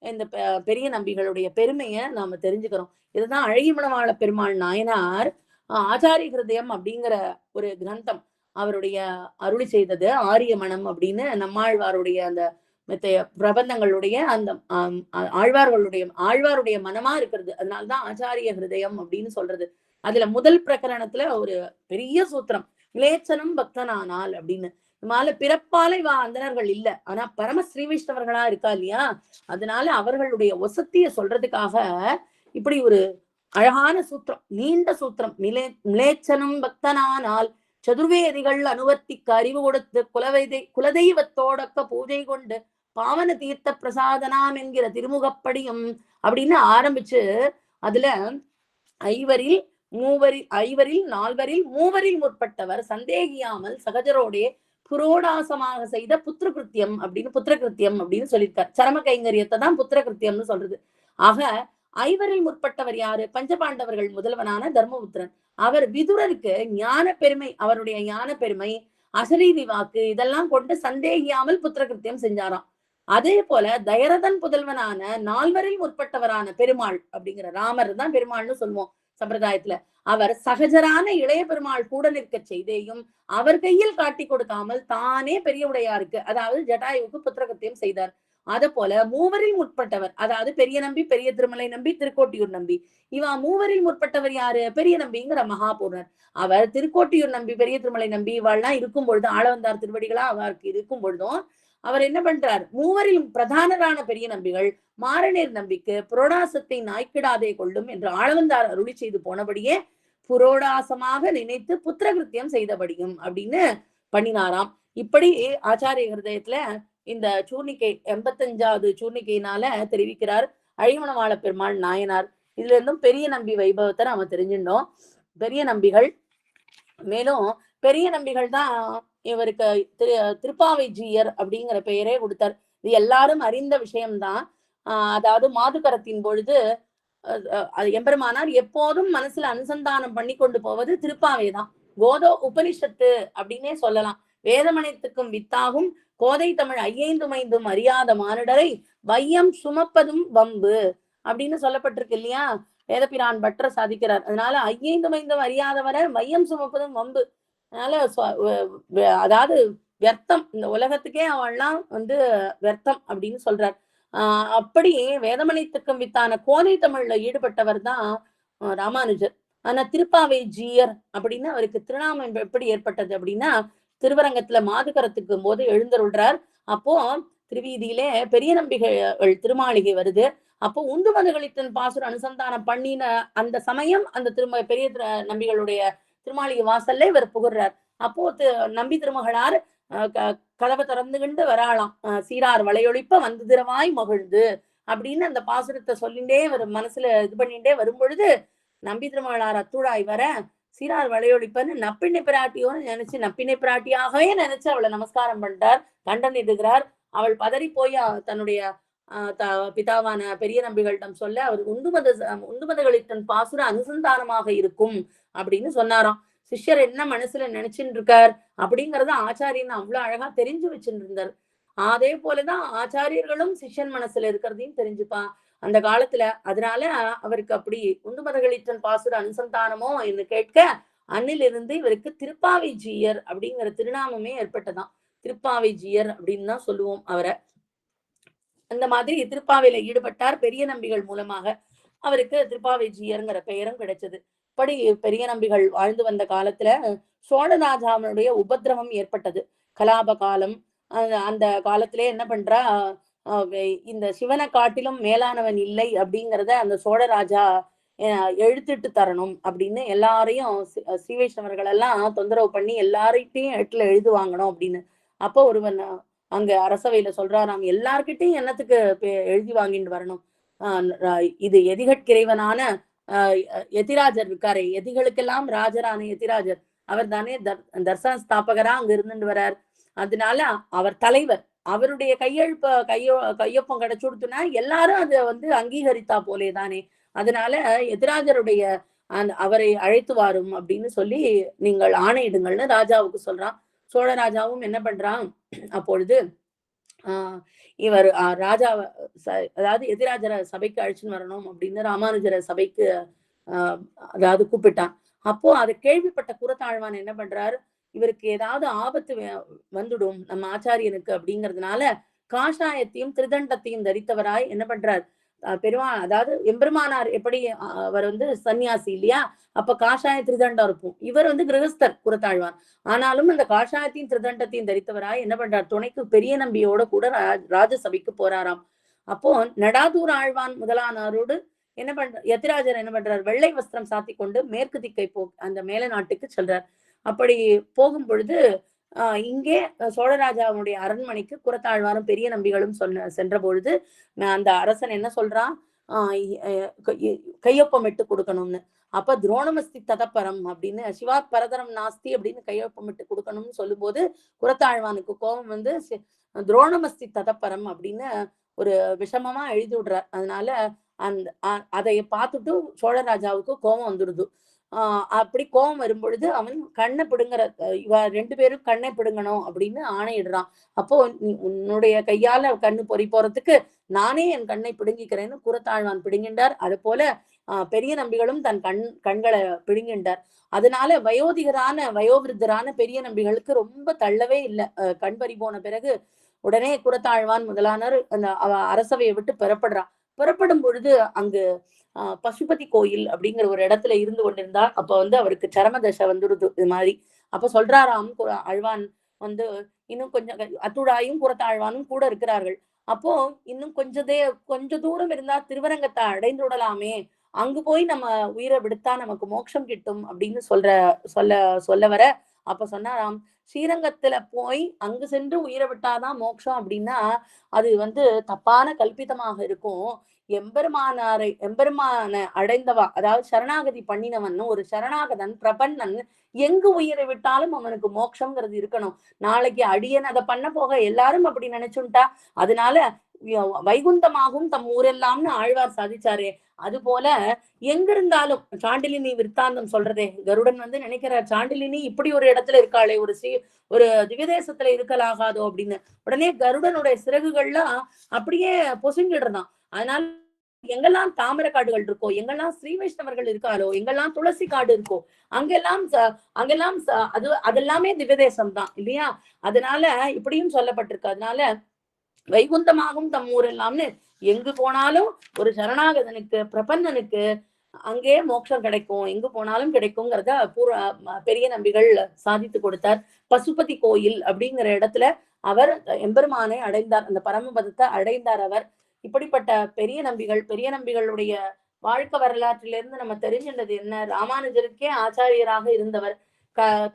இந்த பெரிய நம்பிகளுடைய பெருமையை நாம தெரிஞ்சுக்கிறோம். இதுதான் அழகிமணவாள பெருமாள் நாயனார் ஆச்சாரிய ஹிருதயம் அப்படிங்கிற ஒரு கிரந்தம் அவருடைய அருளி செய்தது. ஆரிய மனம் அப்படின்னு நம்மாழ்வாருடைய அந்த பிரபந்தங்களுடைய அந்த ஆழ்வாருடைய மனமா இருக்கிறது. அதனால்தான் ஆச்சாரிய ஹிருதயம் அப்படின்னு சொல்றது. அதுல முதல் பிரகரணத்துல ஒரு பெரிய சூத்திரம், இலேச்சனம் பக்தனானால் அப்படின்னு. இதனால பிறப்பாலை அந்தனர்கள் இல்ல, ஆனா பரம ஸ்ரீ வைஷ்ணவர்களா இருக்கா இல்லையா, அதனால அவர்களுடைய ஒசத்திய சொல்றதுக்காக இப்படி ஒரு அழகான சூத்திரம், நீண்ட சூத்திரம். மிலேச்சனம் பக்தனானால் சதுர்வேதிகள் அனுவர்த்திக்கு அறிவு கொடுத்து குலதெய்வத்தோடக்க பூஜை கொண்டு பாவன தீர்த்த பிரசாதனாம் என்கிற திருமுகப்படியும் அப்படின்னு ஆரம்பிச்சு அதுல ஐவரில் நால்வரில் மூவரில் முற்பட்டவர் சந்தேகியாமல் சகஜரோடே புரோடாசமாக செய்த புத்திரகிருத்தியம் அப்படின்னு சொல்லியிருக்கார். சரம கைங்கரியத்தை தான் புத்திரகிருத்தியம்னு சொல்றது. ஆக ஐவரில் முற்பட்டவர் யாரு? பஞ்சபாண்டவர்கள் முதல்வனான தர்மபுத்திரன். அவர் விதுரருக்கு ஞான பெருமை, அவருடைய ஞான பெருமை, அசரீதி வாக்கு இதெல்லாம் கொண்டு சந்தேகியாமல் புத்திரகிருத்தியம் செஞ்சாராம். அதே போல தயரதன் புதல்வனான நால்வரில் முற்பட்டவரான பெருமாள் அப்படிங்கிற ராமர் தான் பெருமாள்னு சொல்லுவோம் சம்பிரதாயத்துல. அவர் சகஜரான இளைய பெருமாள் கூட நிற்க செய்தேயும் அவர் கையில் காட்டி கொடுக்காமல் தானே பெரிய உடையாருக்கு, அதாவது ஜட்டாயுவுக்கு புத்திரகிருத்தியம் செய்தார். அத போல மூவரில் முற்பட்டவர், அதாவது பெரிய நம்பி, பெரிய திருமலை நம்பி, திருக்கோட்டியூர் நம்பி. மூவரில் முற்பட்டவர் யாரு? பெரிய நம்பிங்கிற மகாபூர்ணர். அவர் திருக்கோட்டியூர் நம்பி, பெரிய திருமலை நம்பி இவாள்லாம் இருக்கும் பொழுது, ஆளவந்தார் திருவடிகளா அவருக்கு இருக்கும் பொழுதும் அவர் என்ன பண்றார், மூவரில் பிரதானரான பெரிய நம்பிகள் மாரநேர் நம்பிக்கு புரோடாசத்தை நாய்க்கிடாதே கொள்ளும் என்று ஆளவந்தார் அருளி செய்து போனபடியே புரோடாசமாக நினைத்து புத்திரகிருத்தியம் செய்தபடியும் அப்படின்னு பண்ணினாராம். இப்படி ஆச்சாரிய ஹிருதயத்துல இந்த சூர்ணிக்கை 85வது சூர்ணிக்கையினால தெரிவிக்கிறார் அழிமணவாள பெருமாள் நாயனார். இதுல இருந்தும் பெரிய நம்பி வைபவத்தை நாம தெரிஞ்சிருந்தோம். பெரிய நம்பிகள், மேலும் பெரிய நம்பிகள் தான் இவருக்கு திருப்பாவை ஜீயர் அப்படிங்கிற பெயரே கொடுத்தார். இது எல்லாரும் அறிந்த விஷயம்தான். அதாவது மாதுகரத்தின் பொழுது எம்பெருமானார் எப்போதும் மனசுல அனுசந்தானம் பண்ணி கொண்டு போவது திருப்பாவை தான். கோதோ உபனிஷத்து அப்படின்னே சொல்லலாம். வேதமனைத்துக்கும் வித்தாகும் கோதை தமிழ் ஐயைந்துமைந்தும் அறியாத மானிடரை வையம் சுமப்பதும் வம்பு அப்படின்னு சொல்லப்பட்டிருக்கு இல்லையா, வேதபிரான் பற்ற சாதிக்கிறார். அதனால ஐயைந்துமைந்தும் அறியாதவரை வையம் சுமப்பதும் வம்பு. அதனால அதாவது வியர்த்தம், இந்த உலகத்துக்கே அவள்லாம் வியர்த்தம் அப்படின்னு சொல்றார். அப்படி வேதமனைத்துக்கும் வித்தான கோதை தமிழ்ல ஈடுபட்டவர் தான் ராமானுஜர். ஆனா திருப்பாவை ஜீயர் அப்படின்னு அவருக்கு திருநாமம் எப்படி ஏற்பட்டது அப்படின்னா, திருவரங்கத்துல மாதுகரத்துக்கு போது எழுந்தருள்றார். அப்போ திருவீதியிலே பெரிய நம்பிகள் திருமாளிகை வருது. அப்போ உந்து மதுகளித்தன் பாசுர அனுசந்தானம் பண்ணின அந்த சமயம் அந்த பெரிய நம்பிகளுடைய திருமாளிகை வாசல்ல இவர் புகுறார். அப்போ நம்பி திருமகளார் கதவை திறந்துகிண்டு வராளாம். சீரார் வளையொழிப்ப வந்து திரவாய் மகிழ்ந்து அப்படின்னு அந்த பாசுரத்தை சொல்லிண்டே மனசுல இது பண்ணிட்டே வரும் பொழுது நம்பி திருமகளார் அத்துழாய் வர சீரார் வளையொழிப்பன்னு நப்பிண்ணை பிராட்டியோன்னு நினைச்சு நப்பிண்ணை பிராட்டியாகவே நினைச்சு அவளை நமஸ்காரம் பண்ணிட்டார், கண்டனிடுகிறார். அவள் பதறி போய் தன்னுடைய பிதாவான பெரிய நம்பிகளிடம் சொல்ல அவர் உந்துமதகளித்தன் பாசுர அனுசந்தானமாக இருக்கும் அப்படின்னு சொன்னாராம். சிஷ்யர் என்ன மனசுல நினைச்சுட்டு இருக்கார் அப்படிங்கறத ஆச்சாரியன் அவ்வளவு அழகா தெரிஞ்சு வச்சுட்டு இருந்தார். அதே போலதான் ஆச்சாரியர்களும் சிஷ்யன் மனசுல இருக்கிறதையும் தெரிஞ்சுப்பா அந்த காலத்துல. அதனால அவருக்கு அப்படி உந்துமதகளித்தன் பாசுர அனுசந்தானமோ என்று கேட்க அன்னிலிருந்து இவருக்கு திருப்பாவை ஜீயர் அப்படிங்கிற திருநாமமே ஏற்பட்டதான். திருப்பாவை ஜீயர் அப்படின்னு தான் சொல்லுவோம் அவரை. அந்த மாதிரி திருப்பாவையில ஈடுபட்டார். பெரிய நம்பிகள் மூலமாக அவருக்கு திருப்பாவைஜீயர்ங்கிற பெயரும் கிடைச்சது. இப்படி பெரிய நம்பிகள் வாழ்ந்து வந்த காலத்துல சோழராஜாவினுடைய உபத்திரவம் ஏற்பட்டது. கலாப காலம். அந்த காலத்திலே என்ன பண்றா, இந்த சிவனை காட்டிலும் மேலானவன் இல்லை அப்படிங்கிறத அந்த சோழராஜா எழுத்துட்டு தரணும் அப்படின்னு எல்லாரையும் ஸ்ரீ வைஷ்ணவர்கள் எல்லாம் தொந்தரவு பண்ணி எல்லார்கிட்டையும் எட்டுல எழுது வாங்கணும் அப்படின்னு. அப்போ ஒருவன் அங்க அரசவையில சொல்றாராம், எல்லார்கிட்டையும் என்னத்துக்கு எழுதி வாங்கிட்டு வரணும், இது எதிகட்கிறைவனான எதிராஜர் இருக்காரே, எதிகளுக்கெல்லாம் ராஜரான எதிராஜர் அவர் தானே தர்சன ஸ்தாபகரா அங்க இருந்துட்டு வரார். அதனால அவர் தலைவர், அவருடைய கையொப்பம் கிடைச்சு கொடுத்துனா எல்லாரும் அதை அங்கீகரித்தா போலே தானே. அதனால எதிராஜருடைய அவரை அழைத்து வாரும் அப்படின்னு சொல்லி நீங்கள் ஆணையிடுங்கள்னு ராஜாவுக்கு சொல்றான். சோழராஜாவும் என்ன பண்றான், அப்பொழுது இவர் ராஜா அதாவது எதிராஜர சபைக்கு அழைச்சுன்னு வரணும் அப்படின்னு ராமானுஜர சபைக்கு அதாவது கூப்பிட்டான். அப்போ அதை கேள்விப்பட்ட குரத்தாழ்வான் என்ன பண்றாரு, இவருக்கு ஏதாவது ஆபத்து வந்துடும் நம்ம ஆச்சாரியனுக்கு அப்படிங்கிறதுனால காஷாயத்தையும் திருதண்டத்தையும் தரித்தவராய் என்ன பண்றார், அதாவது எம்பெருமானார் எப்படி அவர் சன்னியாசி இல்லையா, அப்ப காஷாய திருதண்டம் இருக்கும். இவர் கிரகஸ்தர் குரத்தாழ்வான். ஆனாலும் அந்த காஷாயத்தையும் திருதண்டத்தையும் தரித்தவராய் என்ன பண்றார், துணைக்கு பெரிய நம்பியோட கூட ராஜசபைக்கு போறாராம். அப்போ நடாதூர் ஆழ்வான் முதலானாரோடு என்ன யதிராஜர் என்ன பண்றார், வெள்ளை வஸ்திரம் சாத்தி கொண்டு மேற்கு திக்கை அந்த மேல நாட்டுக்கு செல்றார். அப்படி போகும் பொழுது இங்கே சோழராஜாவுடைய அரண்மனைக்கு குரத்தாழ்வாரும் பெரிய நம்பிகளும் சென்ற பொழுது அந்த அரசன் என்ன சொல்றான், கையொப்பம் இட்டு கொடுக்கணும்னு. அப்ப துரோணமஸ்தி ததப்பரம் அப்படின்னு, சிவா பரதரம் நாஸ்தி அப்படின்னு கையொப்பம் இட்டு கொடுக்கணும்னு சொல்லும் போது குரத்தாழ்வானுக்கு கோபம் துரோணமஸ்தி ததப்பரம் அப்படின்னு ஒரு விஷமமா எழுதி விடுறார். அதனால அதை பார்த்துட்டு சோழராஜாவுக்கு கோபம் வந்துடுது. அப்படி கோபம் வரும் பொழுது அவன் கண்ணை பிடுங்குற, இவ 2 பேரும் கண்ணை பிடுங்கணும் அப்படின்னு ஆணையிடுறான். அப்போ உன்னுடைய கையால கண்ணு பொறி போறதுக்கு நானே என் கண்ணை பிடுங்கிக்கிறேன்னு குரத்தாழ்வான் பிடுங்கின்றார். அது போல பெரிய நம்பிகளும் தன் கண்களை பிடுங்கின்றார். அதனால வயோவிருத்தரான பெரிய நம்பிகளுக்கு ரொம்ப தள்ளவே இல்லை. கண் பறி போன பிறகு உடனே குரத்தாழ்வான் முதலானர் அந்த அரசவையை விட்டு புறப்படும் பொழுது அங்கு பசுபதி கோயில் அப்படிங்கிற ஒரு இடத்துல இருந்து கொண்டிருந்தா. அப்ப அவருக்கு சரம தசை வந்துடுது இது மாதிரி. அப்ப சொல்றாராம் ஆழ்வான் இன்னும் கொஞ்சம் அத்துடாயும் குரத்தாழ்வானும் கூட இருக்கிறார்கள். அப்போ இன்னும் கொஞ்ச தூரம் இருந்தா திருவரங்கத்தை அடைந்து விடலாமே, அங்கு போய் நம்ம உயிரை விடுத்தா நமக்கு மோட்சம் கிட்டும் அப்படின்னு சொல்ல வர அப்ப சொன்னாராம், ஸ்ரீரங்கத்துல போய் அங்கு சென்று உயிரை விட்டாதான் மோட்சம் அப்படின்னா அது தப்பான கல்பிதமாக இருக்கும். எம்பெருமான அடைந்தவா, அதாவது சரணாகதி பண்ணினவன் ஒரு சரணாகதன் பிரபன்னன் எங்கு உயிரை விட்டாலும் அவனுக்கு மோட்சம்ங்கிறது இருக்கணும். நாளைக்கு அடியன் அதை பண்ண போக எல்லாரும் அப்படி நினைச்சுட்டா, அதனால வைகுந்தமாகும் தம் ஊரெல்லாம்னு ஆழ்வார் சாதிச்சாரே, அது போல எங்கிருந்தாலும் சாண்டிலினி விற்த்தாந்தம் சொல்றதே, கருடன் நினைக்கிறார் சாண்டிலினி இப்படி ஒரு இடத்துல இருக்காளே, ஒரு திவ்யதேசத்துல இருக்கலாகாதோ அப்படின்னு. உடனே கருடனுடைய சிறகுகள்லாம் அப்படியே பொசுங்கிடுறதான். அதனால எங்கெல்லாம் தாமரை காடுகள் இருக்கோ, எங்கெல்லாம் ஸ்ரீ வைஷ்ணவர்கள் இருக்காளோ, எங்கெல்லாம் துளசி காடு இருக்கோ, அங்கெல்லாம் அதெல்லாமே திவ்யதேசம் தான் இல்லையா. அதனால இப்படியும் சொல்லப்பட்டிருக்கு. அதனால வைகுந்தமாகும் தம் ஊரெல்லாம்னு எங்கு போனாலும் ஒரு சரணாகதனுக்கு பிரபன்னனுக்கு அங்கே மோட்சம் கிடைக்கும், எங்கு போனாலும் கிடைக்குங்கிறத பெரிய நம்பிகள் சாதித்து கொடுத்தார். பசுபதி கோயில் அப்படிங்கிற இடத்துல அவர் எம்பெருமானை அடைந்தார், அந்த பரமபதத்தை அடைந்தார் அவர். இப்படிப்பட்ட பெரிய நம்பிகளுடைய வாழ்க்கை வரலாற்றிலிருந்து நம்ம தெரிஞ்சின்றது என்ன, ராமானுஜருக்கே ஆச்சாரியராக இருந்தவர்.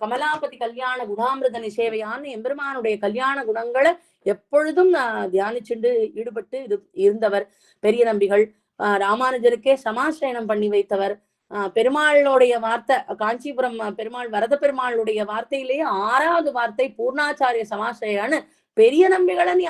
கமலாபதி கல்யாண குணாமிருத நிசேவையான்னு எம்பெருமானுடைய கல்யாண குணங்களை எப்பொழுதும் தியானிச்சுண்டு ஈடுபட்டு இருந்தவர் பெரிய நம்பிகள். ராமானுஜருக்கே சமாசிரயணம் பண்ணி வைத்தவர். பெருமாளுடைய வார்த்தை, காஞ்சிபுரம் பெருமாள் வரத பெருமாளுடைய வார்த்தையிலேயே 6வது வார்த்தை பூர்ணாச்சாரிய சமாசிரயான்னு, பெரிய நம்பிகளை நீ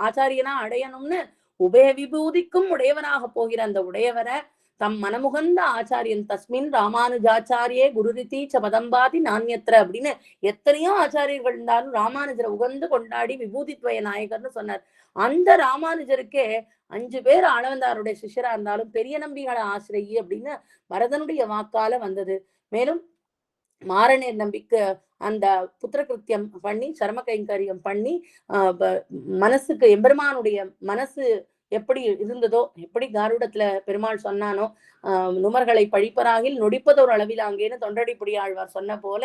ஆச்சாரியனா அடையணும்னு உபய விபூதிக்கும் உடையவனாக போகிற அந்த உடையவரை தம் மனமுகந்த ஆச்சாரியன் தஸ்மின் ராமானுஜாச்சாரியே குருரிதி சபதம்பாதி நானியத்திர அப்படின்னு எத்தனையோ ஆச்சாரியர்கள் இருந்தாலும் ராமானுஜரை உகந்து கொண்டாடி விபூதித்வய நாயகர்னு சொன்னார். அந்த ராமானுஜருக்கே 5 பேர் ஆளவந்தாருடைய சிஷ்யரா இருந்தாலும் பெரிய நம்பிகளை ஆசிரியை அப்படின்னு வரதனுடைய வாக்கால வந்தது. மேலும் மாரணேர் நம்பிக்கு அந்த புத்திர கிருத்தியம் பண்ணி சர்ம கைங்கரியம் பண்ணி மனசுக்கு எம்பெருமானுடைய மனசு எப்படி இருந்ததோ, எப்படி காருடத்துல பெருமாள் சொன்னானோ, நுமர்களை பழிப்பராகில் நொடிப்பதோர் அளவில் அங்கேன்னு தொண்டடிப்புடி ஆழ்வார் சொன்ன போல,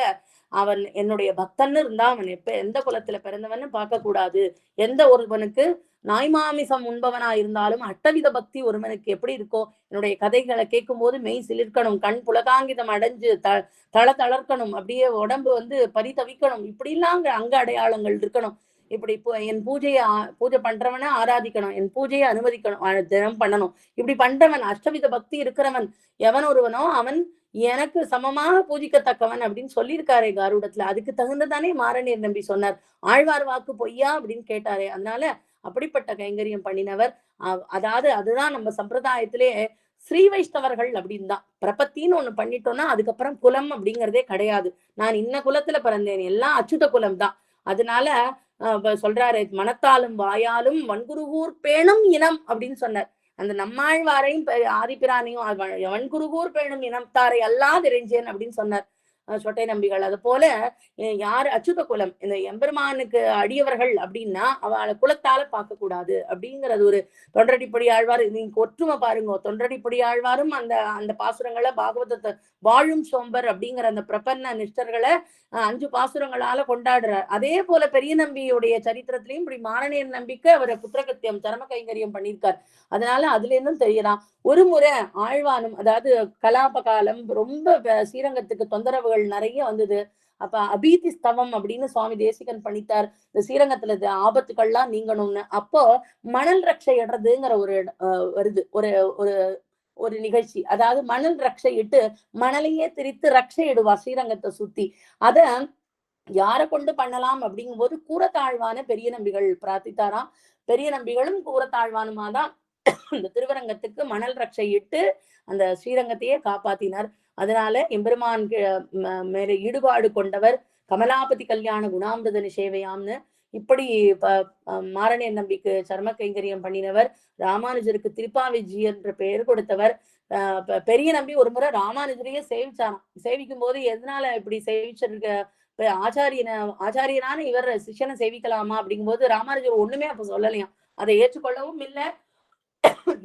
அவன் என்னுடைய பக்தன்னு இருந்தா அவன் எந்த குலத்துல பிறந்தவன்னு பார்க்க கூடாது. எந்த ஒருவனுக்கு நாய்மாமிசம் உண்பவனா இருந்தாலும் அட்டவித பக்தி ஒருவனுக்கு எப்படி இருக்கோ, என்னுடைய கதைகளை கேட்கும் போது மெய் சிலிர்க்கணும், கண் புலகாங்கிதம் அடைஞ்சு தள தளர்க்கணும், அப்படியே உடம்பு பரிதவிக்கணும், இப்படிலாம் அங்க அடையாளங்கள் இருக்கணும். இப்படி என் பூஜை பண்றவனை ஆராதிக்கணும், என் பூஜையை அனுமதிக்கணும், தினம் பண்ணணும். இப்படி பண்றவன் அஷ்டவித பக்தி இருக்கிறவன் எவன் ஒருவனோ அவன் எனக்கு சமமாக பூஜிக்கத்தக்கவன் அப்படின்னு சொல்லியிருக்காரே காருடத்துல. அதுக்கு தகுந்ததானே மாரணீர் நம்பி சொன்னார். ஆழ்வார் வாக்கு பொய்யா அப்படின்னு கேட்டாரே. அதனால அப்படிப்பட்ட கைங்கரியம் பண்ணினவர். அதாவது அதுதான் நம்ம சம்பிரதாயத்திலே ஸ்ரீ வைஷ்ணவர்கள் அப்படின்னு தான். பிரபத்தின்னு ஒண்ணு பண்ணிட்டோம்னா அதுக்கப்புறம் குலம் அப்படிங்கிறதே கிடையாது. நான் இன்ன குலத்துல பிறந்தேன், எல்லாம் அச்சுத குலம் தான். அதனால சொல்றாரு, மனத்தாலும் வாயாலும் வன்குருகூர் பேணும் இனம் அப்படின்னு சொன்னார். அந்த நம்மாழ்வாரையும் ஆதிப்பிரானையும் வன்குருகூர் பேணும் இனத்தாரை அல்லாதிரைஞ்சேன் அப்படின்னு சொன்னார் சொட்டை நம்பிகள். அது போல யாரு அச்சுத குலம், இந்த எம்பெருமானுக்கு அடியவர்கள் அப்படின்னா அவளை குலத்தால பார்க்க கூடாது அப்படிங்கிறது ஒரு தொண்டடிப்படி ஆழ்வார். நீங்க ஒற்றுமை பாருங்க, தொண்டடிப்படி ஆழ்வாரும் அந்த பாசுரங்களை பாகவதத்தை வாழும் சோம்பர் அப்படிங்கிற அந்த பிரபன்ன நிஷ்டர்களை 5 பாசுரங்களால கொண்டாடுறார். அதே போல பெரிய நம்பியுடைய சரித்திரத்திலையும் இப்படி மாரணேர் நம்பிக்கை அவரை புத்திரகத்தியம் சரம கைங்கரியம் பண்ணியிருக்கார். அதனால அதுல இருந்தும் தெரியலாம். ஒரு முறை ஆழ்வானும், அதாவது கலாப காலம் ரொம்ப ஸ்ரீரங்கத்துக்கு தொந்தரவுகள் நிறைய வந்தது. அப்ப அபீதி ஸ்தவம் அப்படின்னு சுவாமி தேசிகன் பண்ணித்தார், இந்த ஸ்ரீரங்கத்துல ஆபத்துக்கள்லாம் நீங்கணும்னு. அப்போ மணல் ரட்சை இடறதுங்கிற ஒரு வருது, ஒரு ஒரு ஒரு நிகழ்ச்சி. அதாவது மணல் ரட்சை இட்டு மணலையே திரித்து ரட்சை இடுவா ஸ்ரீரங்கத்தை சுத்தி. அத யாரை கொண்டு பண்ணலாம் அப்படிங்கும் போது கூரத்தாழ்வான பெரிய நம்பிகள் பிரார்த்தித்தாராம். பெரிய நம்பிகளும் கூரத்தாழ்வானுமாதான் இந்த திருவரங்கத்துக்கு மணல் ரட்சை இட்டு அந்த ஸ்ரீரங்கத்தையே காப்பாத்தினார். அதனால எம்பெருமான் மேல ஈடுபாடு கொண்டவர், கமலாபதி கல்யாண குணாமிருத நிஷேவையாம்னு இப்படி மாரணேர் நம்பிக்கு சர்ம கைங்கரியம் பண்ணினவர். ராமானுஜருக்கு திருப்பாவிஜி என்ற பெயர் கொடுத்தவர். பெரிய நம்பி ஒரு முறை ராமானுஜரையே சேவிச்சாராம். சேவிக்கும் போது எதனால இப்படி சேவிச்சிருக்க, ஆச்சாரியனான இவர் சிஷ்யனை சேவிக்கலாமா அப்படிங்கும் போது ராமானுஜர் ஒண்ணுமே அப்ப சொல்லலையாம். அதை ஏற்றுக்கொள்ளவும் இல்லை,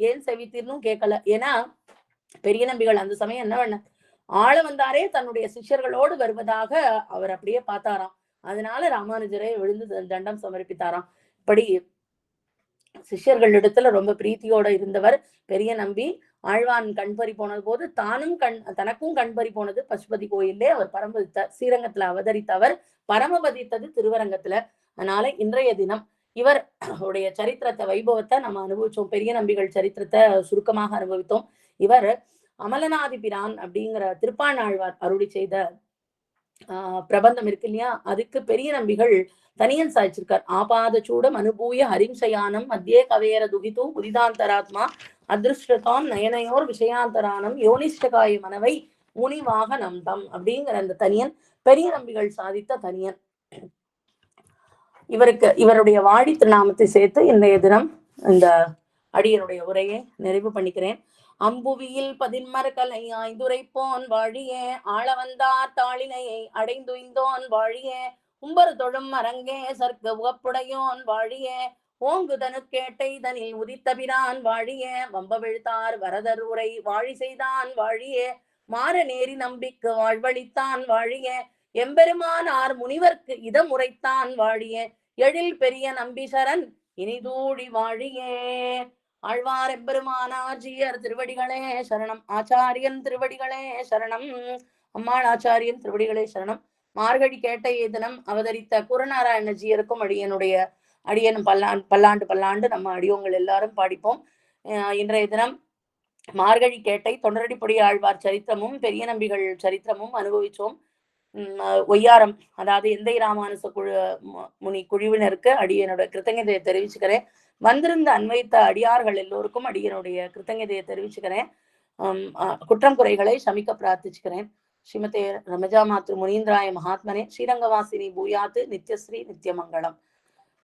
ஏன் செவித்தீர்னும் கேட்கல. ஏன்னா பெரிய நம்பிகள் அந்த சமயம் என்ன பண்ண, ஆள வந்தாரே தன்னுடைய சிஷ்யர்களோடு வருவதாக அவர் அப்படியே பார்த்தாராம். அதனால ராமானுஜரை விழுந்து தண்டம் சமர்ப்பித்தாராம். இப்படி சிஷ்யர்களிடத்துல ரொம்ப பிரீத்தியோட இருந்தவர் பெரிய நம்பி. ஆழ்வான் கண்பறி போனது போது தானும் தனக்கும் கண்பறி போனது பசுபதி கோயிலே. அவர் பரமபதித்தார், ஸ்ரீரங்கத்துல அவதரித்தவர், பரமபதித்தது திருவரங்கத்துல. அதனால இன்றைய தினம் இவர் உடைய சரித்திரத்தை வைபவத்தை நம்ம அனுபவிச்சோம். பெரிய நம்பிகள் சரித்திரத்தை சுருக்கமாக அனுபவித்தோம். இவர் அமலநாதி பிரான் அப்படிங்கிற திருப்பாணாழ்வார் அருளி செய்த பிரபந்தம் இருக்கு இல்லையா, அதுக்கு பெரிய நம்பிகள் தனியன் சாய்ச்சிருக்கார். ஆபாத சூடம் அனுபூய ஹரிம்சயானம் மத்தியே கவேர துகிதூ புரிதாந்தராத்மா அதிருஷ்டதாம் நயனையோர் விஷயாந்தரானம் யோனிஷ்டகாய மனவை முனிவாக நம்தம் அப்படிங்கிற அந்த தனியன் பெரிய நம்பிகள் சாதித்த தனியன். இவருடைய வாழி திருநாமத்தை சேர்த்து இன்றைய தினம் இந்த அடியனுடைய உரையை நிறைவு பண்ணிக்கிறேன். அம்புவியில் 11 கலை ஆய்ந்துரைப்போன் வாழியே, ஆள வந்தார் தாளினையை அடைந்துய்ந்தோன் வாழியே, உம்பர் தொழும் அரங்கே சர்க்க உகப்புடையோன் வாழியே, ஓங்குதனு கேட்டை தனில் உதித்தபிரான் வாழியே, வம்ப விழுத்தார் வரதர் உரை வாழி செய்தான் வாழியே, மாற நேரி நம்பிக்கு வாழ்வழித்தான் வாழியே, எம்பெருமானார் முனிவர்க்கு இதம் உரைத்தான் வாழியே, எழில் பெரிய நம்பிசரன் இனிதூழி வாழியே. ஆழ்வார் எம்பெருமானாஜியர் திருவடிகளே சரணம். ஆச்சாரியன் திருவடிகளே சரணம். அம்மாள் ஆச்சாரியன் திருவடிகளே சரணம். மார்கழி கேட்ட தினம் அவதரித்த குருநாராயணஜியருக்கும் அடியனும் பல்லாண்டு நம்ம அடியோங்கள் எல்லாரும் பாடிப்போம். இன்றைய தினம் மார்கழி கேட்டை தொண்டரடிப்பொடி ஆழ்வார் சரித்திரமும் பெரிய நம்பிகள் சரித்திரமும் அனுபவிச்சோம். ஒய்யாரம், அதாவது எந்தை ராமானுச முனி குழுவினருக்கு அடியனுடைய கிருத்தஞதையை தெரிவிச்சுக்கிறேன். வந்திருந்த அன்வைத்த அடியார்கள் எல்லோருக்கும் அடியனுடைய கிருத்தஞதையை தெரிவிச்சுக்கிறேன். குற்றம் குறைகளை சமிக்க பிரார்த்திச்சுக்கிறேன். ஸ்ரீமதே ரமஜா மாத்ரு முனீந்திராய மகாத்மனே ஸ்ரீரங்கவாசினி பூயாத்து நித்யஸ்ரீ நித்தியமங்கலம்.